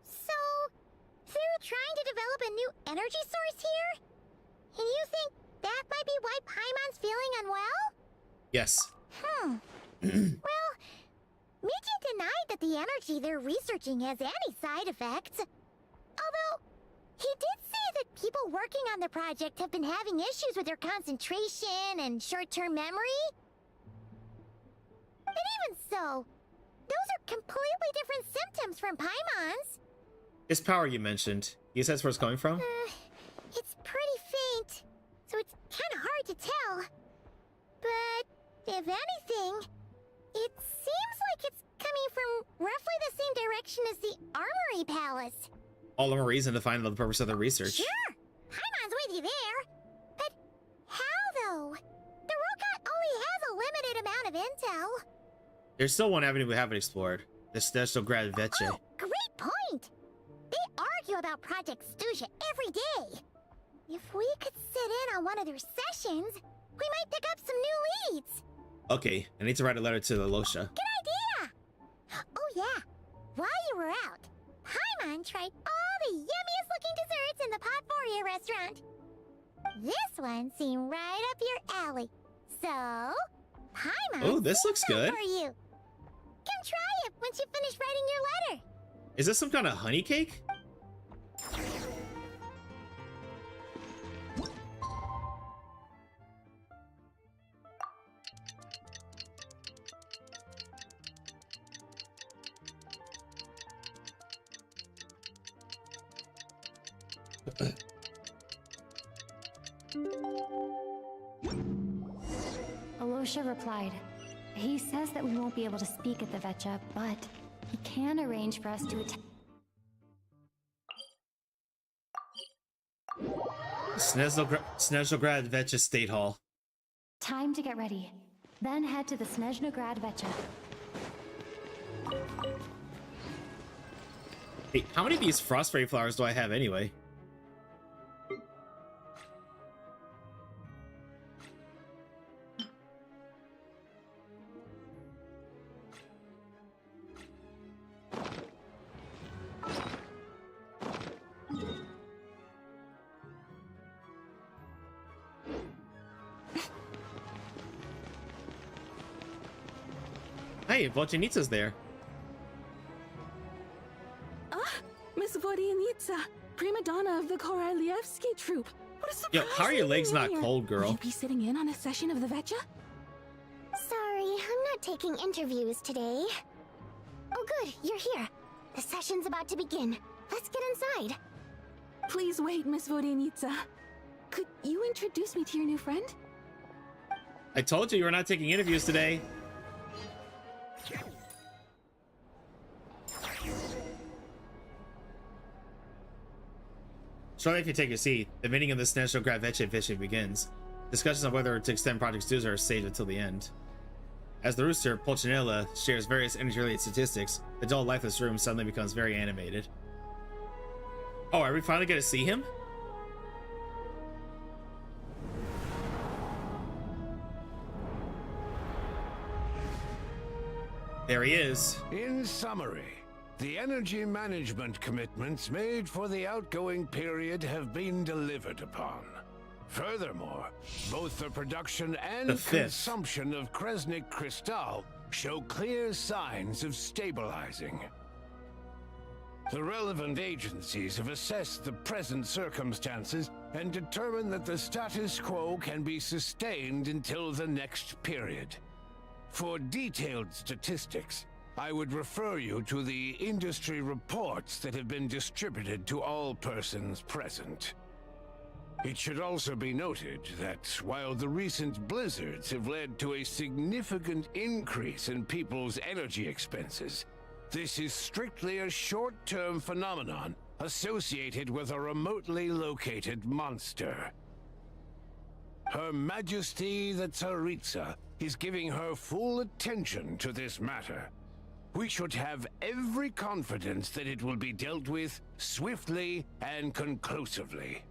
So, they're trying to develop a new energy source here? And you think that might be why Paimon's feeling unwell? Yes. Well, Mitya denied that the energy they're researching has any side effects. Although, he did say that people working on the project have been having issues with their concentration and short-term memory. But even so, those are completely different symptoms from Paimon's. This power you mentioned, you says where it's coming from? It's pretty faint, so it's kind of hard to tell. But if anything, it seems like it's coming from roughly the same direction as the Armory Palace. All the more reason to find out the purpose of the research. Sure, Paimon's with you there. But how though? The Rokat only has a limited amount of intel. There's still one avenue we haven't explored. The Snezhnaya Veche. Oh, great point! They argue about Project Stuja every day. If we could sit in on one of their sessions, we might pick up some new leads. Okay, I need to write a letter to the Losha. Good idea! Oh yeah, while you were out, Paimon tried all the yummiest looking desserts in the Potpourri restaurant. This one seemed right up your alley. So, Paimon. Oh, this looks good. For you. Come try it once you finish writing your letter. Is this some kind of honey cake? Alosha replied. He says that we won't be able to speak at the Vecha, but he can arrange for us to attend. Snezhnaya Veche State Hall. Time to get ready. Then head to the Snezhnaya Vecha. Hey, how many of these frost fairy flowers do I have anyway? Hey, Volchanitsa's there. Miss Vodianitsa, prima donna of the Kurai troupe. What a surprise! Yo, how are your legs not here. cold, girl? Will you be sitting in on a session of the Vecha? Sorry, I'm not taking interviews today. Oh good, you're here. The session's about to begin. Let's get inside. Please wait, Miss Vodianitsa. Could you introduce me to your new friend? I told you were not taking interviews today. Shortly after you take your seat, the meeting of the Snezhnaya Veche Vision begins. Discussions on whether to extend Project Stuza are saved until the end. As the rooster, Pulcinella, shares various energy-related statistics, the dull, lifeless room suddenly becomes very animated. Oh, are we finally gonna see him? There he is. In summary, the energy management commitments made for the outgoing period have been delivered upon. Furthermore, both the production and consumption of Kresnik Crystal show clear signs of stabilizing. The relevant agencies have assessed the present circumstances and determined that the status quo can be sustained until the next period. For detailed statistics, I would refer you to the industry reports that have been distributed to all persons present. It should also be noted that while the recent blizzards have led to a significant increase in people's energy expenses, this is strictly a short-term phenomenon associated with a remotely located monster. Her Majesty the Tsaritsa is giving her full attention to this matter. We should have every confidence that it will be dealt with swiftly and conclusively.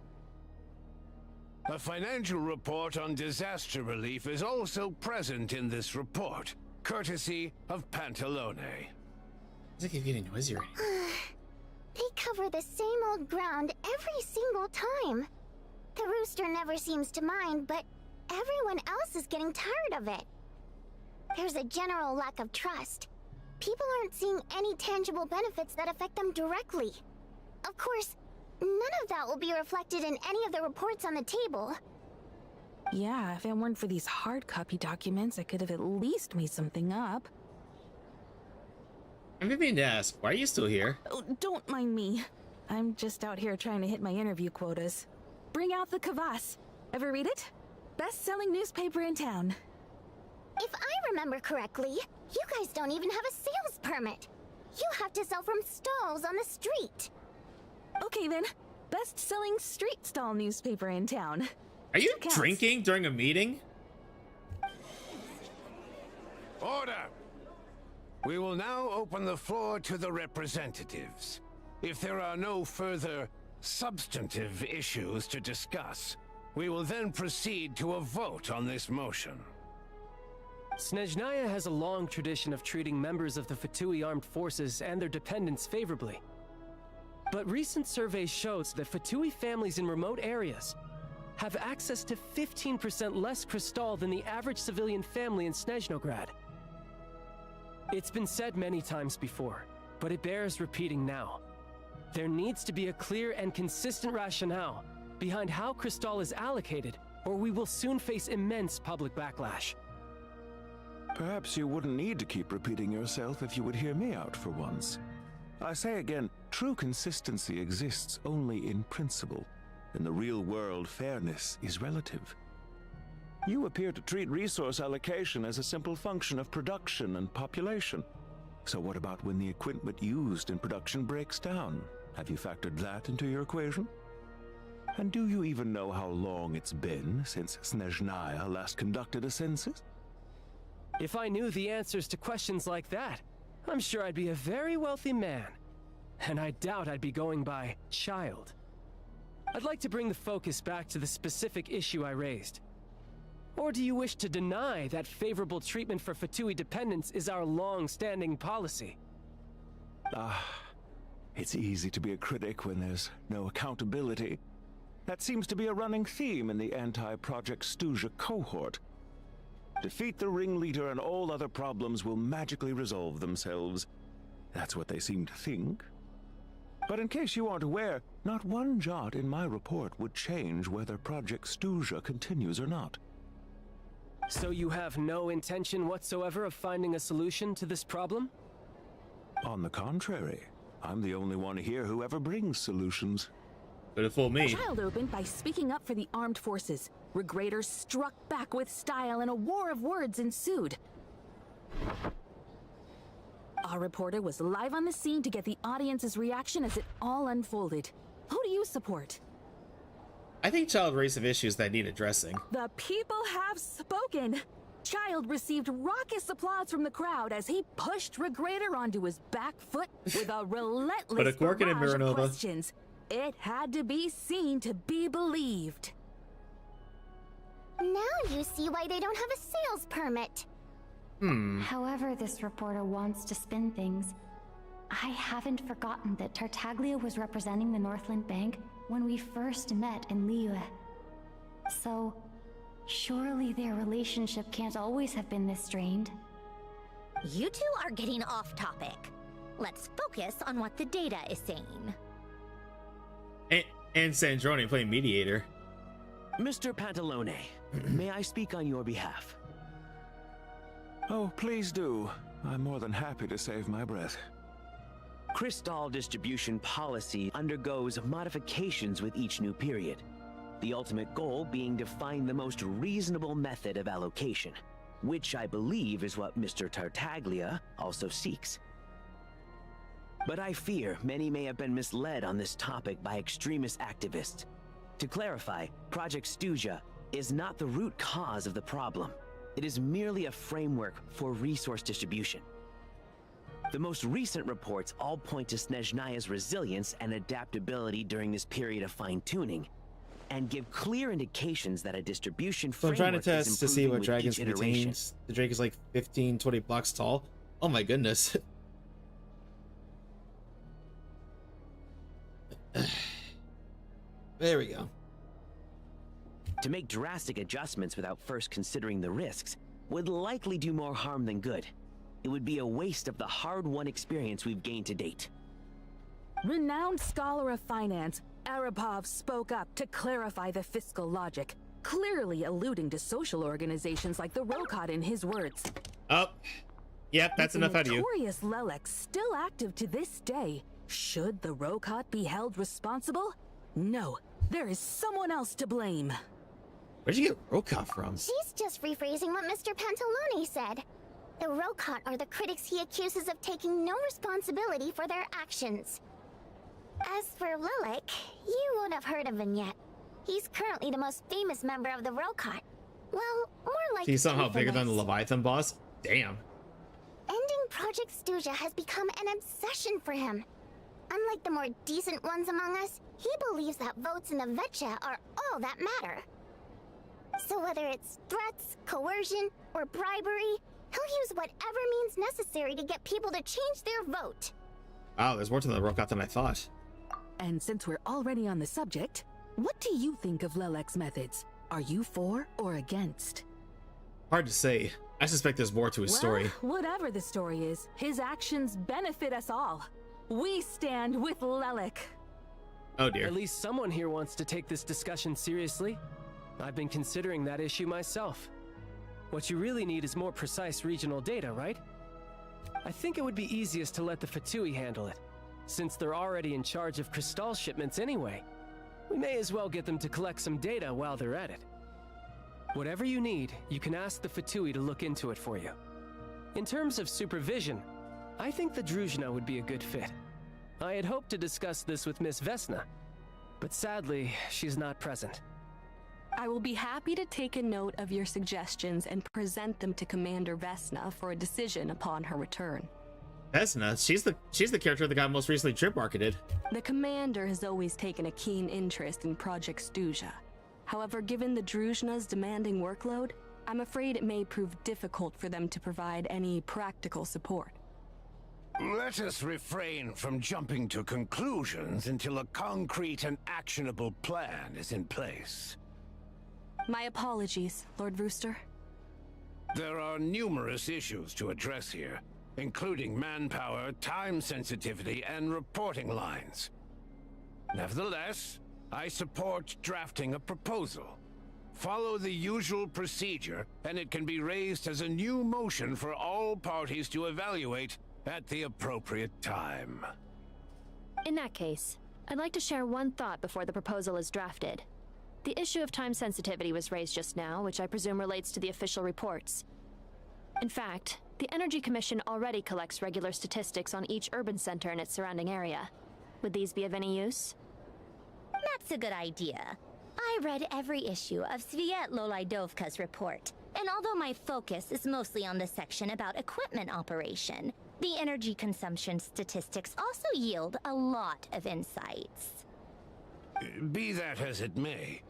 A financial report on disaster relief is also present in this report, courtesy of Pantalone. It's like getting noisier. They cover the same old ground every single time. The rooster never seems to mind, but everyone else is getting tired of it. There's a general lack of trust. People aren't seeing any tangible benefits that affect them directly. Of course, none of that will be reflected in any of the reports on the table. Yeah, if it weren't for these hard copy documents, I could have at least made something up. I'm meaning to ask, why are you still here? Oh, don't mind me. I'm just out here trying to hit my interview quotas. Bring out the kvass. Ever read it? Best-selling newspaper in town. If I remember correctly, you guys don't even have a sales permit. You have to sell from stalls on the street. Okay then, best-selling street stall newspaper in town. Are you drinking during a meeting? Order! We will now open the floor to the representatives. If there are no further substantive issues to discuss, we will then proceed to a vote on this motion. Snezhnaya has a long tradition of treating members of the Fatui armed forces and their dependents favorably. But recent surveys shows that Fatui families in remote areas have access to 15% less crystal than the average civilian family in Snezhnograd. It's been said many times before, but it bears repeating now. There needs to be a clear and consistent rationale behind how crystal is allocated, or we will soon face immense public backlash. Perhaps you wouldn't need to keep repeating yourself if you would hear me out for once. I say again, true consistency exists only in principle. In the real world, fairness is relative. You appear to treat resource allocation as a simple function of production and population. So what about when the equipment used in production breaks down? Have you factored that into your equation? And do you even know how long it's been since Snezhnaya last conducted a census? If I knew the answers to questions like that, I'm sure I'd be a very wealthy man. And I doubt I'd be going by child. I'd like to bring the focus back to the specific issue I raised. Or do you wish to deny that favorable treatment for Fatui dependents is our long-standing policy? It's easy to be a critic when there's no accountability. That seems to be a running theme in the anti-Project Stuzha cohort. Defeat the ringleader and all other problems will magically resolve themselves. That's what they seem to think. But in case you aren't aware, not one jot in my report would change whether Project Stuzha continues or not. So you have no intention whatsoever of finding a solution to this problem? On the contrary, I'm the only one here who ever brings solutions. But fool me. Child opened by speaking up for the armed forces. Regraders struck back with style and a war of words ensued. Our reporter was live on the scene to get the audience's reaction as it all unfolded. Who do you support? I think Child raised some issues that need addressing. The people have spoken. Child received raucous applause from the crowd as he pushed Regrader onto his back foot with a relentless barrage of questions. It had to be seen to be believed. Now you see why they don't have a sales permit. However this reporter wants to spin things, I haven't forgotten that Tartaglia was representing the Northland Bank when we first met in Liyue. So, surely their relationship can't always have been this strained. You two are getting off topic. Let's focus on what the data is saying. And Sandrone playing mediator. Mr. Pantalone, may I speak on your behalf? Oh, please do. I'm more than happy to save my breath. Crystal distribution policy undergoes modifications with each new period. The ultimate goal being to find the most reasonable method of allocation, which I believe is what Mr. Tartaglia also seeks. But I fear many may have been misled on this topic by extremist activists. To clarify, Project Stuzha is not the root cause of the problem. It is merely a framework for resource distribution. The most recent reports all point to Snezhnaya's resilience and adaptability during this period of fine-tuning, and give clear indications that a distribution framework is I'm trying to test to see what dragons iteration. contains. The drake is like 15-20 blocks tall. Oh my goodness. There we go. To make drastic adjustments without first considering the risks would likely do more harm than good. It would be a waste of the hard-won experience we've gained to date. Renowned scholar of finance, Arapov spoke up to clarify the fiscal logic, clearly alluding to social organizations like the Rokot in his words. Oh, yep, that's enough out of you. Notorious Lelek, still active to this day, Should the Rokot be held responsible? No, there is someone else to blame. Where'd you get Rokot from? She's just rephrasing what Mr. Pantalone said. The Rokot are the critics he accuses of taking no responsibility for their actions. As for Lilac, you won't have heard of him yet. He's currently the most famous member of the Rokot. Well, more like He's somehow bigger than the infamous. Leviathan boss? Damn. Ending Project Stuja has become an obsession for him. Unlike the more decent ones among us, he believes that votes in the Vetcha are all that matter. So whether it's threats, coercion, or bribery, he'll use whatever means necessary to get people to change their vote. Wow, there's more to the Rokot than I thought. And since we're already on the subject, what do you think of Lilac's methods? Are you for or against? Hard to say. I suspect there's more to his story. Whatever the story is, his actions benefit us all. We stand with Lilac. Oh dear. At least someone here wants to take this discussion seriously. I've been considering that issue myself. What you really need is more precise regional data, right? I think it would be easiest to let the Fatui handle it, since they're already in charge of Crystal shipments anyway. We may as well get them to collect some data while they're at it. Whatever you need, you can ask the Fatui to look into it for you. In terms of supervision, I think the Druzhna would be a good fit. I had hoped to discuss this with Miss Vesna, but sadly, she's not present. I will be happy to take a note of your suggestions and present them to Commander Vesna for a decision upon her return. Vesna? She's the character that got most recently trip marketed. The Commander has always taken a keen interest in Project Stuja. However, given the Druzhna's demanding workload, I'm afraid it may prove difficult for them to provide any practical support. Let us refrain from jumping to conclusions until a concrete and actionable plan is in place. My apologies, Lord Rooster. There are numerous issues to address here, including manpower, time sensitivity, and reporting lines. Nevertheless, I support drafting a proposal. Follow the usual procedure, and it can be raised as a new motion for all parties to evaluate at the appropriate time. In that case, I'd like to share one thought before the proposal is drafted. The issue of time sensitivity was raised just now, which I presume relates to the official reports. In fact, the Energy Commission already collects regular statistics on each urban center and its surrounding area. Would these be of any use? That's a good idea. I read every issue of Svietlo Laidovka's report, and although my focus is mostly on the section about equipment operation, the energy consumption statistics also yield a lot of insights. Be that as it may,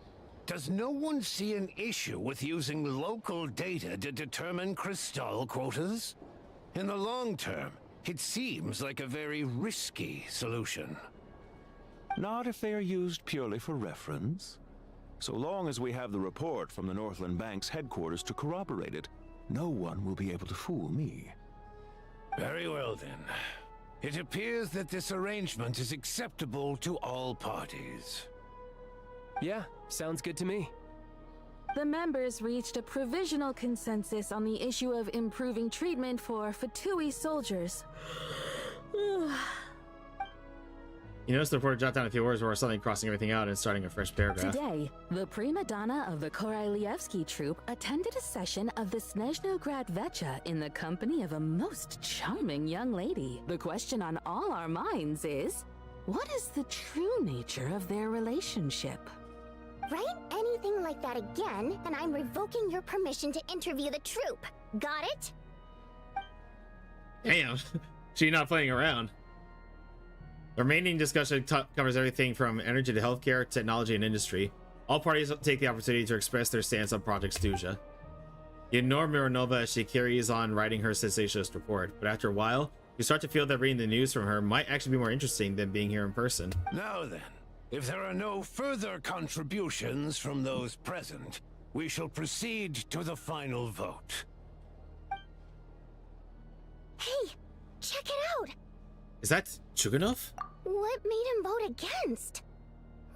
does no one see an issue with using local data to determine Crystal quotas? In the long term, it seems like a very risky solution. Not if they are used purely for reference. So long as we have the report from the Northland Bank's headquarters to corroborate it, no one will be able to fool me. Very well then. It appears that this arrangement is acceptable to all parties. Yeah, sounds good to me. The members reached a provisional consensus on the issue of improving treatment for Fatui soldiers. You notice the report jot down a few words or something, crossing everything out and starting a fresh paragraph. Today, the prima donna of the Kurai troupe attended a session of the Snezhnograd Vetcha in the company of a most charming young lady. The question on all our minds is, what is the true nature of their relationship? Write anything like that again, and I'm revoking your permission to interview the troupe. Got it? Damn, she's not playing around. The remaining discussion covers everything from energy to healthcare, technology, and industry. All parties take the opportunity to express their stance on Project Stuja. You ignore Mironova as she carries on writing her sensationalist report, but after a while, you start to feel that reading the news from her might actually be more interesting than being here in person. Now then, if there are no further contributions from those present, we shall proceed to the final vote. Hey, check it out! Is that Chuganov? What made him vote against?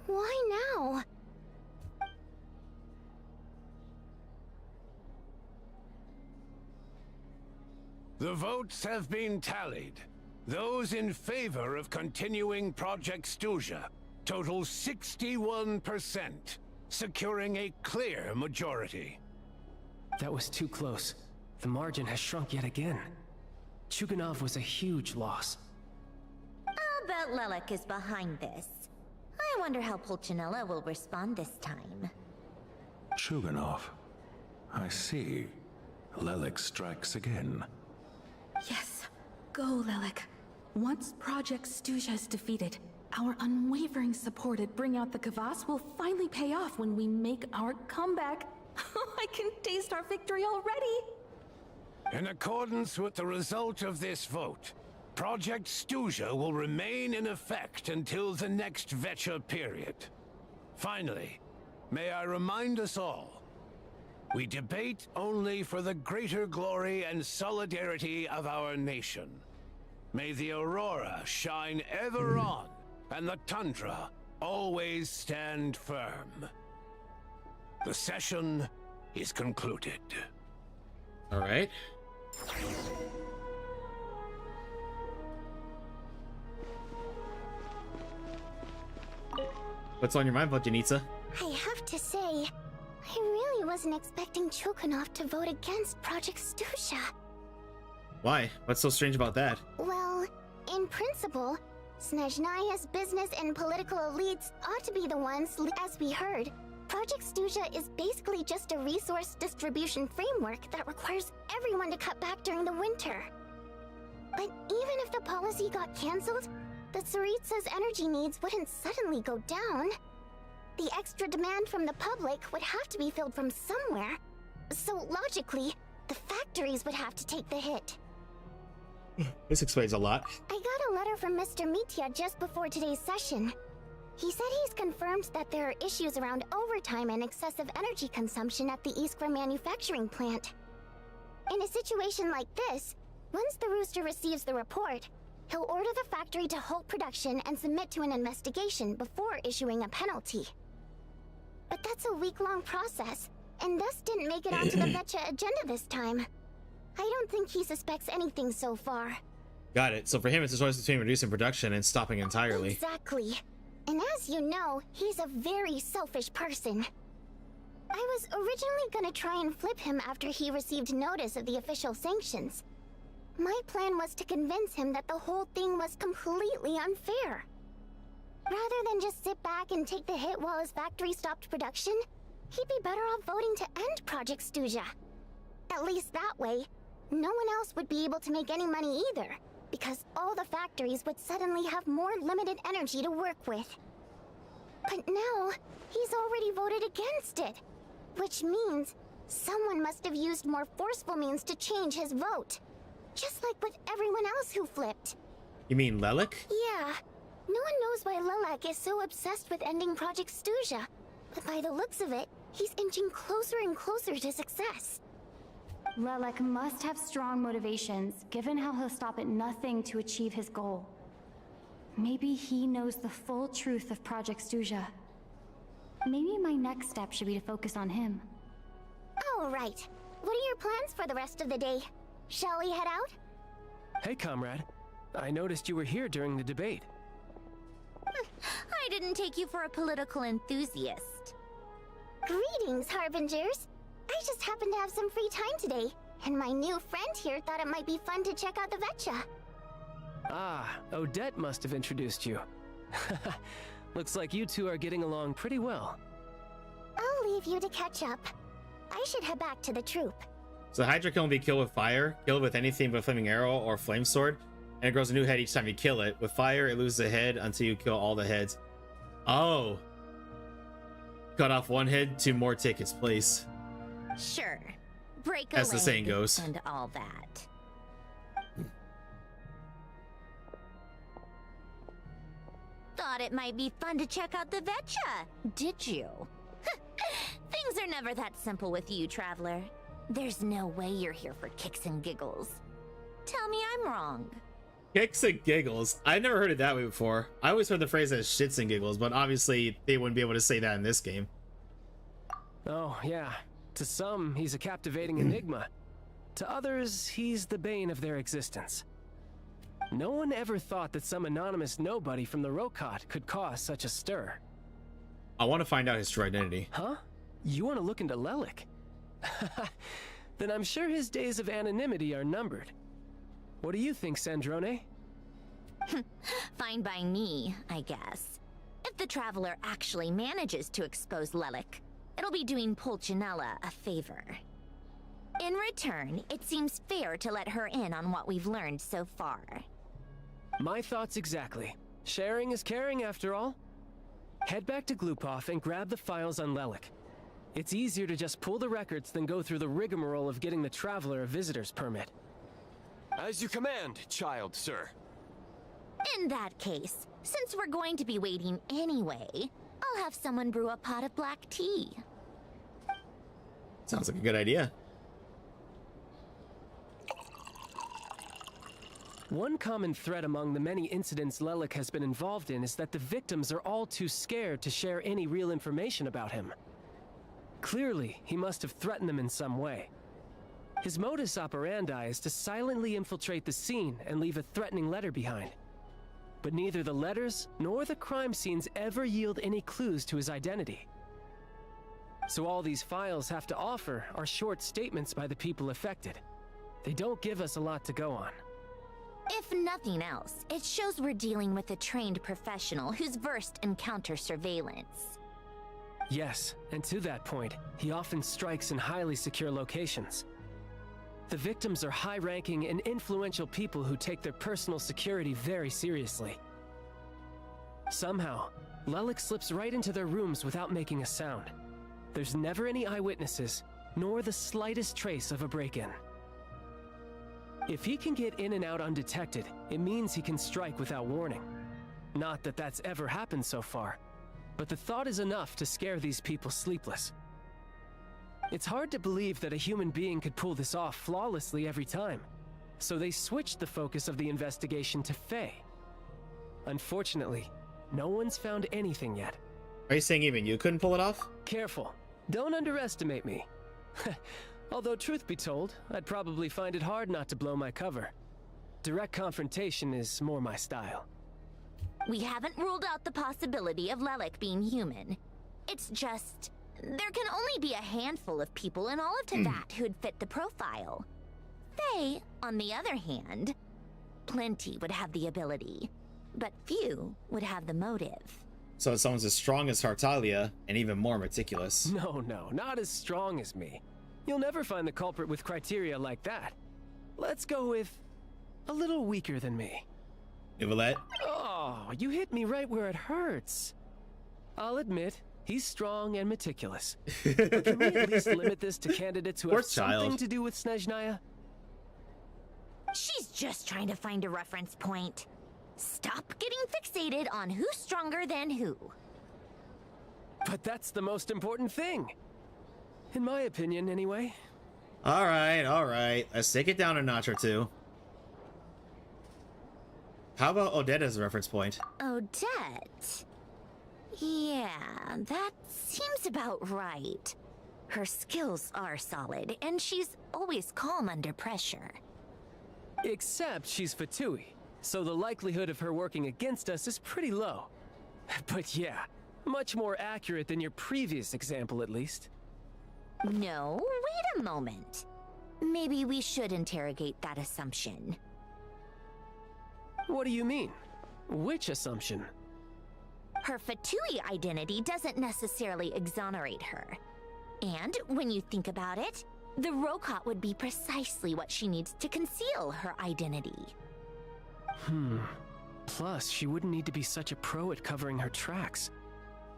Why now? The votes have been tallied. Those in favor of continuing Project Stuzha total 61%, securing a clear majority. That was too close. The margin has shrunk yet again. Chuganov was a huge loss. I'll bet Lelek is behind this. I wonder how Pulcinella will respond this time. Chuganov. I see. Lelek strikes again. Yes. Go, Lelek. Once Project Stuzha is defeated, our unwavering support at Bring Out the Kvass will finally pay off when we make our comeback. I can taste our victory already! In accordance with the result of this vote, Project Stuzha will remain in effect until the next Vecha period. Finally, may I remind us all, we debate only for the greater glory and solidarity of our nation. May the aurora shine ever on, and the tundra always stand firm. The session is concluded. All right. What's on your mind, Voljanitsa? I have to say, I really wasn't expecting Chuganov to vote against Project Stuzha. Why? What's so strange about that? Well, in principle, Snezhnaya's business and political elites ought to be the ones, as we heard. Project Stuzha is basically just a resource distribution framework that requires everyone to cut back during the winter. But even if the policy got cancelled, the Tsaritsa's energy needs wouldn't suddenly go down. The extra demand from the public would have to be filled from somewhere. So logically, the factories would have to take the hit. This explains a lot. I got a letter from Mr. Mitya just before today's session. He said he's confirmed that there are issues around overtime and excessive energy consumption at the Iskra manufacturing plant. In a situation like this, once the Rooster receives the report, he'll order the factory to halt production and submit to an investigation before issuing a penalty. But that's a week-long process, and thus didn't make it onto the Vecha agenda this time. I don't think he suspects anything so far. Got it. So for him, it's a choice between reducing production and stopping entirely. Exactly. And as you know, he's a very selfish person. I was originally gonna try and flip him after he received notice of the official sanctions. My plan was to convince him that the whole thing was completely unfair. Rather than just sit back and take the hit while his factory stopped production, he'd be better off voting to end Project Stuzha. At least that way, no one else would be able to make any money either, because all the factories would suddenly have more limited energy to work with. But now, he's already voted against it, which means someone must have used more forceful means to change his vote. Just like with everyone else who flipped. You mean Lelek? Yeah. No one knows why Lelek is so obsessed with ending Project Stuzha, but by the looks of it, he's inching closer and closer to success. Lelek must have strong motivations, given how he'll stop at nothing to achieve his goal. Maybe he knows the full truth of Project Stuzha. Maybe my next step should be to focus on him. Oh, right. What are your plans for the rest of the day? Shall we head out? Hey, comrade. I noticed you were here during the debate. I didn't take you for a political enthusiast. Greetings, Harbingers. I just happened to have some free time today, and my new friend here thought it might be fun to check out the Vecha. Ah, Odette must have introduced you. Looks like you two are getting along pretty well. I'll leave you to catch up. I should head back to the troop. So Hydra can only be killed with fire, killed with anything but flaming arrow or flame sword, and it grows a new head each time you kill it. With fire, it loses a head until you kill all the heads. Oh. Cut off one head, two more take its place. Sure. Break As the saying goes. And all that. Thought it might be fun to check out the Vecha, did you? Things are never that simple with you, Traveler. There's no way you're here for kicks and giggles. Tell me I'm wrong. Kicks and giggles. I've never heard it that way before. I always heard the phrase as shits and giggles, but obviously they wouldn't be able to say that in this game. Oh, yeah. To some, he's a captivating enigma. To others, he's the bane of their existence. No one ever thought that some anonymous nobody from the Rokot could cause such a stir. I want to find out his true identity. Huh? You want to look into Lelik? Then I'm sure his days of anonymity are numbered. What do you think, Sandrone? Fine by me, I guess. If the Traveler actually manages to expose Lelik, it'll be doing Pulcinella a favor. In return, it seems fair to let her in on what we've learned so far. My thoughts exactly. Sharing is caring, after all. Head back to Glupov and grab the files on Lelik. It's easier to just pull the records than go through the rigmarole of getting the Traveler a visitor's permit. As you command, child, sir. In that case, since we're going to be waiting anyway, I'll have someone brew a pot of black tea. Sounds like a good idea. One common thread among the many incidents Lelik has been involved in is that the victims are all too scared to share any real information about him. Clearly, he must have threatened them in some way. His modus operandi is to silently infiltrate the scene and leave a threatening letter behind. But neither the letters nor the crime scenes ever yield any clues to his identity. So all these files have to offer are short statements by the people affected. They don't give us a lot to go on. If nothing else, it shows we're dealing with a trained professional who's versed in counter-surveillance. Yes, and to that point, he often strikes in highly secure locations. The victims are high-ranking and influential people who take their personal security very seriously. Somehow, Lelik slips right into their rooms without making a sound. There's never any eyewitnesses, nor the slightest trace of a break-in. If he can get in and out undetected, it means he can strike without warning. Not that that's ever happened so far, but the thought is enough to scare these people sleepless. It's hard to believe that a human being could pull this off flawlessly every time, so they switched the focus of the investigation to Faye. Unfortunately, no one's found anything yet. Are you saying even you couldn't pull it off? Careful. Don't underestimate me. Although, truth be told, I'd probably find it hard not to blow my cover. Direct confrontation is more my style. We haven't ruled out the possibility of Lelik being human. It's just, there can only be a handful of people in all of Teyvat who'd fit the profile. Faye, on the other hand, plenty would have the ability, but few would have the motive. So someone's as strong as Tartaglia and even more meticulous. No, not as strong as me. You'll never find the culprit with criteria like that. Let's go with a little weaker than me. Yvette? Oh, you hit me right where it hurts. I'll admit, he's strong and meticulous. But can we at least limit this to candidates who have something to do with Snezhnaya? She's just trying to find a reference point. Stop getting fixated on who's stronger than who. But that's the most important thing. In my opinion, anyway. All right. Let's take it down a notch or two. How about Odette as a reference point? Odette? Yeah, that seems about right. Her skills are solid, and she's always calm under pressure. Except she's Fatui, so the likelihood of her working against us is pretty low. But yeah, much more accurate than your previous example, at least. No, wait a moment. Maybe we should interrogate that assumption. What do you mean? Which assumption? Her Fatui identity doesn't necessarily exonerate her. And when you think about it, the Rokot would be precisely what she needs to conceal her identity. Plus, she wouldn't need to be such a pro at covering her tracks.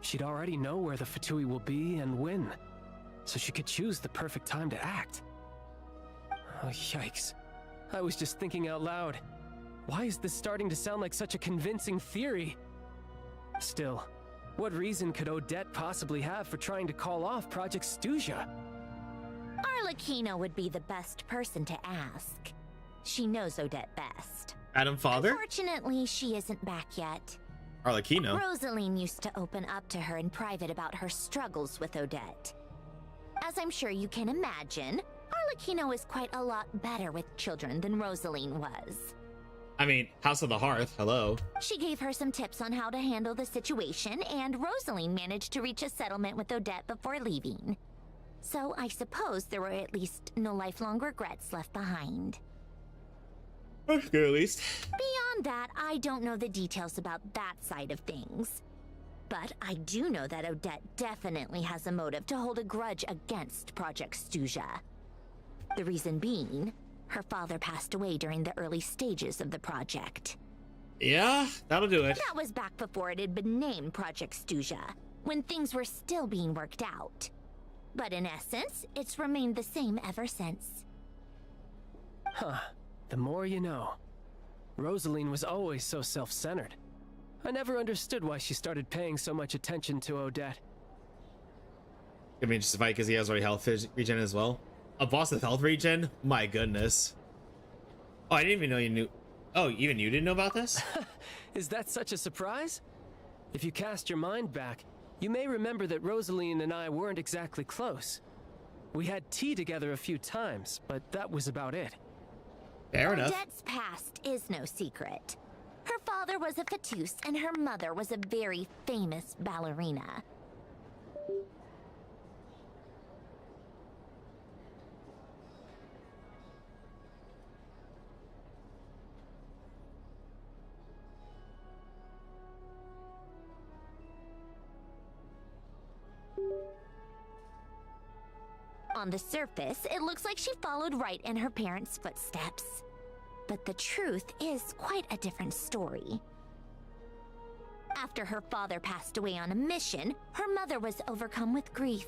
She'd already know where the Fatui will be and when, so she could choose the perfect time to act. Oh, yikes. I was just thinking out loud. Why is this starting to sound like such a convincing theory? Still, what reason could Odette possibly have for trying to call off Project Stuzia? Arlecchino would be the best person to ask. She knows Odette best. Adam Father? Unfortunately, she isn't back yet. Arlecchino? Rosaline used to open up to her in private about her struggles with Odette. As I'm sure you can imagine, Arlecchino is quite a lot better with children than Rosaline was. I mean, House of the Hearth, hello. She gave her some tips on how to handle the situation, and Rosaline managed to reach a settlement with Odette before leaving. So I suppose there were at least no lifelong regrets left behind. That's good, at least. Beyond that, I don't know the details about that side of things. But I do know that Odette definitely has a motive to hold a grudge against Project Stuzha. The reason being, her father passed away during the early stages of the project. Yeah, that'll do it. That was back before it had been named Project Stuzha, when things were still being worked out. But in essence, it's remained the same ever since. Huh. The more you know. Rosaline was always so self-centered. I never understood why she started paying so much attention to Odette. Could be justified because he has already health regen as well. A boss with health regen? My goodness. Oh, I didn't even know you knew. Oh, even you didn't know about this? Is that such a surprise? If you cast your mind back, you may remember that Rosaline and I weren't exactly close. We had tea together a few times, but that was about it. Fair enough. Odette's past is no secret. Her father was a Fatus, and her mother was a very famous ballerina. On the surface, it looks like she followed right in her parents' footsteps. But the truth is quite a different story. After her father passed away on a mission, her mother was overcome with grief.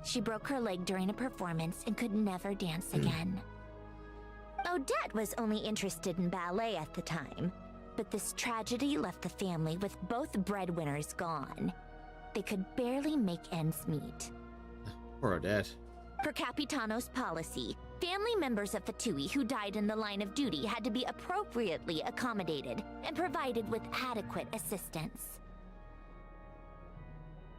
She broke her leg during a performance and could never dance again. Odette was only interested in ballet at the time, but this tragedy left the family with both breadwinners gone. They could barely make ends meet. Poor Odette. Per Capitano's policy, family members of Fatui who died in the line of duty had to be appropriately accommodated and provided with adequate assistance.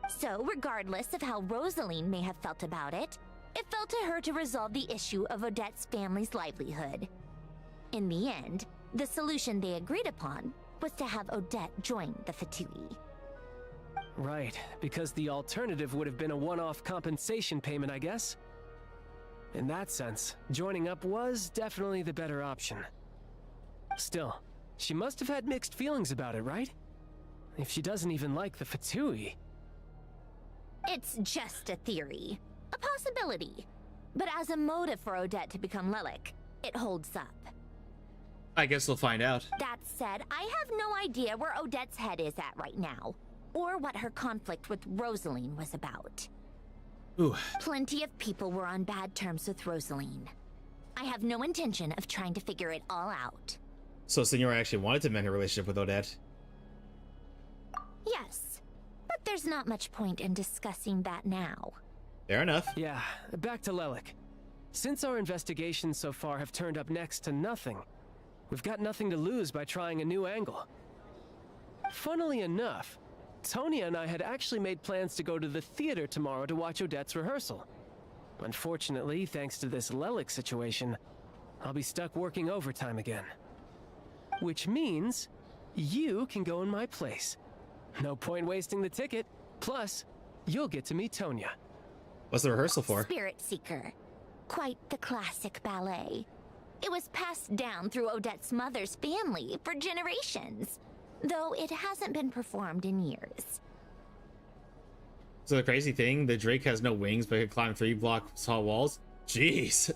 So, regardless of how Rosaline may have felt about it, it fell to her to resolve the issue of Odette's family's livelihood. In the end, the solution they agreed upon was to have Odette join the Fatui. Right, because the alternative would have been a one-off compensation payment, I guess. In that sense, joining up was definitely the better option. Still, she must have had mixed feelings about it, right? If she doesn't even like the Fatui. It's just a theory. A possibility. But as a motive for Odette to become Lilac, it holds up. I guess we'll find out. That said, I have no idea where Odette's head is at right now, or what her conflict with Rosaline was about. Ooh. Plenty of people were on bad terms with Rosaline. I have no intention of trying to figure it all out. So Senora actually wanted to mend her relationship with Odette? Yes, but there's not much point in discussing that now. Fair enough. Yeah, back to Lilac. Since our investigations so far have turned up next to nothing, we've got nothing to lose by trying a new angle. Funnily enough, Tonya and I had actually made plans to go to the theater tomorrow to watch Odette's rehearsal. Unfortunately, thanks to this Lilac situation, I'll be stuck working overtime again. Which means you can go in my place. No point wasting the ticket. Plus, you'll get to meet Tonya. What's the rehearsal for? Spirit Seeker. Quite the classic ballet. It was passed down through Odette's mother's family for generations, though it hasn't been performed in years. So the crazy thing, the Drake has no wings but can climb 3-block tall walls? Jeez.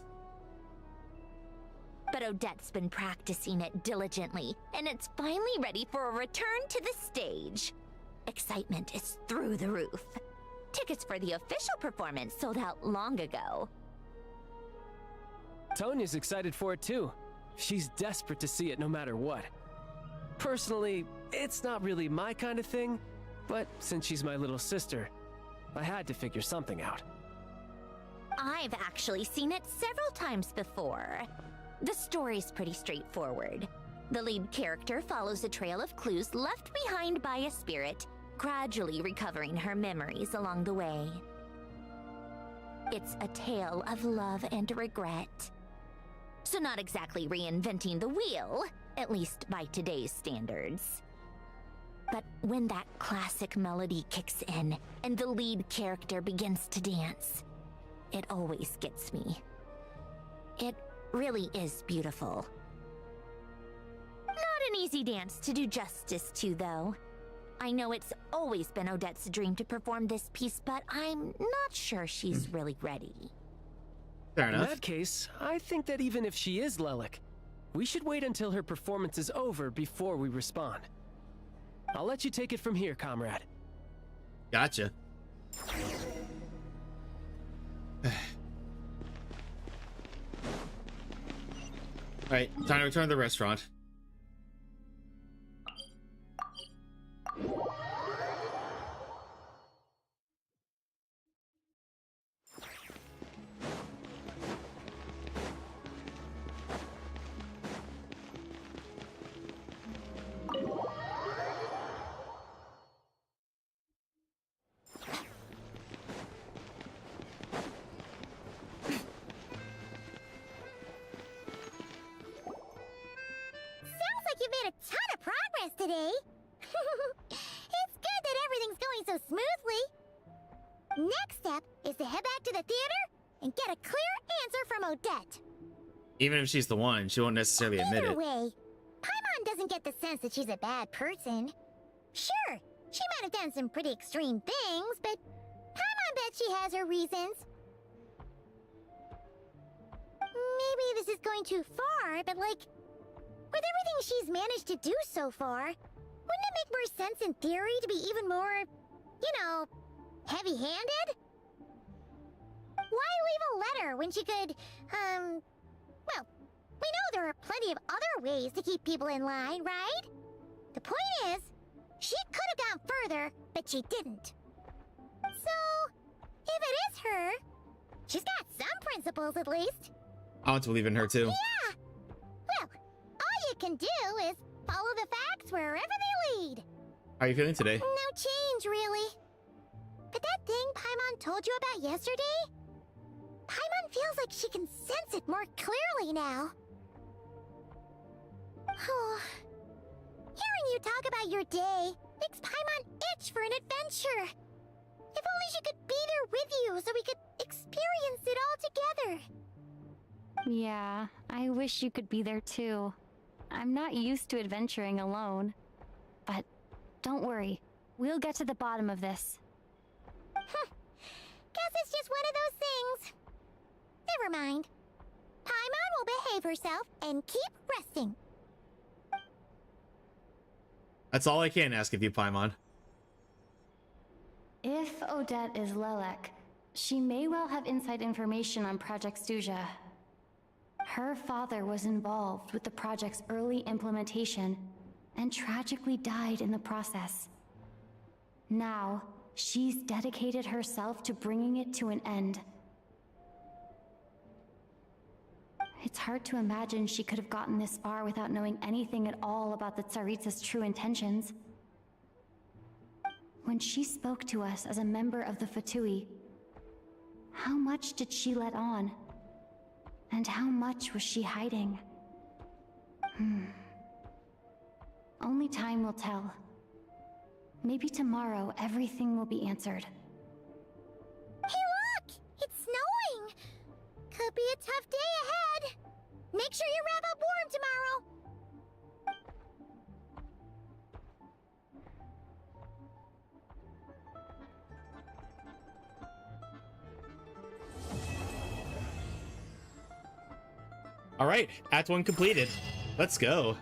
But Odette's been practicing it diligently, and it's finally ready for a return to the stage. Excitement is through the roof. Tickets for the official performance sold out long ago. Tonya's excited for it too. She's desperate to see it no matter what. Personally, it's not really my kind of thing, but since she's my little sister, I had to figure something out. I've actually seen it several times before. The story's pretty straightforward. The lead character follows a trail of clues left behind by a spirit, gradually recovering her memories along the way. It's a tale of love and regret. So not exactly reinventing the wheel, at least by today's standards. But when that classic melody kicks in and the lead character begins to dance, it always gets me. It really is beautiful. Not an easy dance to do justice to, though. I know it's always been Odette's dream to perform this piece, but I'm not sure she's really ready. Fair enough. In that case, I think that even if she is Lelik, we should wait until her performance is over before we respond. I'll let you take it from here, comrade. Gotcha. Alright, time to return to the restaurant. You've made a ton of progress today. It's good that everything's going so smoothly. Next step is to head back to the theater and get a clear answer from Odette. Even if she's the one, she won't necessarily admit Either it. way, Paimon doesn't get the sense that she's a bad person. Sure, she might have done some pretty extreme things, but Paimon bets she has her reasons. Maybe this is going too far, but like, with everything she's managed to do so far, wouldn't it make more sense in theory to be even more, you know, heavy-handed? Why leave a letter when she could, well, we know there are plenty of other ways to keep people in line, right? The point is, she could have gone further, but she didn't. So, if it is her, she's got some principles at least. I want to believe in her too. Yeah! Well, all you can do is follow the facts wherever they lead. How are you feeling today? No change, really. But that thing Paimon told you about yesterday? Paimon feels like she can sense it more clearly now. Hearing you talk about your day makes Paimon itch for an adventure. If only she could be there with you so we could experience it all together. Yeah, I wish you could be there too. I'm not used to adventuring alone. But don't worry, we'll get to the bottom of this. Guess it's just one of those things. Never mind. Paimon will behave herself and keep resting. That's all I can ask of you, Paimon. If Odette is Lelek, she may well have inside information on Project Stuja. Her father was involved with the project's early implementation and tragically died in the process. Now, she's dedicated herself to bringing it to an end. It's hard to imagine she could have gotten this far without knowing anything at all about the Tsaritsa's true intentions. When she spoke to us as a member of the Fatui, how much did she let on? And how much was she hiding? Only time will tell. Maybe tomorrow everything will be answered. Hey look! It's snowing! Could be a tough day ahead. Make sure you wrap up warm tomorrow. All right, Act 1 completed. Let's go.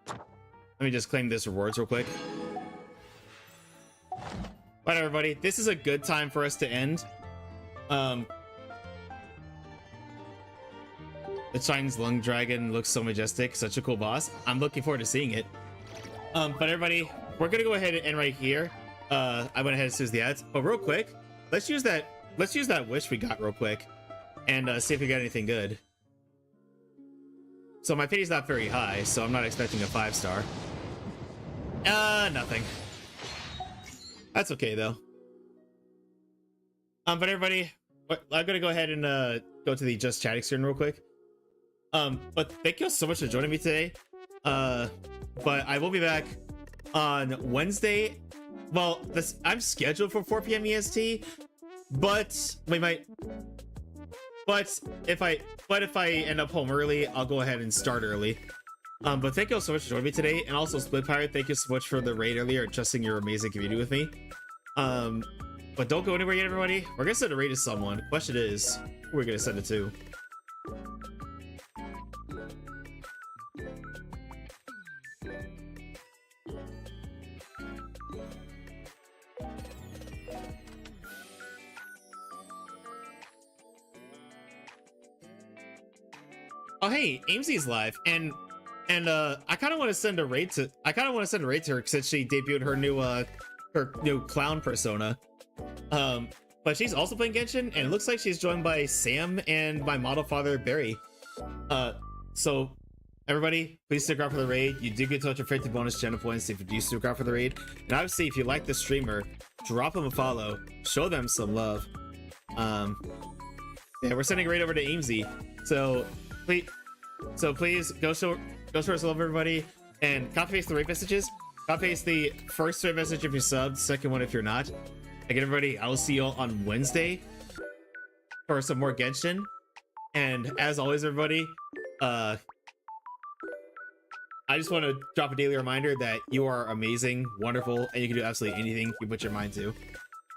Let me just claim this rewards real quick. Alright, everybody, this is a good time for us to end. The Shine's Lung Dragon looks so majestic, such a cool boss. I'm looking forward to seeing it. But everybody, we're gonna go ahead and end right here. I went ahead and snooze the ads, but real quick, let's use that wish we got real quick and see if we got anything good. So my pity's not very high, so I'm not expecting a 5-star. Nothing. That's okay though. But everybody, I'm gonna go ahead and go to the just chatting screen real quick. But thank you so much for joining me today. But I will be back on Wednesday. Well, I'm scheduled for 4 p.m. EST, but we might. But if I end up home early, I'll go ahead and start early. But thank you all so much for joining me today, and also Split Pirate, thank you so much for the raid earlier and trusting your amazing community with me. But don't go anywhere yet, everybody. We're gonna send a raid to someone. Question is, who are we gonna send it to? Oh hey, Amesie's live, and I kind of want to send a raid to her since she debuted her new clown persona. But she's also playing Genshin, and it looks like she's joined by Sam and my model father Barry. So everybody, please stick around for the raid. You do get to your 50 bonus channel points if you do stick around for the raid. And obviously, if you like the streamer, drop them a follow, show them some love. Yeah, we're sending a raid over to Amesie, so please go show us love, everybody, and copy paste the raid messages. Copy paste the first raid message if you're subbed, second one if you're not. Again, everybody, I will see you all on Wednesday for some more Genshin. And as always, everybody, I just want to drop a daily reminder that you are amazing, wonderful, and you can do absolutely anything you put your mind to.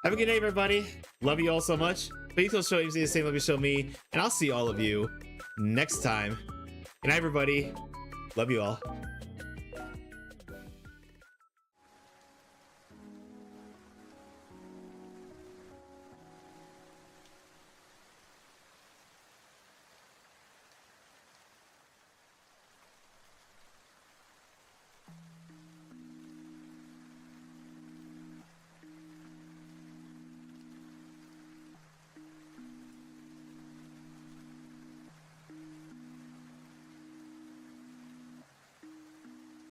Have a good day, everybody. Love you all so much. Please don't show Amesie the same love you show me, and I'll see all of you next time. Good night, everybody. Love you all.